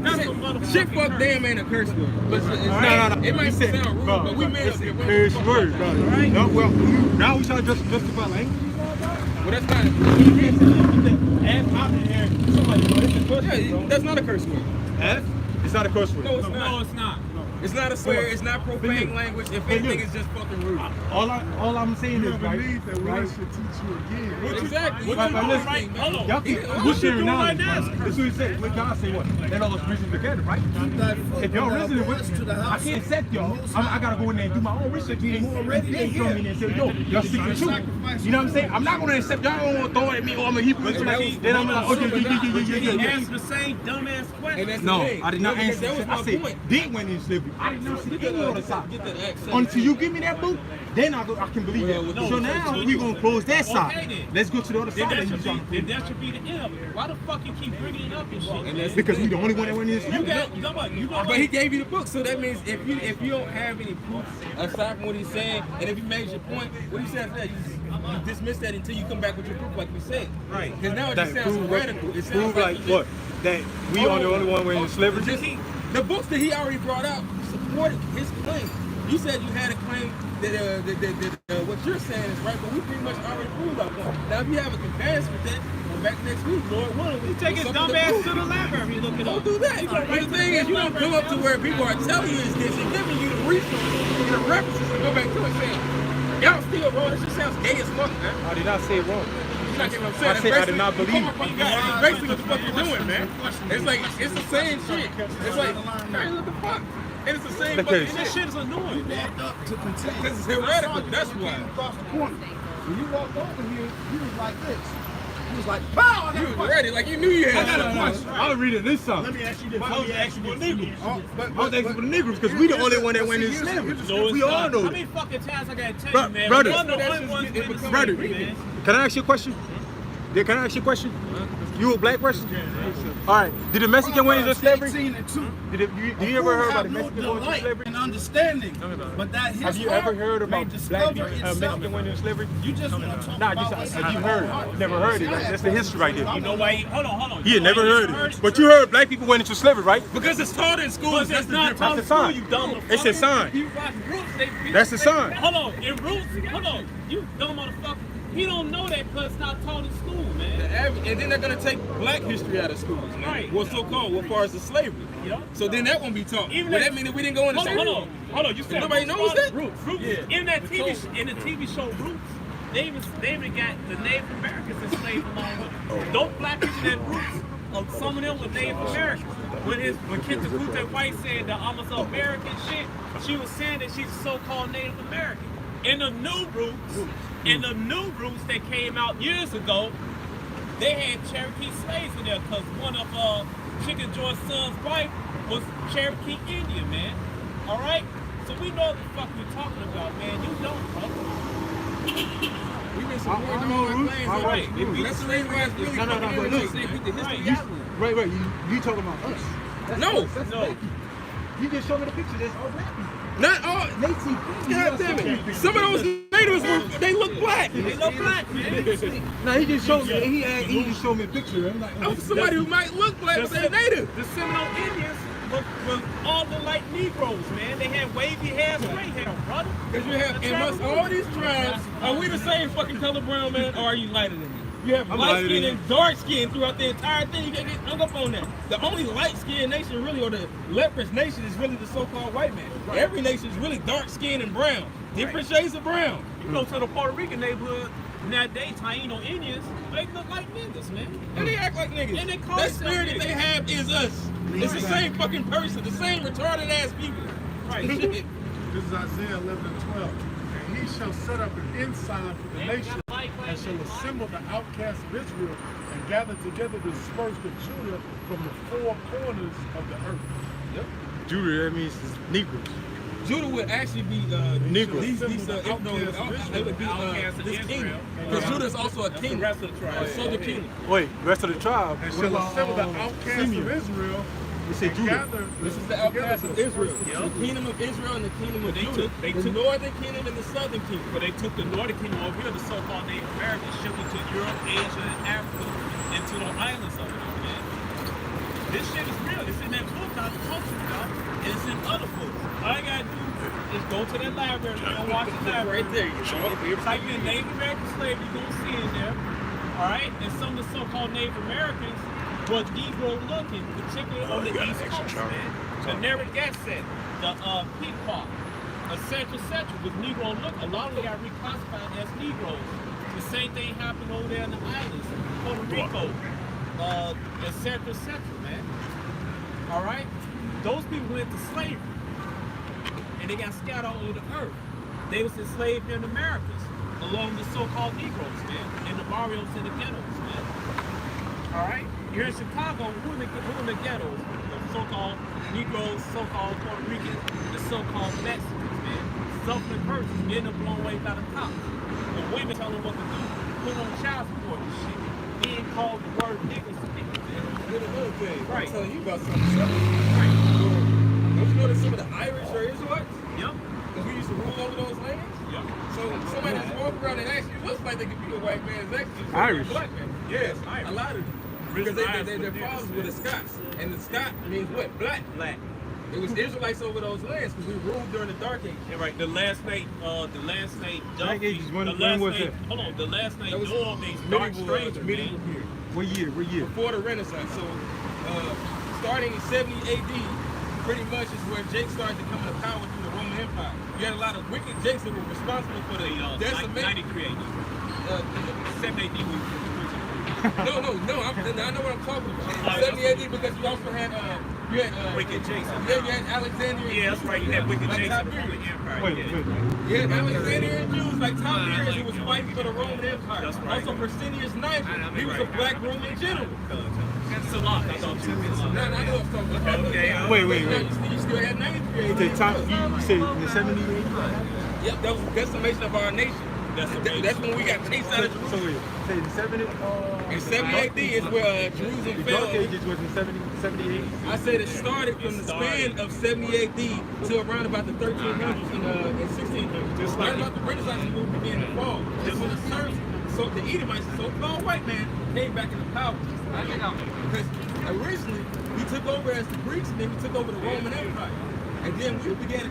shit fuck damn ain't a curse word. But no. It might sound rude, but we made up your curse word, brother. Right? No, well, now we trying to justify language. Well, that's not. That's not a curse word. It's not a curse word. No, it's not. No, it's not. It's not a swear. It's not profane language. If anything, it's just fucking rude. All I'm saying is, right? Believe that we should teach you again. Exactly. What you doing right now? Hold on. Y'all keep sharing knowledge. That's what he said. When God say what? Let all us reason together, right? If y'all reason with I can't accept y'all. I gotta go in there and do my own research and then come in and say, yo, y'all speak the truth. You know what I'm saying? I'm not gonna accept y'all don't want to throw at me. Oh, I'm a Hebrew. Then I'm like, okay, You asked the same dumbass question. No, I did not answer. I said, did went in slavery. I did not see any other side. Until you give me that book, then I can believe that. So now we're going to close that side. Let's go to the other side. Then that should be the end of it. Why the fuck you keep bringing it up and shit? Because we the only one that went in You slavery. But he gave you the book, so that means if you don't have any proof aside from what he's saying, and if he makes your point, what he said after that, you dismiss that until you come back with your proof, like you said. Right. Because now it just sounds radical. It Prove like what? That we are the only one wearing slavery? The books that he already brought out supported his claim. You said you had a claim that what you're saying is right, but we pretty much already proved our point. Now, if you have a comparison with that, come back next week, Lord willing. You take his dumb ass to the library and look it up. Don't do that. But the thing is, you don't go up to where people are telling you is this and giving you the resources and the references to go back to it saying, y'all still wrong. This just sounds gay as fuck, man. I did not say wrong. I said I did not believe it. Basically what the fuck you're doing, man. It's like, it's the same shit. It's like, man, what the fuck? And it's the same fucking shit. This shit is annoying, man. Because it's heretical, that's why. When you walked over here, you was like this. You was like, pow! You was ready, like you knew you had something. I was reading this song. Let me ask you this. I was asking for the Negroes. I was asking for the Negroes because we the only one that went in slavery. We all know How that. many fucking times I gotta tell you, man? Brother, One of the only ones in brother, man. can I ask you a question? Can I ask you a question? You a black person? All right. Did the Mexican went into slavery? Did you ever heard about the Mexican going into slavery? And understanding, but that his Have you ever heard about black Mexican went into slavery? You just want to talk Nah, about just have you heard? Never heard it. Right? That's the history right there. You know why? Hold on. He had never heard it. But you heard black people went into slavery, right? Because it's taught in schools. That's not That's a sign. you dumb It's a sign. You watch Roots, That's a sign. Hold on, in Roots, hold on. You dumb motherfucker. He don't know that because it's not taught in school, man. And then they're gonna take black history out of schools, man. Right. What's so-called, as far as the slavery. Yeah. So then that won't be taught. Even Well, that- that means that we didn't go into slavery. Hold on. You said Nobody knows that? Roots. Yeah. In the TV show Roots, they even got the Native Americans enslaved along with them. Those black people that Roots, some of them were Native Americans. When Kenta Kute White said the almost American shit, she was saying that she's a so-called Native American. In the new Roots that came out years ago, they had Cherokee slaves in there because one of Chicken Joy's son's wife was Cherokee Indian, man. All right? So we know what the fuck we're talking about, man. You don't, bro. We've been supporting all our claims. All right. That's the reason why it's really No, fucking but irritating. look, Beat the history Right. out of it. Right. You talking about us? No. You just showed me the picture. That's all black people. Not all. God damn it. Some of those natives they look black. They look black, man. No, he just showed me. He just showed me a picture. I'm like, Of somebody who might look black, but they're native. The Seminole Indians was all the light Negroes, man. They had wavy hair, straight hair, brother. Because you have, amongst all these tribes, are we the same fucking color brown, man, or are you lighter than me? You have light skin and dark skin throughout the entire thing. You can't get hung up on that. The only light skinned nation really, or the leprous nation, is really the so-called white man. Right. Every nation is really dark skinned and brown. Different shades of brown. You go to the Puerto Rican neighborhood nowadays, Taino Indians, they look like niggas, man. And they act like niggas. And they call that themselves spirit that they have is us. It's the same fucking person, the same retarded ass people. Right. This is Isaiah 11:12. And he shall set up an ensign for the nation and shall assemble the outcasts of Israel and gather together the dispersed of Judah from the four corners of the earth. Yep. Judah, that means Negroes. Judah would actually be Negroes. It would be this kingdom. Because Judah is also a king. The rest of the tribe. So the king. Wait, rest of the tribe. And shall assemble the outcasts of Israel. They say and Judah. gather This is the outcast of Israel. Yep. The kingdom of Israel and the kingdom of They Judah. took- they the took- northern kingdom and the southern kingdom. But they took the northern kingdom over here, the so-called Native Americans, shipped it to Europe, Asia, and Africa, and to the islands of it, man. This shit is real. It's in that book I told you about, and it's in other books. All I gotta do is go to that library, go watch the library. Right there, you go. If you type in Native American slave, you're gonna see it there. All right? And some of the so-called Native Americans was Negro looking, particularly on the East Coast, man. The Narragansett, the Pequot, Central was Negro look. A lot of them got reclassified as Negroes. The same thing happened over there in the islands, Puerto Rico, Central, man. All right? Those people went to slavery, and they got scattered all over the earth. They was enslaved here in the Americas, along the so-called Negroes, man, in the barrios and the ghettos, man. All right? Here in Chicago, who in the ghettos? The so-called Negroes, so-called Puerto Ricans, the so-called Mexicans, man. Suffering persons getting them blown away by the cops. The women tell them what to do. Put on child support and shit. Being called the word niggas to niggas, man. Here's another thing. Right. I'm telling you about something. Right. Don't you know that some of the Irish are Israelites? Yep. Because we used to rule over those lands? Yep. So somebody that's walking around and actually looks like they could be a white man is actually Irish. a black man. Yes, Yes, Irish. a lot of them. Because their fathers were the Scots. And the Scot means what? Black. Black. It was Israelites over those lands because we ruled during the Dark Ages. Yeah, right. The last name Dark Duffy. Ages, when the last was name, that? hold on, the last name That was Noah means dark stranger, medieval man. period. What year? Before the Renaissance. So starting in 70 AD, pretty much is where Jake started to come to power through the Roman Empire. You had a lot of wicked Jakes that were responsible for the 90 decimation. creators. 7 AD No, I know what I'm talking about. 70 AD because you also had Wicked Jakes. Yeah, you had Alexandrian. Yeah, that's right. You had Wicked like Jakes in the Tiberius. Roman Empire. Wait. You had Alexandrian Jews like Tiberius who was fighting for the Roman Empire. That's right. Also Persinius Knight, he was a black Roman general. It's a lot. I thought you were No, I know what I'm talking about. Okay. Wait. You still had 93 AD. The top, you say in the 70s? Yep, that was the decimation of our nation. That's when we got chased out of So Jerusalem. wait, say the 70s? In 70 AD is where Jerusalem The fell. Dark Ages was in 78? I said it started from the span of 70 AD to around about the 1300s and 1600s. Just right about the Renaissance movement began to fall. Just when the Serbs, so the Edomites, the so-called white man, came back into power. Because originally we took over as the Greeks, and then we took over the Roman Empire, and then we began to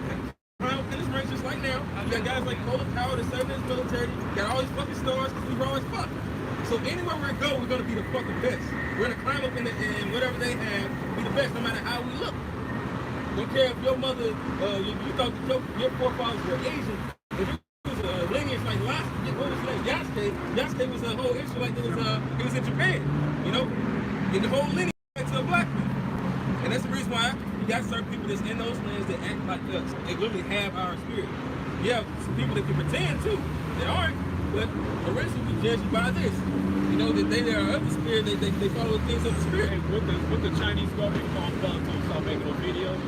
crown finish strength just like now. You got guys like Colin Powell that served in his military. You got all these fucking stars because we raw as fuck. So anywhere we go, we're gonna be the fucking best. We're gonna climb up in whatever they have, be the best no matter how we look. Don't care if your mother, you thought your forefathers were Asian. If it was a lineage like what was his name? Yasuke was a whole Israelite that was in Japan. You know, and the whole lineage to a black man. And that's the reason why you got certain people that's in those lands that act like us. They literally have our spirit. You have some people that can pretend too. They aren't, but originally we judge you by this. You know that they are of the spirit. They follow the things of the spirit. Hey, with the Chinese government calm down to start making those videos.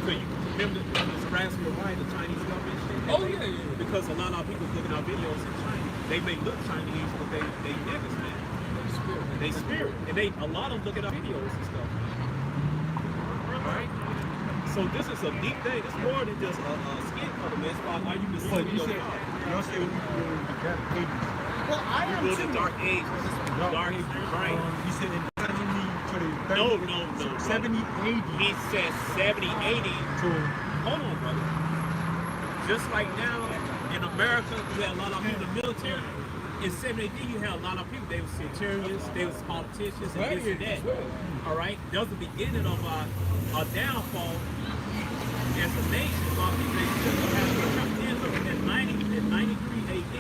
So you remember this Raspberry Pi, the Chinese government shit? Oh yeah. Because a lot of people looking at videos in China. They may look Chinese, but they niggas, man. They spirit. And a lot of them look at our videos and stuff. Right? So this is a deep thing. It's more than just a skin color, man. It's about how you can see your car. Y'all say we go in the dark ages. Well, I am You go too. to dark age. Dark age, right? He said in 70 to the 30, No. 70, 80 He said 70, 80. to Hold on, brother. Just like now in America, we have a lot of people in the military. In 70 AD, you had a lot of people. They were centurions, they were politicians, and this and that. All right, that was the beginning of our downfall as a nation. A lot of people in 93 AD.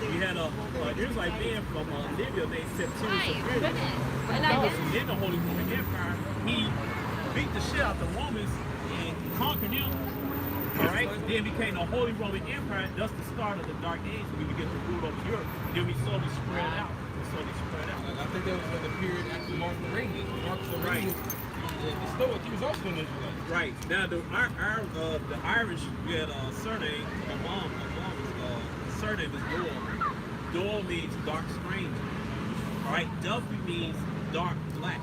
You had a Israelite man from Libya named Septimius Right, Severus. and That I was in the Holy Roman Empire. He beat the shit out the Romans and conquered them. All right, then became the Holy Roman Empire. That's the start of the Dark Age. We began to rule over Europe. Then we slowly spread out. I think that was in the period after Marcus Aurelius. Marcus Aurelius, the Stoic, he was also an Israelite. Right now, the Irish, we had a surname. My mom's surname is Doyle. Doyle means dark stranger. All right, Duffy means dark black.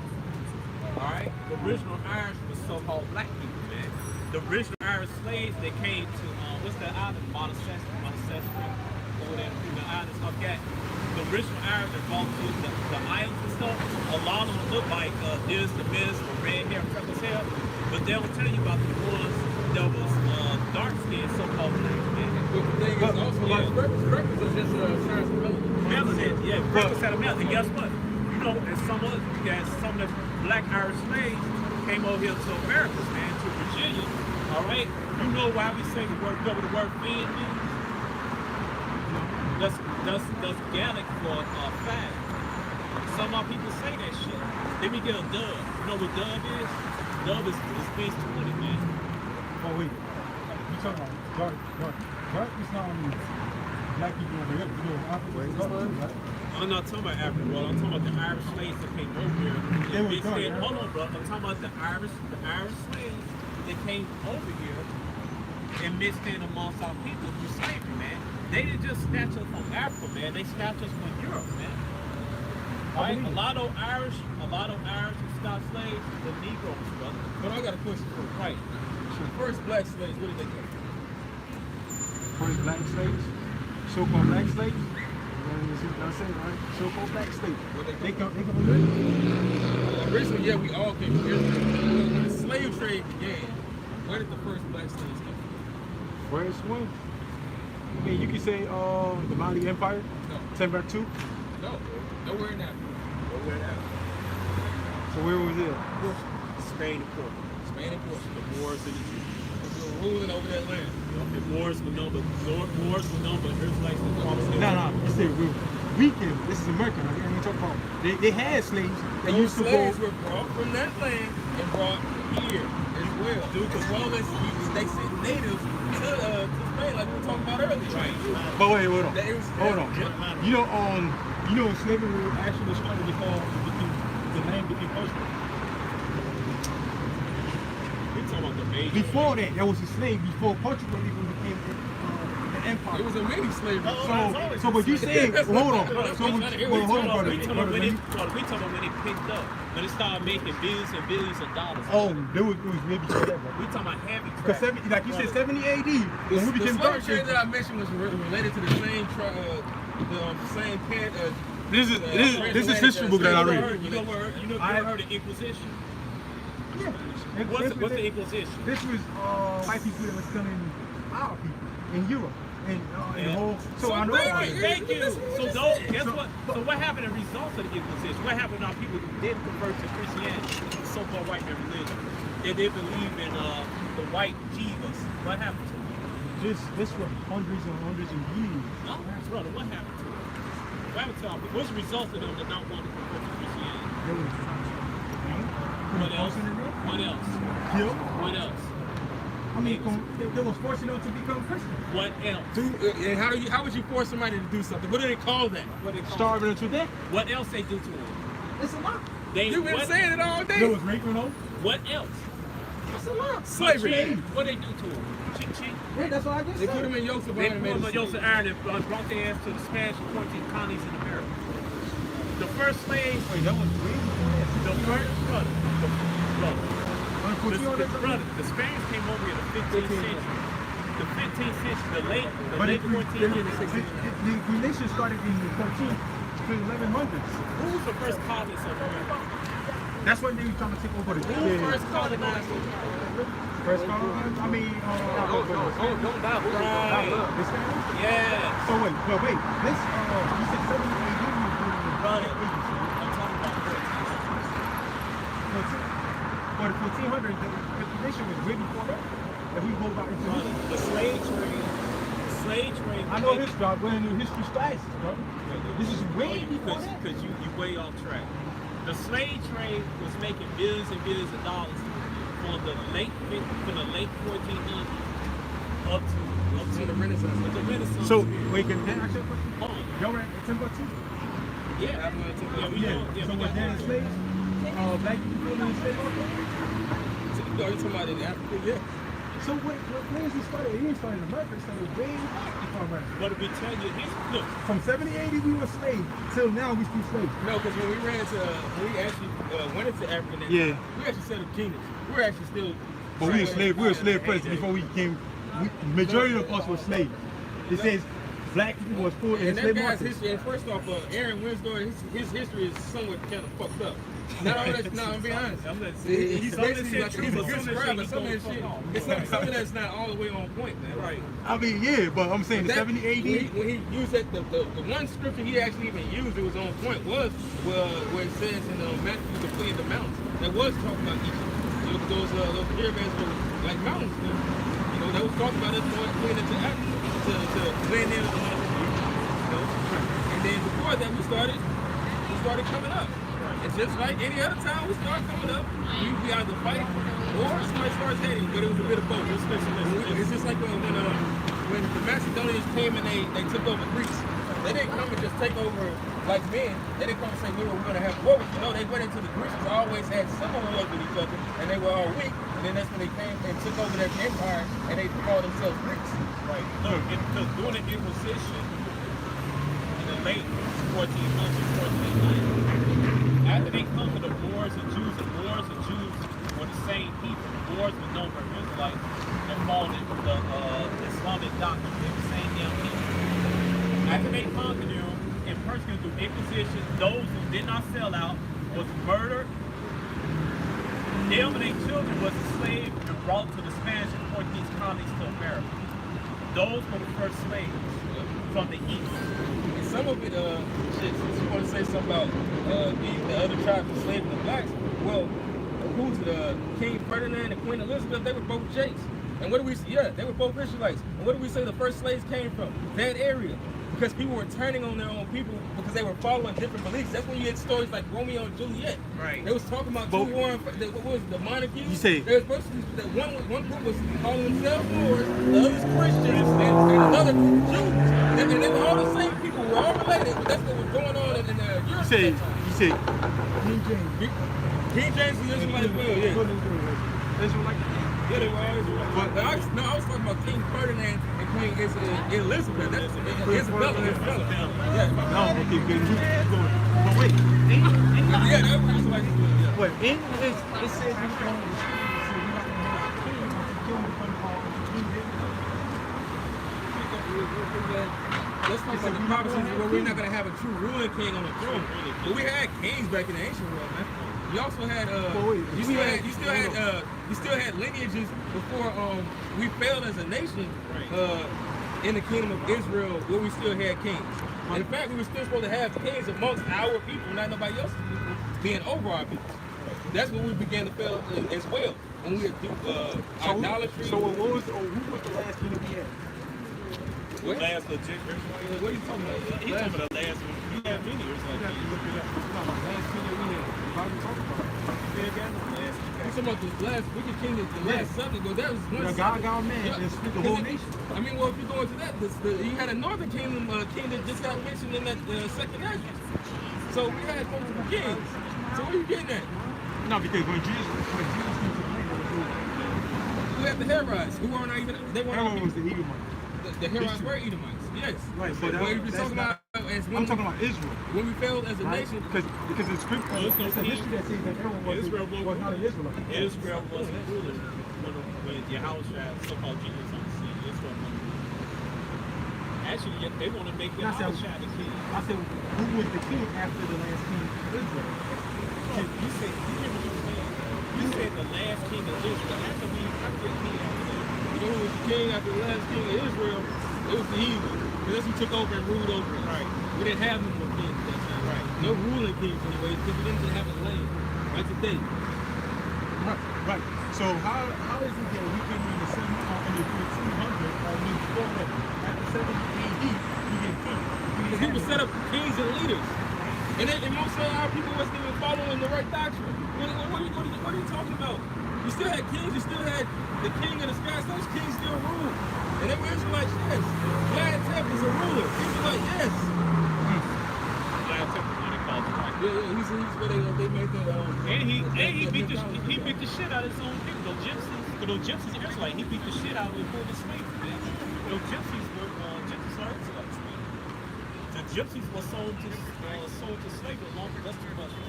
All right, the original Irish was so-called black people, man. The original Irish slaves, they came to what's that island? Montecito, over there, the islands up that. The original Irish that brought to the islands and stuff, a lot of them look like this, the red hair, freckles hair, but they will tell you about the ones that was dark skinned, so-called black men. But the thing is also, freckles are just Melanin, yeah, freckles had a melanin. Guess what? You know, and some of the black Irish slaves came over here to America, man, to Virginia. All right, you know why we say the word "fiend" means? That's Gaelic for fag. Some of our people say that shit. Then we get a dub. You know what dub is? Dub is face 20, man. Oh wait, you talking about dark is not only black people over here, you know, African dark too, right? I'm not talking about African, bro. I'm talking about the Irish slaves that came over here. They were dark, right? Hold on, bro. I'm talking about the Irish slaves that came over here and mixed in amongst our people through slavery, man. They didn't just snatch us from Africa, man. They snatched us from Europe, man. Right? A lot of Irish and Scotch slaves, the Negroes, brother. But I got a question for you. Right. The first black slaves, where did they come from? First black slaves, so-called black slaves. I'm saying, right? So-called black slaves. They come from Israel. Originally, yeah, we all came from Israel. When the slave trade began, where did the first black slaves come from? First one. I mean, you could say the Mali Empire, No. Timbuktu. No, nowhere in Africa. Nowhere in Africa. So where was it? Spain and Portugal. Spain and Portugal. The Moors and the Jews. They were ruling over that land. The Moors were known, but Israelites that crossed the No, you say weekend. This is American. I ain't talking about. They had slaves that Those used to slaves go. were brought from that land and brought here as well. As well as they sent natives to Spain, like we were talking about earlier. Right. But wait, hold on. That was- Hold on. You know, slavery actually started before the land became Portugal. We talking about the major. Before that, there was a slave before Portugal even became an empire. It was a mini slavery. So what you saying? Hold on. So hold on, brother. We talking about when it picked up, when it started making billions and billions of dollars. Oh, it was maybe that, bro. We talking about heavy Because traffic. like you said, 70 AD, when we The became slave dark trade shades. that I mentioned was related to the same This is history book that I read. You ever heard of Inquisition? Yeah. What's the Inquisition? This was white people that was coming our people in Europe and the whole. So I know. Thank you. So guess what? So what happened in results of the Inquisition? What happened to our people who didn't convert to Christianity, the so-called white man religion? They didn't believe in the white Jesus. What happened to them? This for hundreds and hundreds of years. No, brother, what happened to them? What happened to our people? What's the result of them that not want to convert to Christianity? What else? What else? Kill. What else? I mean, they was forcing them to become Christian. What else? And how would you force somebody to do something? What do they call that? Starving them to death. What else they do to them? It's a lot. You've been saying it all day. There was raping them. What else? It's a lot. Slavery. What they do to them? Cheat. Yeah, that's what I just They said. put them in yokes of They iron. put them in yokes of iron and brought their ass to the Spanish and 14 colonies in America. The first slaves. Wait, that was way before that. The first brother. The Spaniards came over in the 15th century. The 15th century, the late 14th century. The nation started in the 14th to 1100s. Who was the first colonist of America? That's when they were trying to take over the First colonizer. First colonizer? I mean, Don't die. Right. the Spanish? Yeah. So wait. This, you said 70 AD was during the Brother. 80s, right? I'm talking about For the 1400s, the nation was way before that. If we go back into the slave trade. I know history. I went into history classes, bro. This is way before that. Because you way off track. The slave trade was making billions and billions of dollars from the late 1400s up to the Renaissance. The Renaissance. So, wait, can I ask you a question? Hold on. Y'all ran at Timbuktu? Yeah. So was there slaves? Black people in the slave market? No, you're talking about in Africa, yeah. So when is it started? It didn't start in America, it started way back before America. But if we tell you this, look. From 70, 80 we were slaves, till now we still slaves. No, because when we actually went into Africa, Yeah. we actually set up kingdoms. We were actually still. But we were slave first before we came. Majority of us were slaves. It says black people was full in And that slave guy's markets. history, and first off, Aaron Winslow, his history is somewhat kind of fucked up. Not all that's, no, I'm being honest. He's basically like, he's a good scribe, but some of that shit, some of that's not all the way on point, man. Right. I mean, yeah, but I'm saying the 70, 80. When he used that, the one scripture he actually even used, it was on point, was where it says in Matthew to flee in the mountains. That was talking about Egypt. Those pyramids were like mountains. You know, that was talking about us going into Africa to blend in with the land of Egypt. You know? And then before that, we started coming up. And just like any other time we start coming up, we either fight or somebody starts hating, but it was a bit of both. It's just like when the Macedonians came and they took over Greece. They didn't come and just take over like men. They didn't come and say, we're going to have war with you. No, they went into the Greeks, always had civil wars with each other, and they were all weak. And then that's when they came and took over their empire, and they called themselves Greeks. Right. Look, because during the Inquisition in the late 1400s, 1490s, after they conquered the Moors and Jews were the same people. The Moors were known for Israelites that followed the Islamic doctrine. They were the same damn people. After they conquered them and persecuted through Inquisition, those who did not sell out was murdered. Them and their children was enslaved and brought to the Spanish and Portuguese colonies to America. Those were the first slaves from the East. And some of it, since you want to say something about the other tribes enslaving the blacks, well, who's King Ferdinand and Queen Elizabeth? They were both Jakes. And what do we see? Yeah, they were both Israelites. And what do we say the first slaves came from? That area. Because people were turning on their own people because they were following different beliefs. That's when you get stories like Romeo and Juliet. Right. They was talking about two warring, what was it, the monarchy? You say there was supposed to be, one group was calling themselves Moors, the others Christians, and another group Jews. And they were all the same people. We're all related, but that's what was going on in Europe. you say King James. King James is Israelite as well, yeah. Israelite. Yeah, they were all Israelite. But I was talking about King Ferdinand and Queen Elizabeth. That's Isabella. Yeah. No, okay, good. But wait, Yeah, that was Israelite as well, yeah. wait, it says we don't Let's talk about the prophecies where we're not going to have a true ruling king on the throne. But we had kings back in the ancient world, man. you also had you still had lineages before we failed as a nation in the kingdom of Israel, where we still had kings. And in fact, we were still supposed to have kings amongst our people, not nobody else's people, being over our people. That's when we began to fail as well. When we would do idolatry. So who was the last king we had? What? Last legit. What are you talking about? He's talking about the last one. You have many years like that. Last king that we had. How you talking about? I'm talking about the last wicked king, the last subject. Well, that was one. The God man and split the whole nation. I mean, well, if you go into that, you had a northern kingdom king that just got mentioned in that second Ezra. So we had multiple kings. So what are you getting at? No, because when Jesus came to the We had the Herods, who weren't even. They weren't. everyone was the Edomites. The Herods were Edomites. Yes. Right, so But if you're talking about as I'm talking about Israel. when we failed as a Right? nation. Because in scripture, it's a history that says that everyone was not an Israelite. Israel wasn't ruling when Yahushua, so-called Jesus, on the scene. Israel wasn't ruling. Actually, they want to make Yahushua the king. I said, who was the king after the last king of Israel? You said, you hear what you were saying? You said the last king of Israel. How could be king after that? You know who was the king after the last king of Israel? It was the heathen. Because that's who took over and ruled over it. Right. We didn't have no more kings at that time. Right. No ruling kings anyway, because we didn't have a land. Like today. Right. So how is it that we came in the 200 or before that, after 70 AD, we get king? Because people set up kings and leaders. And most of our people wasn't even following the right doctrine. What are you talking about? You still had kings, you still had the king of the skies, those kings still ruled. And they were Israelites, yes. Vlad Tep is a ruler. Israelite, yes. Vlad Tepes, what they call him, right? Yeah, he's where they made the And he beat the shit out of his own people. Those gypsies, because those gypsies are Israelite. He beat the shit out of them for the slavery, man. Those gypsies were gypsies are Israelites, man. The gypsies were sold to slavery along with Western Muslims.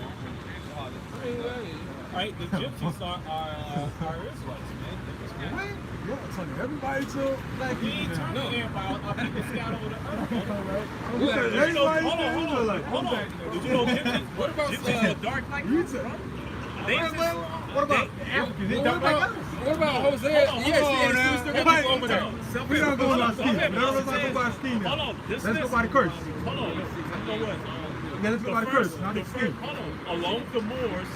Right? The gypsies are Israelites, man. What? Yeah, so everybody took black We ain't people talking now. about our people scattered over the earth. You said everybody Hold on. Israelite. Did you know gypsies? What about Gypsies are dark like You us, said- bro? What about Africans? They don't like us. What about Hosea? Hold on, Yes, hold on, yes, we still now. got people over there. We don't go by scheme. No, let's not go by scheme. Hold on. Let's go by the curse. Hold on. You know what? Yeah, let's go by the curse, not the scheme. Hold on. Along the moors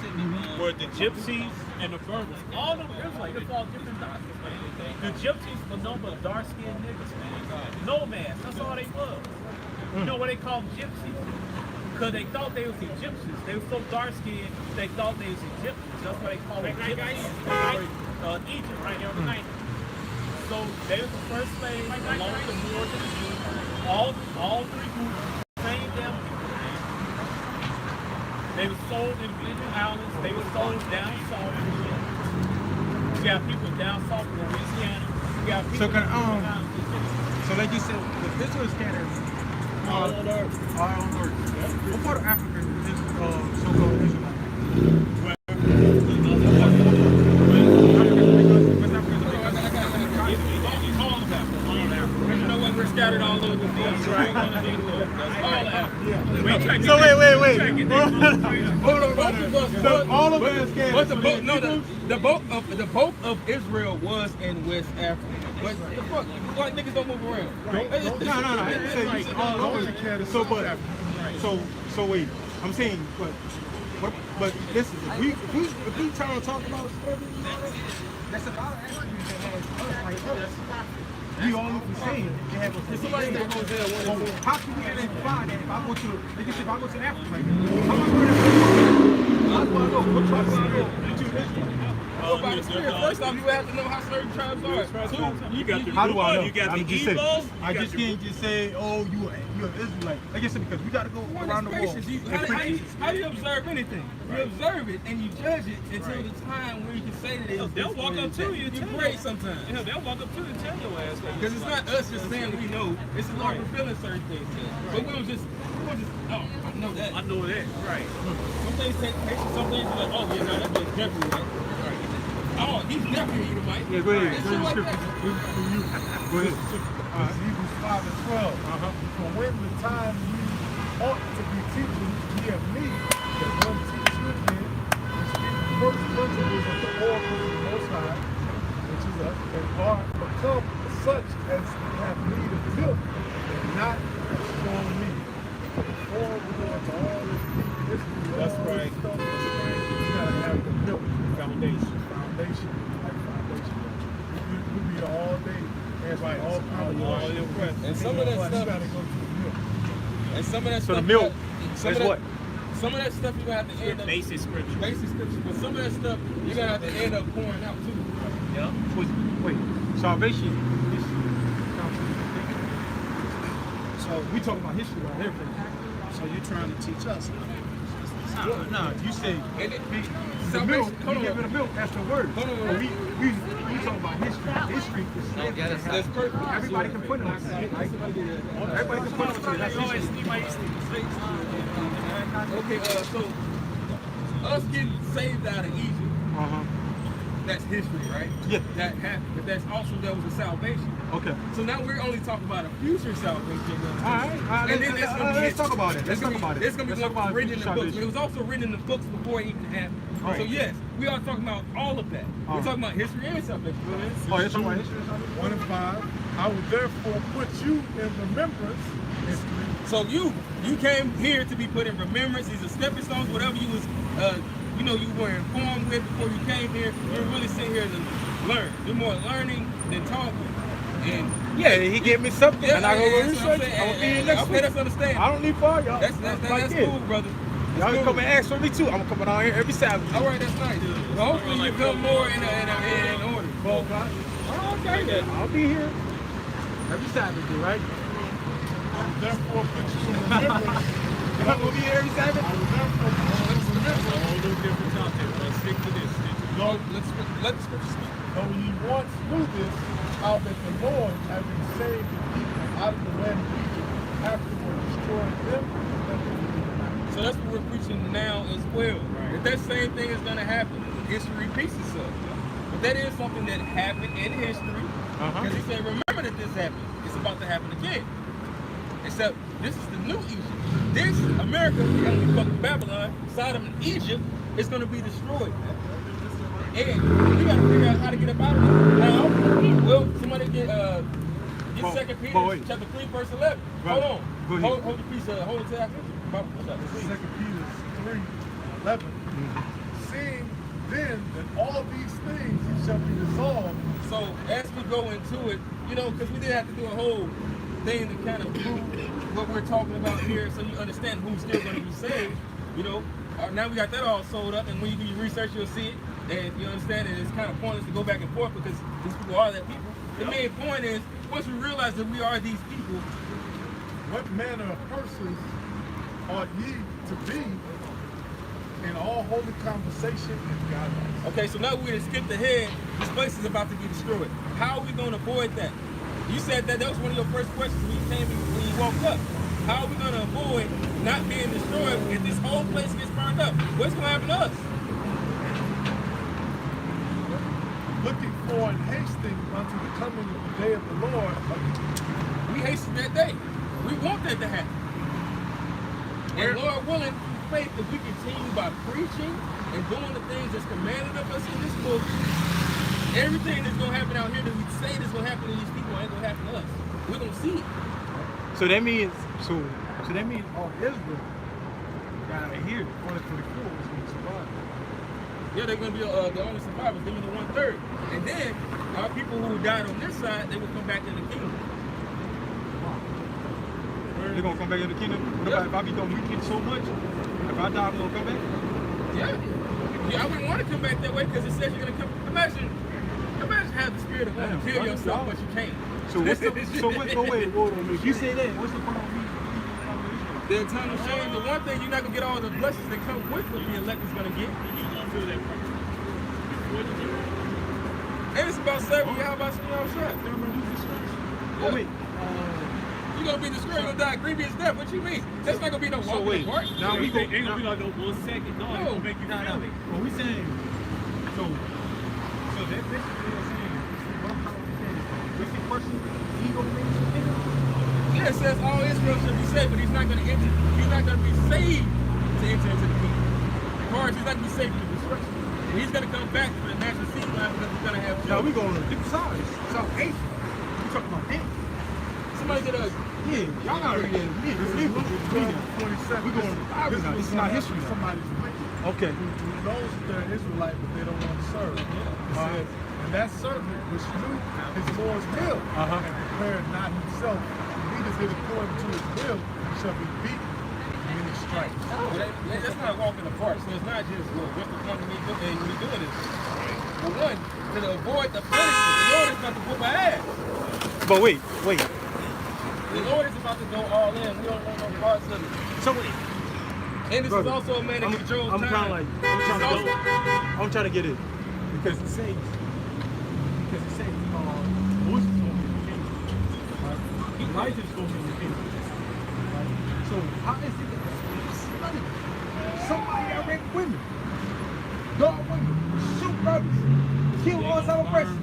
were the gypsies and the Berbers. All of them Israelites. It's all different doctrines, man. The gypsies were known for dark-skinned niggas, man. Nomads. That's all they was. You know what they called gypsies? Because they thought they was Egyptians. They were so dark-skinned, they thought they was Egyptians. That's why they called them gypsies. Egypt, right here on the night. So they were the first slaves along the moors of the Jews. All three groups, same damn people, man. They were sold in Virgin Islands. They were sold down south. We got people down south in Louisiana. We got people So like you said, the Israel is scattered all on earth. all on earth. What part of Africa is so-called Israelite? You know what? We're scattered all over the place. Right? All Africa. So wait. Hold on. So all of us scattered. But the bulk of Israel was in West Africa. But the fuck, white niggas don't move around. No. You said all over. So wait. I'm saying, but listen. If we try to talk about slavery, that's a lot of Africans that have us like us. We all look the same. They have a Somebody that goes there one and two. how can we identify that if I go to, like if I go to Africa, how am I going to how do I know? What tribe do I know? You two Israel. By the spirit. First off, you have to know how certain tribes are. Two, You got the How do I know? You got I'm the just saying. Igbo. I just can't just say, oh, you're an Israelite. Like I said, because we got to go around the world. How do you observe anything? You observe it and you judge it until the time where you can say that it's They'll walk up to you. You pray sometimes. Yeah, they'll walk up to you and tell your ass. Because it's not us just saying we know. It's the Lord revealing certain things to us. But we don't just, oh, I know that. I know that. Right. Some things take patience. Some things are like, oh, yeah, no, that boy's definitely right. Oh, he's definitely Edomite. Yeah, go ahead. It's Go like ahead. that. Go ahead. Hebrews 5 and 12. For when the time you ought to be teaching ye of me, that one teach you again, first principles of the oracles of the Most High, which is us, and are become such as have need of milk and not strong meat. Before we go into all this deep history, That's all right. this stuff, you gotta have the milk. Foundation. Foundation, like foundation. We be here all day, answering all kinds of All your questions. And some of that You stuff, gotta go to the milk. and some of that So stuff. the milk some is of that, what? Some of that stuff you gonna have to end up Basic scripture. basic scripture, but some of that stuff you gonna have to end up pouring out too. Yep. Wait, salvation is. So We talking about history right here. so you're trying to teach us. No, you say And it, the milk. salvation, You hold get rid on. of milk. That's the word. Hold on. But we talking about history. History is slavery. That's perfect. Everybody can put it on that, right? Everybody can put it on that. That's history. Okay, so us getting saved out of Egypt, that's history, right? Yeah. That happened, but that's also there was a salvation. Okay. So now we're only talking about a future salvation. All right. And then it's gonna be Let's talk about it. Let's talk about it. It's gonna be Let's talk about written in the books, but it salvation. was also written in the books before it even happened. All So right. yes, we are talking about all of that. All We're right. talking about history and salvation. Oh, you're talking about history. 1 and 5. I will therefore put you in remembrance. History. So you came here to be put in remembrance. These are stepping stones, whatever you was, you were informed with before you came here. You're really sitting here to learn. You're more learning than talking. And Yeah, he gave me something, and I go that's what I'm research. saying. I'm gonna be here And next okay, week. that's understandable. I don't need for y'all. That's cool, brother. Y'all can come and ask for me too. I'm coming down here every Saturday. All right, that's nice. Well, hopefully you come more in order. Oh, okay, then. I'll be here every Saturday, right? I will therefore put you in remembrance. You're not gonna be here every Saturday? I will therefore put you in remembrance. All those different topics. Let's stick to this. Go, let the scripture speak. Though ye once knew this, how that the Lord, having saved the people out of the land of Egypt, afterward destroyed them. So that's what we're preaching now as well. If that same thing is going to happen, history repeats itself. But that is something that happened in history. Because he said, remember that this happened. It's about to happen again. Except this is the new Egypt. This, America, is going to be fucking Babylon, Sodom and Egypt, is going to be destroyed. And we got to figure out how to get up out of it. How? Well, somebody get Second Peter chapter 3, verse 11. Right. Hold on. Go ahead. Hold the piece. Hold it to that. 2 Peter 3, 11. Seeing then that all these things shall be resolved. So as we go into it, because we did have to do a whole thing to kind of prove what we're talking about here, so you understand who's still going to be saved. Now we got that all sold up, and when you do your research, you'll see it, and you understand that it's kind of pointless to go back and forth because these people are that people. The main point is, once we realize that we are these people, What manner of persons ought ye to be in all holy conversation and godliness? okay, so now we're going to skip ahead. This place is about to be destroyed. How are we going to avoid that? You said that was one of your first questions when you came in, when you woke up. How are we going to avoid not being destroyed if this whole place gets burned up? What's going to happen to us? Looking for and hasting unto the coming of the day of the Lord. We hasten that day. We want that to happen. And Lord willing, through faith, if we continue by preaching and doing the things that's commanded of us in this book, everything that's going to happen out here that we say that's going to happen to these people ain't going to happen to us. We're going to see it. So that means all Israel down here, 124 is going to survive. Yeah, they're going to be the only survivors. They're the 1/3. And then our people who died on this side, they will come back in the kingdom. They're gonna come back in the kingdom. What about if I be done wicked so much? If I die, I'm gonna come back? Yeah, I wouldn't want to come back that way because it says you're going to come. Imagine have the spirit of wanting to kill yourself, but you can't. So what's if you say that, what's the point of me? The eternal shame, the one thing you're not going to get all the blessings that come with what the elect is going to get. And it's about 7 years. How about y'all shot? Oh, wait. You're going to be destroyed. You're going to die a grievous death. What you mean? That's not going to be no walking in park. Now we Ain't gonna be like no 1 second. No, it's gonna make you feel it. What we saying? So that basically is saying, wicked person, he gonna make you think? Yeah, it says all Israel should be saved, but he's not going to enter. He's not going to be saved to enter into the kingdom. As far as he's not going to be saved from the destruction. He's gonna come back to the natural seed line because he's gonna have Now children. we going on different sides. South Asia. We talking about that. Somebody get a Yeah, y'all gotta read that. We going to Bible now. This is not history now. Somebody's wicked. Okay. Who knows that they're an Israelite, but they don't want to serve. It says, and that servant which knew his Lord's will and prepared not himself, he that did according to his will shall be beaten with many stripes. That's not a walk in the park. So it's not just what's the point of me doing this. For one, to avoid the punishment, the Lord is about to whoop our ass. But wait. The Lord is about to go all in. We don't want no parts of it. So wait. And this Brother, is also a man that controls I'm time. kind of like, I'm trying to get it. Because it says, Moses is going to be the king. Right? Elijah is going to be the king. Right? So how is it that somebody that rape women, dog women, shoot brothers, kill all type of person?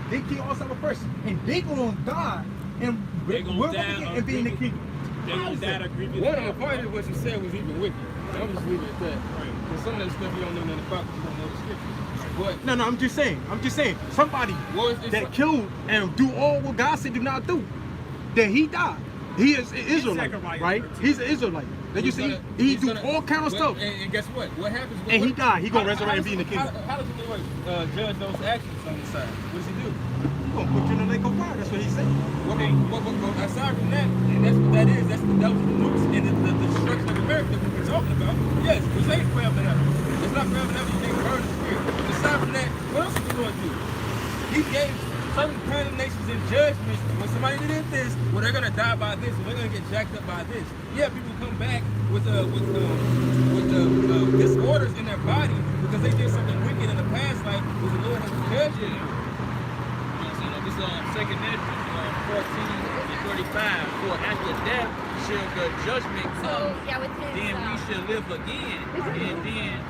They kill all type of person. And they going to die and we're going to get and be in the kingdom. They gonna die to grievous. One of the part of what you said was even wicked. I'm just leaving it at that. Because some of that stuff you don't know nothing about because you don't know the scriptures. But No, I'm just saying. Somebody that killed and do all what God said do not do, that he died. He is an Israelite, right? He's an Israelite. Then you see, he do all kind of stuff. And guess what? What happens? And he died. He gonna resurrect and be in the kingdom. How does the Lord judge those actions on the side? What does he do? He gonna put you in the lake of fire. That's what he said. Aside from that, and that's what that is. That's the devil's roots and the destruction of America that we're talking about. Yes, we say it's forever and ever. It's not forever and ever. You can't burn the spirit. Aside from that, what else is the Lord do? He gave certain condemnations and judgments. When somebody did this, well, they're gonna die by this, or they're gonna get jacked up by this. Yeah, people come back with disorders in their body because they did something wicked in the past life, because the Lord has judged them. This is 2 Corinthians 14:35. For after death shall the judgment come, then we shall live again, and then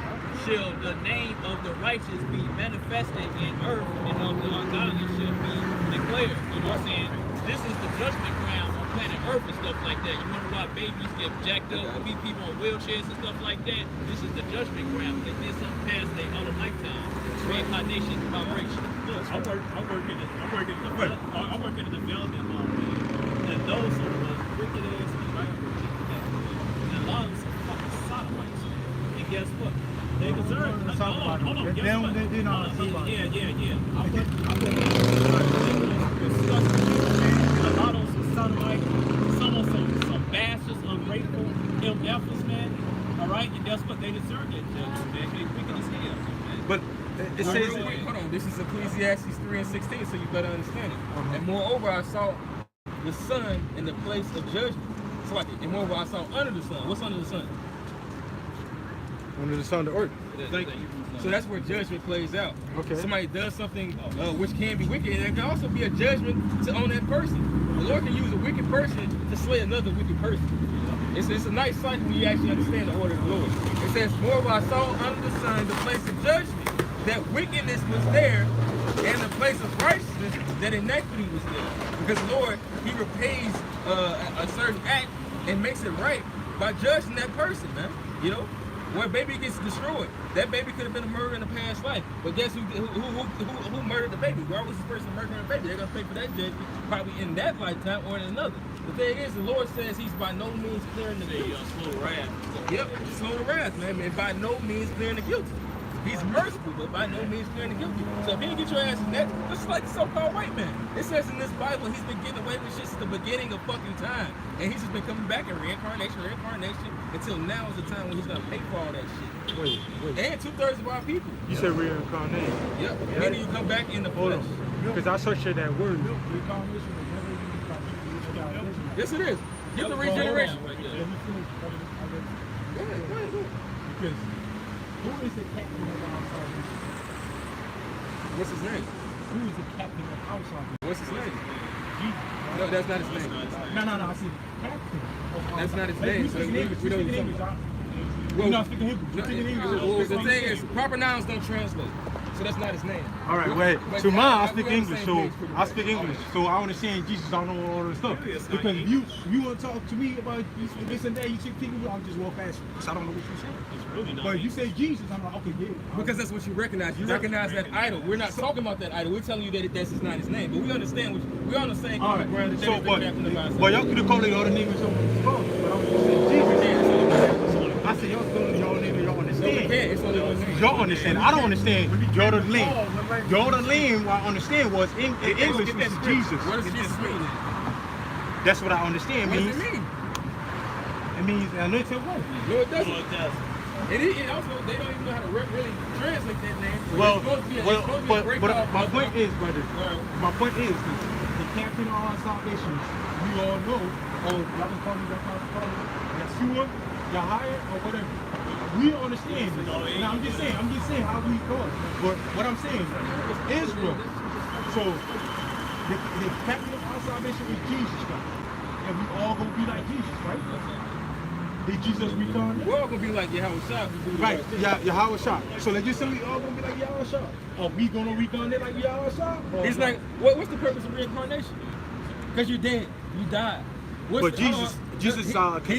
shall the name of the righteous be manifested in earth, and of the ungodly shall be declared. You know what I'm saying? This is the judgment ground on planet Earth and stuff like that. You wonder why babies get jacked up, or meet people on wheelchairs and stuff like that? This is the judgment ground. It did something past their other lifetime. Reincarnation, vibration. Look, I'm working in the development mode, man. And those are the most wicked ass people I ever met. And a lot of them are fucking sodomites. And guess what? They deserve it. Hold on. Guess what? They're not sodomites. Yeah. I work disgusting people, man. A lot of them some sodomites. Some of some bastards, ungrateful, MFers, man. All right? And guess what? They deserve it, man. They wicked as hell, man. But it says Hold on, this is Ecclesiastes 3:16, so you better understand it. And moreover, I saw the sun in the place of judgment. So like, and moreover, I saw under the sun. What's under the sun? under the sun, the earth. So that's where judgment plays out. Okay. Somebody does something which can be wicked, and it can also be a judgment on that person. The Lord can use a wicked person to slay another wicked person. It's a nice sight when you actually understand the order of the Lord. It says, moreover, I saw under the sun the place of judgment, that wickedness was there, and the place of righteousness, that iniquity was there. Because the Lord, he repays a certain act and makes it right by judging that person, man. You know? Where a baby gets destroyed. That baby could have been a murder in a past life. But guess who murdered the baby? Why was this person murdering the baby? They're going to pay for that judgment probably in that lifetime or in another. The thing is, the Lord says he's by no means clearing the guilty. Slow wrath. Yep, slow to wrath, man. And by no means clearing the guilty. He's merciful, but by no means clearing the guilty. So if he didn't get your ass in that, just like the so-called white man. It says in this Bible, he's been getting away with shit since the beginning of fucking time. And he's just been coming back in reincarnation, until now is the time when he's gonna pay for all that shit. Wait. And 2/3 of our people. You said reincarnation. Yep. Meaning you come back in the flesh. Because I searched that word. Reincarnation is never used by people. Yes, it is. Get the regeneration. Let me finish. Go ahead. Because who is the captain of our salvation? What's his name? Who is the captain of our salvation? What's his name? Jesus. No, that's not his name. No. I said captain of our That's not his salvation. name. So we don't English. Well, You're not speaking Hebrew. You're speaking English. Well, the thing is, proper nouns don't translate. so that's not his name. All right, wait. But To mine, I speak we're on the English, same so page pretty I much. speak English, so I understand Jesus. I don't know all this stuff. Because if you want to talk to me about this and that, you should people, I'll just walk past you. Because I don't know what you're saying. Really not. But if you say Jesus, I'm like, okay, yeah. Because that's what you recognize. You recognize that idol. We're not talking about that idol. We're telling you that that's not his name. But we understand. We're on the same All common right. ground. That So, that is the captain of our but y'all could have called it all the names on the phone. But I'm just saying Jesus. I said y'all calling y'all name, y'all No, we understand. can't. It's only one name. Y'all understand. I don't understand. Jordan Lane. Jordan Lane, what I understand was in English, was Jesus. What does Jesus mean? That's what I understand What means. does it mean? It means anointed one. No, it doesn't. Well, it does. It also, they don't even know how to really translate that name. Well, it's supposed to be a break but off my of point the- is, brother. My point is, the captain of our salvation, we all know, or y'all can call me Yeshua, Yahweh, or whatever. We understand this. Now I'm just saying how we go. But what I'm saying is Israel. So the captain of our salvation is Jesus Christ. And we all gonna be like Jesus, right? Did Jesus return? We're all gonna be like Yahweh Shah. Right, Yahweh Shah. So let's just say we all gonna be like Yahweh Shah. Are we gonna reincarnate like Yahweh Shah? It's like, what's the purpose of reincarnation? Because you're dead. You died. But Jesus,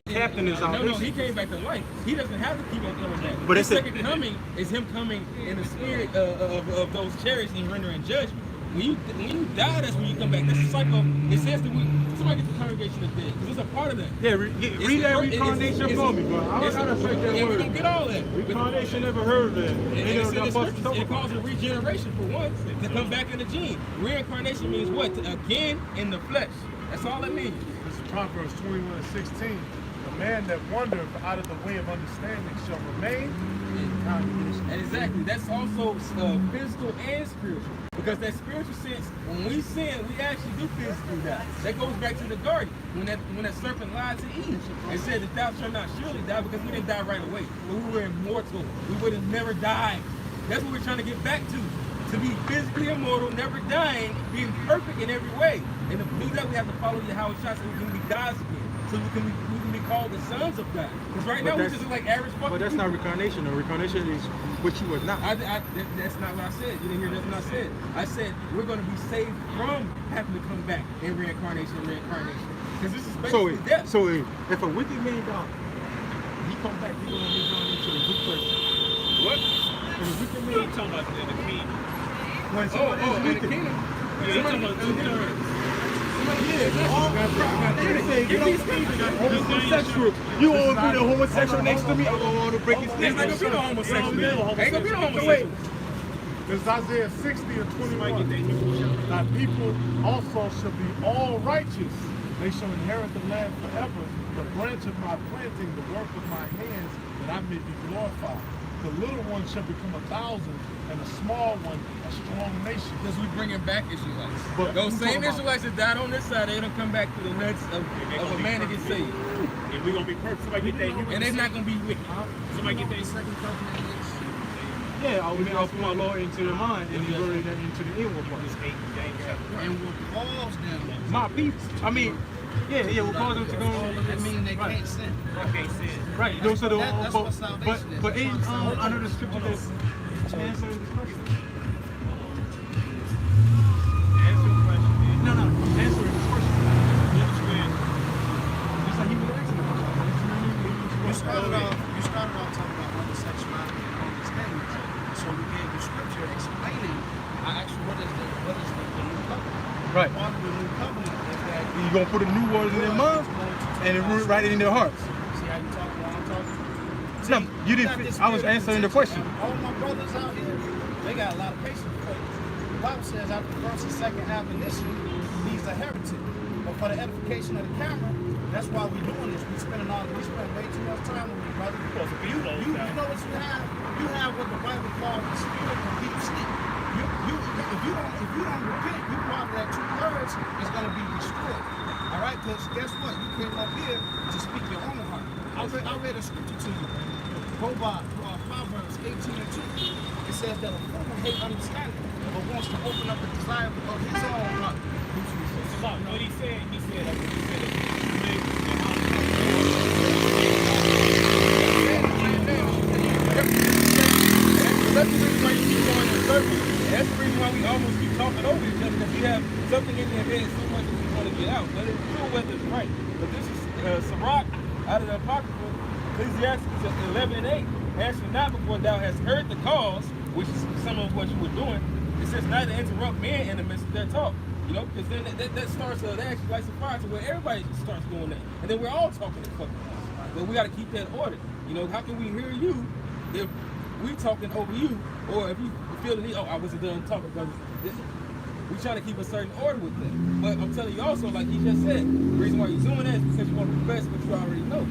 captain is our No, he came back to life. He doesn't have to keep on doing that. But His it's second coming is him coming in the spirit of those chariots and rendering judgment. When you die, that's when you come back. That's the cycle. It says that somebody get the congregation of dead. Because it's a part of that. Yeah, read that reincarnation for me, bro. I gotta break that word. We're word. gonna get all that. Reincarnation, never heard of that. It calls it regeneration for one, to come back in the gene. Reincarnation means what? Again in the flesh. That's all it means. This is Proverbs 21:16. The man that wandereth out of the way of understanding shall remain in congregation. And exactly, that's also physical and spiritual. Because that spiritual sense, when we sin, we actually do physically die. That goes back to the garden. When that serpent lied to Eve and said that thou shalt not surely die, because we didn't die right away. But we were immortal. We would have never died. That's what we're trying to get back to. To be physically immortal, never dying, being perfect in every way. And to do that, we have to follow Yahweh Shah so we can be gods again. So we can be called the sons of God. Because right now we just look like average fucking But that's not reincarnation. though. Reincarnation is what you were not. That's not what I said. You didn't hear that's what I said. I said we're going to be saved from having to come back in reincarnation. Because this is basically death. So if a wicked man died, he come back, he going to reincarnate to a good person. What? If a wicked What are man, you talking about in the kingdom? when someone is in the wicked, kingdom. Yeah, you talking about two thirds. homosexual. You want to be the homosexual next to me? I don't want to break his There's neck. not going to be no homosexual. Ain't going to be no homosexual. This is Isaiah 60 and 21. Thy people also shall be all righteous. They shall inherit the land forever. The branch of my planting, the work of my hands, that I may be glorified. The little one shall become 1,000, and the small one a strong nation. Because we bringing back Israelites. But Those I'm same talking about- Israelites that died on this side, they're going to come back to the nuts of a man that gets saved. And we're gonna be perfect. Somebody get that human. And they're not going to be wicked. Somebody get that second covenant. Yeah, I'll put my law into the mind and he wrote it into the inward part. And will cause them. My people. I mean, yeah, we'll cause them to go. That means they can't sin. Right, you know, so That's what salvation is. but ain't under the scripture that's answering this question. No, answering this question. Just like he was asking the question. You started off talking about homosexuality and all these things. So we gave you scripture explaining actually what is the new covenant. Right. Part of the new covenant is that You're going to put a new words in their mouth and it root right in their hearts. see how you talk while I'm talking. No, you didn't. I was answering the question. All my brothers out here, they got a lot of patience for you. The Bible says after the first and second admonition, he's a heretic. But for the edification of the camera, that's why we're doing this. We spend way too much time with you, brother. You know what you have? You have what the Bible calls the spirit of deep sleep. If you don't repent, you probably that 2/3 is going to be destroyed. All right? Because guess what? You came up here to speak your own heart. I read a scripture to you. Go by Proverbs 18 and 2. It says that a fool hate understanding, but wants to open up the desire of his own heart. What he said, That's the reason why you keep going in circles. why we almost keep talking over each other, because we have something in their head so much that we want to get out. Whether it's true, whether it's right. But this is Sirach out of the Apocrypha, Ecclesiastes 11 and 8. Answer not before thou hast heard the cause, which is some of what you were doing. It says not to interrupt men in the midst of their talk. You know, because then that starts that actually lights a fire to where everybody starts doing that. And then we're all talking at fucking once. But we got to keep that order. You know, how can we hear you if we talking over you, or if you feel the need, oh, I wasn't done talking, because we try to keep a certain order with that. But I'm telling you also, like he just said, the reason why you're doing that is because you want to profess what you already know.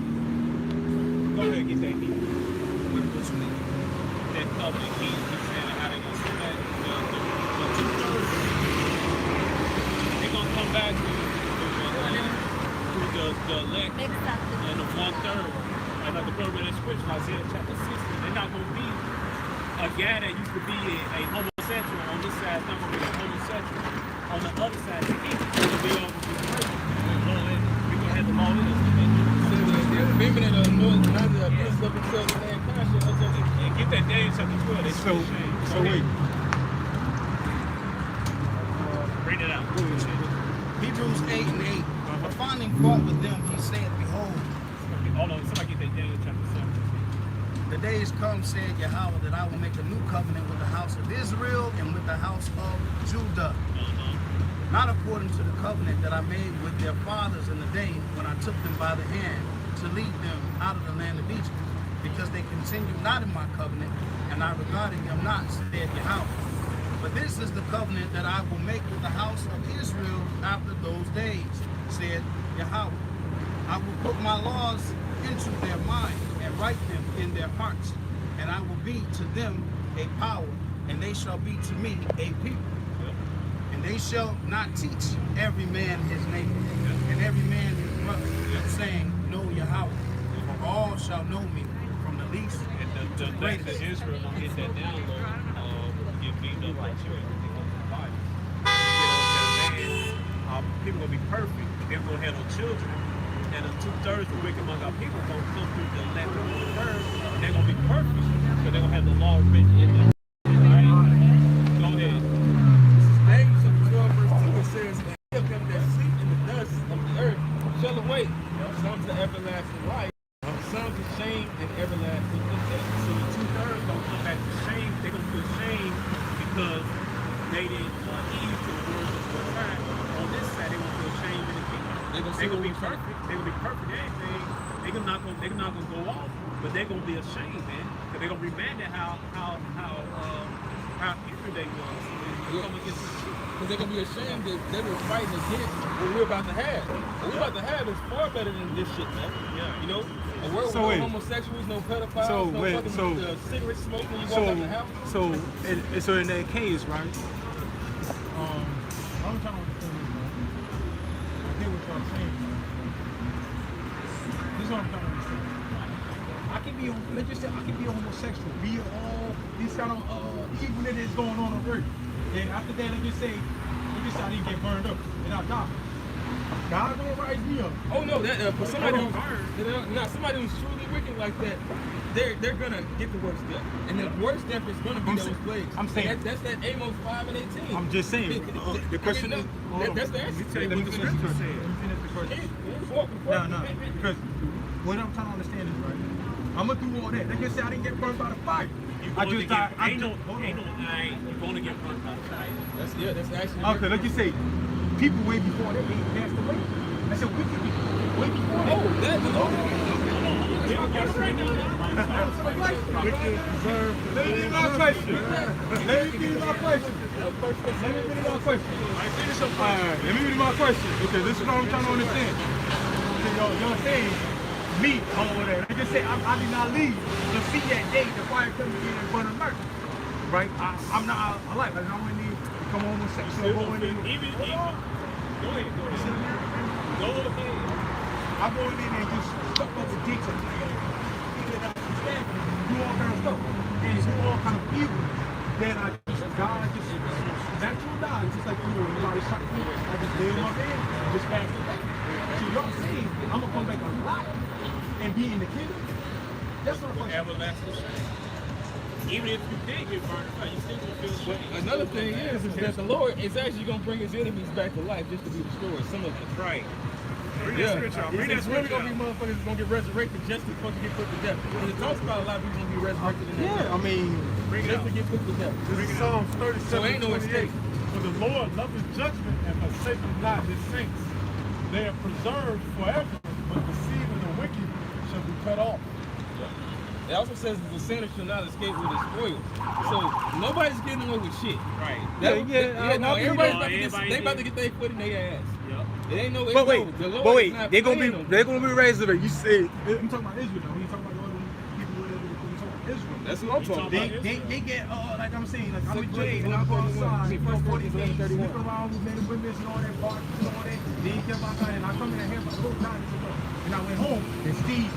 Go ahead and get that heat. That covenant heat, he's saying how they gonna do that. The two-thirds, they're gonna come back to the elect and the one-third. And like the brother in scripture, Isaiah chapter 60, they're not gonna be a guy that used to be a homosexual on this side, not gonna be a homosexual on the other side. The heat is gonna be on the person. We're gonna have the law in us. Women that are not the abuse of themselves and their conscience. And get that Daniel chapter 12. They So wait. Bring it out. Hebrews 8 and 8. But finding fault with them, he said, behold, Hold on, somebody get that Daniel chapter 7. the days come, said Yahweh, that I will make a new covenant with the house of Israel and with the house of Judah. Not according to the covenant that I made with their fathers in the day when I took them by the hand to lead them out of the land of Egypt, because they continued not in my covenant, and I regarded them not, said Yahweh. But this is the covenant that I will make with the house of Israel after those days, said Yahweh. I will put my laws into their mind and write them in their hearts, and I will be to them a power, and they shall be to me a people. And they shall not teach every man his neighbor, and every man his brother, saying, Know Yahweh, for all shall know me, from the least to the greatest. Israel don't get that download, get beat up like children. People gonna be perfect, they're gonna have no children. And the 2/3 of the wicked among our people gonna come through the left and the third, and they're gonna be perfect, because they're gonna have the law written in them. Right? Go ahead. Daniel chapter 12 verse 2, it says, and he of them that sleep in the dust of the earth shall awake, some to everlasting life, some to shame and everlasting contempt. So the 2/3 gonna come back to shame. They're gonna feel shame because they didn't heed to the words of the time. On this side, they gonna feel shame in the kingdom. They're gonna be perfect. They're gonna be perfect. Everything. They're not gonna go off, but they're gonna be ashamed, man. Because they're gonna be mad at how evil they was. They're coming against the truth. Because they're going to be ashamed that they were fighting against what we're about to have. What we're about to have is far better than this shit, man. Yeah. You know? A world with So no wait. homosexuals, no pedophiles, So no wait, fucking so- cigarette smoke when you walk out the house. So in that case, right? I'm trying to understand this, man. I get what y'all saying, man. This is what I'm trying to understand. I can be, let's just say, I can be a homosexual, be all these kind of evil that is going on earth. And after that, let's just say I didn't get burned up and I die. God gonna rise me up. Oh no, that for somebody who's truly wicked like that, they're gonna get the worst death, and the worst death is gonna be those plagues. I'm saying that's that Amos 5 and 18. I'm just saying. The question is, that's the answer. let me finish the question. No, because what I'm trying to understand is right. I'm gonna do all that. Let's just say I didn't get burned by the fire. I just died. You're gonna get burned by the fire. That's actually. Okay, let's just say people way before they passed away. I said wicked people way before. Oh, that's the Wicked deserve. Let me give you my question. Alright, let me give you my question. Okay, this is what I'm trying to understand. Okay, y'all saying me over there. Let's just say I did not leave to see that day the fire coming in and burn America. Right? I'm not alive. I don't need to come home and say so go in there. Go ahead. I go in there and just fuck up the dicks and do all kind of stuff. And do all kind of evil. Then I just natural die, just like you know, somebody shot me. I just lay in my bed, just passed away. So y'all saying I'm gonna come back alive and be in the kingdom? That's what I'm saying. Everlasting shame. Even if you did get burned up, you still gonna feel shame. Another thing is that the Lord is actually going to bring his enemies back to life just to be destroyed. Some of them. Right. Yeah. It's really going to be motherfuckers that's going to get resurrected just to fucking get put to death. Because it talks about a lot of people going to be resurrected in that Yeah, I time. mean, Just to get put to death. This is Psalms 37, So ain't no 28. escape. For the Lord loveth judgment and forsaketh not his saints. They are preserved forever, but the seed of the wicked shall be cut off. It also says that the sinner shall not escape with his spoils. So nobody's getting away with shit. Right. No, everybody's about to get, Everybody they about did. to get their foot in their ass. Yep. It ain't no. but wait, the Lord but is wait, not they're gonna playing them. be raised up. You say I'm talking about Israel now. We talking about the other people we talking about Israel. That's what I'm talking about. They get like I'm saying, like I'm in Six jail and I go outside for 40 days, sleep around with men and women and all that bark and all that. They ain't care about that, and I come in here for the whole time, and I went home and Steve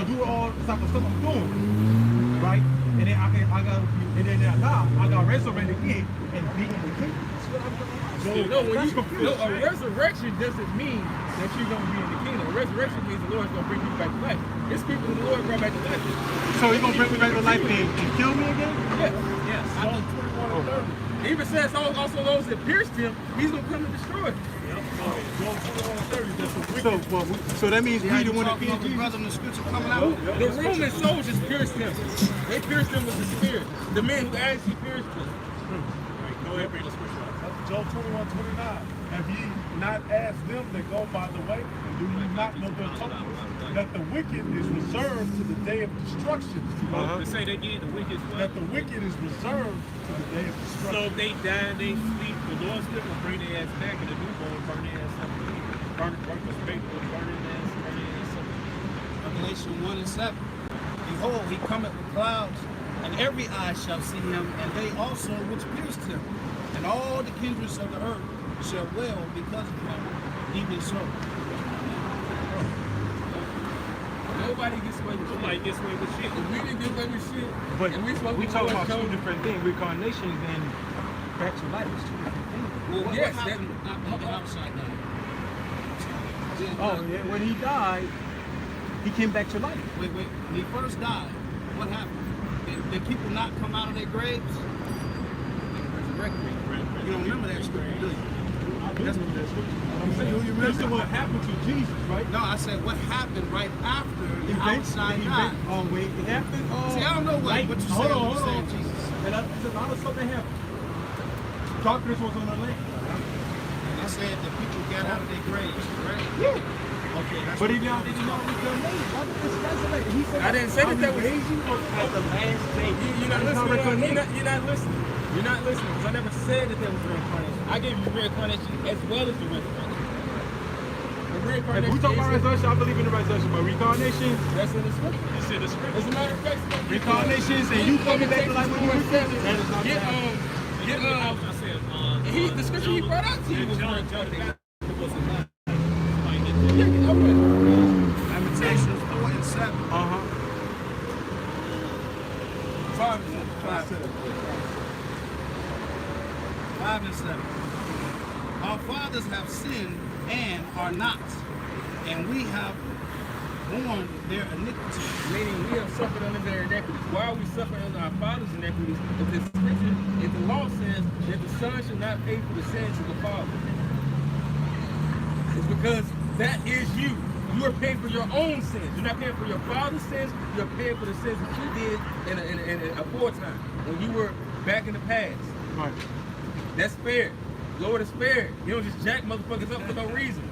do all type of stuff I'm doing, right? And then I got resurrected again and beat the king. That's what I'm talking about. A resurrection doesn't mean that you're going to be in the kingdom. A resurrection means the Lord's going to bring you back to life. It's people who the Lord brought back to life. So he's gonna bring me back to life and kill me again? Yes. Yes. Psalm 21 and 30. It even says also those that pierced him, he's going to come and destroy them. Psalm 21 and 30. That's the wicked. So that means we the one that Talking about the brother in the scripture coming out. The Roman soldiers pierced him. They pierced him with the spear. The men who actually pierced him. Right. Go ahead, bring the scripture up. That's Job 21, 29. Have ye not asked them that go by the way? And do you not know their tokens? That the wicked is reserved to the day of destruction. To say they did the wicked That the wicked is reserved to the day of destruction. So if they die and they sleep, the Lord still gonna bring their ass back and the newborn burn their ass up. Burn the faithful, burn their ass up. Revelation 1 and 7. Behold, he cometh with clouds, and every eye shall see him, and they also which pierced him. And all the kindreds of the earth shall wail because of him. Even so. Nobody gets away with shit. Nobody gets away with shit. If we didn't get away with shit, But and we supposed we to talk go about and two show- different things. Reincarnation and back to life is two different things. Well, What yes, happened after the outside died? Oh, yeah, when he died, he came back to life. Wait. When he first died, what happened? Did people not come out of their graves? You don't remember that scripture, do you? That's what that's what I'm saying. Do you remember what happened to Jesus, right? No, I said what happened right after the outside died. Oh, wait, it happened? See, I don't know what you said hold when on, you hold said on. Jesus. And a lot of stuff that happened. Darkness was on the land. I said that people got out of their graves, right? Yeah. Okay, that's But he now did not reincarnate. He said, I didn't say that that was- raise you at the last day. You're not That's listening. reincarnation. You're not listening. You're not listening because I never said that there was reincarnation. I gave you reincarnation as well as the resurrection. The If reincarnation we talk about is- resurrection, I believe in the resurrection, but reincarnation, that's in the scripture. It's in the scripture. As a matter of fact, reincarnations and you coming back to life when you were seven, that is not Get happening. get I was gonna say, the scripture he brought out to you was John, reincarnation. was a lie. Yeah, get over it. Lamentations 4 and 7. Uh-huh. 5 and 7. 5 and 7. Our fathers have sinned and are not, and we have borne their iniquity. Meaning we have suffered under their iniquities. Why are we suffering under our father's iniquities? If the scripture, if the law says that the son should not pay for the sins of the father, it's because that is you. You are paying for your own sins. You're not paying for your father's sins. You're paying for the sins that you did in a foretime when you were back in the past. Right. That's fair. Lord is fair. You don't just jack motherfuckers up for no reason.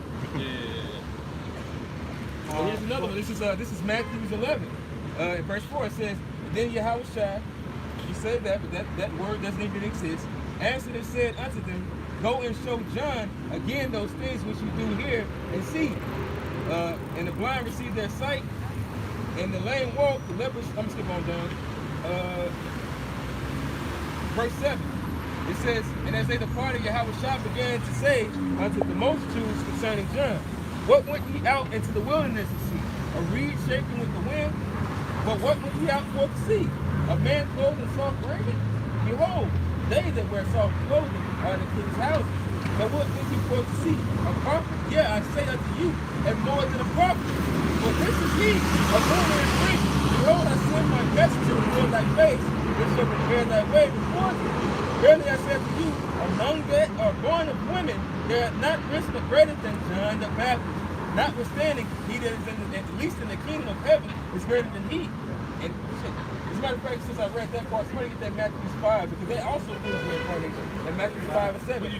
And here's another one. This is Matthew 11. In verse 4 it says, then Yahushua, he said that, but that word doesn't even exist, answered and said unto them, go and show John again those things which you do hear and see. And the blind receive their sight, and the lame walk, the lepers, I'm skip on down. Verse 7. It says, and as they departed, Yahushua began to say unto the multitudes concerning John, what went ye out into the wilderness to see? A reed shaken with the wind? But what went ye out for to see? A man clothed in soft raiment? Behold, they that wear soft clothing are in the king's houses. But what went ye for to see? A prophet? Yeah, I say unto you, and more than a prophet. For this is he, a ruler and priest, behold, I send my messenger before thy face, which shall prepare thy way before thee. Verily I say unto you, among that are born of women, there hath not risen a greater than John the Baptist. Notwithstanding, he that is at least in the kingdom of heaven is greater than he. And as a matter of fact, since I read that part, somebody get that Matthew 5, because they also do the incarnation. That Matthew 5 and 7.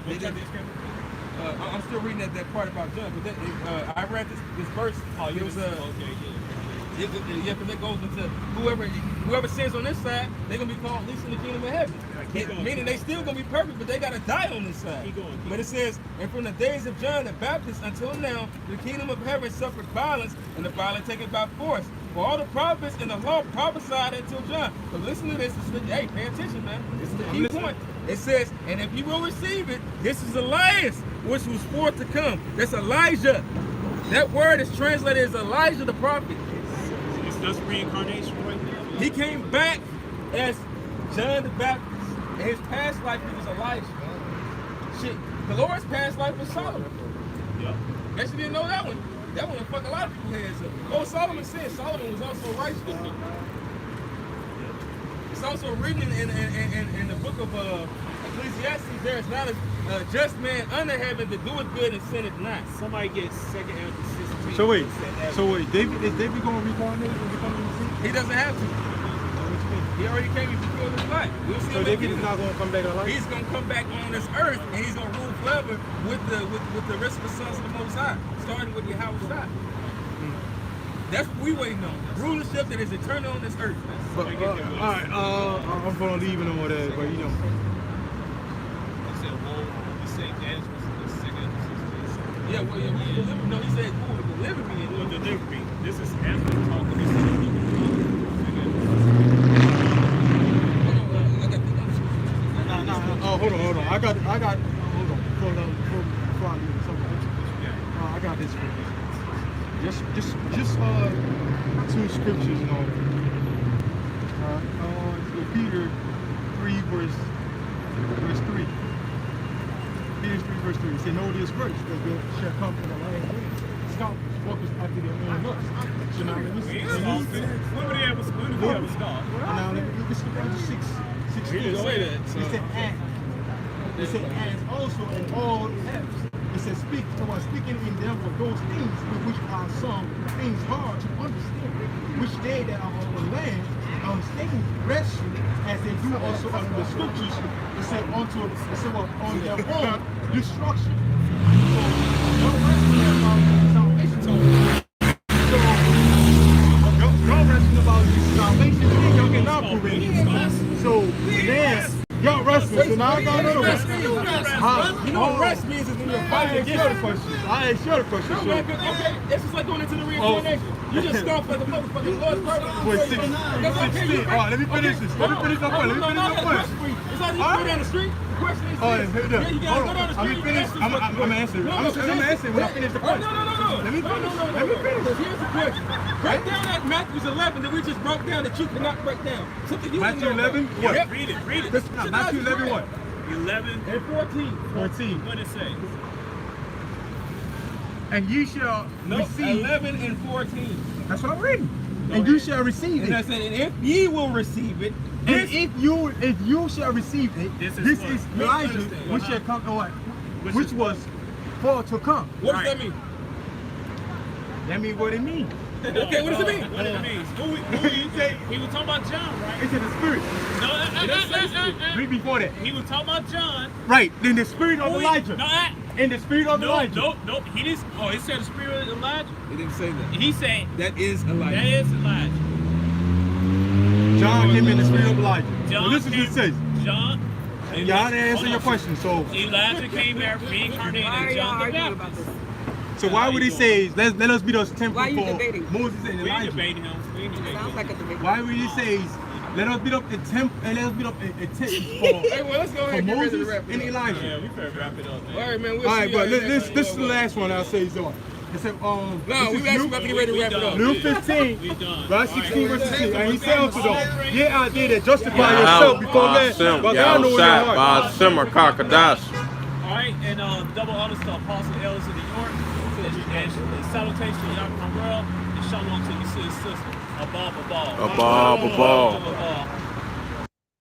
I'm still reading that part about John, but I read this verse. It was because it goes into whoever sins on this side, they're gonna be called least in the kingdom of heaven. Meaning they still gonna be perfect, but they gotta die on this side. But it says, and from the days of John the Baptist until now, the kingdom of heaven suffered violence, and the violent take it by force. For all the prophets and the law prophesied until John. But listen to this. Hey, pay attention, man. This is the key point. It says, and if you will receive it, this is Elias, which was forth to come. That's Elijah. That word is translated as Elijah the prophet. It's just reincarnation right there. He came back as John the Baptist. In his past life, he was Elijah. Shit, the Lord's past life was Solomon. Yep. Guess you didn't know that one. That one will fuck a lot of people's heads up. Oh, Solomon said Solomon was also righteous. It's also written in the book of Ecclesiastes, there is not a just man under heaven to do it good and sin it not. Somebody gets 2 Ezra 16. So wait, David, is David going to reincarnate and become the seed? He doesn't have to. He already came and fulfilled his life. We'll see So him David again. is not going to come back alive? He's going to come back on this earth, and he's going to rule forever with the rest of the sons of the Most High, starting with Yahweh Shai. That's what we waiting on. Rulership that is eternal on this earth. But, all right, I'm going to leave it on that, but you know. He said, well, he said Daniel was the 2 Ezra 16. Yeah, well, yeah, who will deliver? No, he said, who will deliver me? Who will deliver me? This is Ezra talking. He said, he will Hold on. I got, hold on. Before I leave something. I got this for you. Just two scriptures, you know. Peter 3 verse 3. Peter 3 verse 3. It said, know this verse, that there shall come from the land scholars, walkers after their own lust. So now let me see. When would he have a scar? Now let me skip down to 6. He didn't say that. It said, and. It said, and also in all apps. It says, speaking in them of those things with which are some things hard to understand, which they that are on the land understand rest as they do also under the scriptures. It said on their own destruction. So no resting about salvation. So y'all resting about salvation, y'all cannot prove it. So then y'all resting. So now I got another one. You know what rest means is when you're fighting against the question. I ain't sure the question. Okay, it's just like going into the reincarnation. You just scoff at the motherfucking Lord's purpose. Wait, 16. All right, let me finish this. Let me finish that point. It's like you go down the street. The question is, Oh, yeah, you gotta go down the street. I'm gonna answer. I'm gonna answer when I finish the question. No. Let me finish. Here's the question. Break down that Matthew 11 that we just broke down that you cannot break down. Something you Matthew didn't know 11? about. What? Yep. Read it. Matthew 11 what? 11 and 14. 14. What did it say? And you shall receive. 11 and 14. That's what I'm reading. And you shall receive And I it. said, and if ye will receive it, And if you shall receive it, This this is is what? Elijah, Understand. which shall come, Which was for to come. what does that mean? That means what it means. Okay, what does it mean? What it means? He was talking about John, right? It's in the spirit. No, Read before that. he was talking about John. Right, in the spirit of No, Elijah. In the spirit of Elijah. No. He didn't. Oh, it said the spirit of Elijah. He didn't say that. He said That is Elijah. that is Elijah. John came in the spirit of Elijah. John So this is what it says. John. Y'all didn't answer your question. So Elijah came there reincarnated as John the Baptist. so why would he say let us be those temple Why are you for debating? Moses and We ain't Elijah? debating him. We ain't debating Sounds him. like a debate. Why would he say let us beat up the temple and let us beat up a tent for Hey, well, let's go ahead and get ready to Moses wrap it and up. Elijah? Yeah, we better wrap it up, man. All right, man. We'll All see right, y'all but next this time. is the last one I'll say, so. It said, No, this we is actually Luke- about to get ready to wrap it up. Luke 15, We done. verse 16, verse 16. And he said unto them, yeah, I did it. Justify Yahweh, yourself before men. Ba'ashem, But God know in your Yahushat, heart. Ba'ashem, or Kakadash. All right, and double honors to Apostle Elders of New York, and salutation to Yaakov world, and shalom to your sister. A ball, a ball. A ball, a ball. A ball.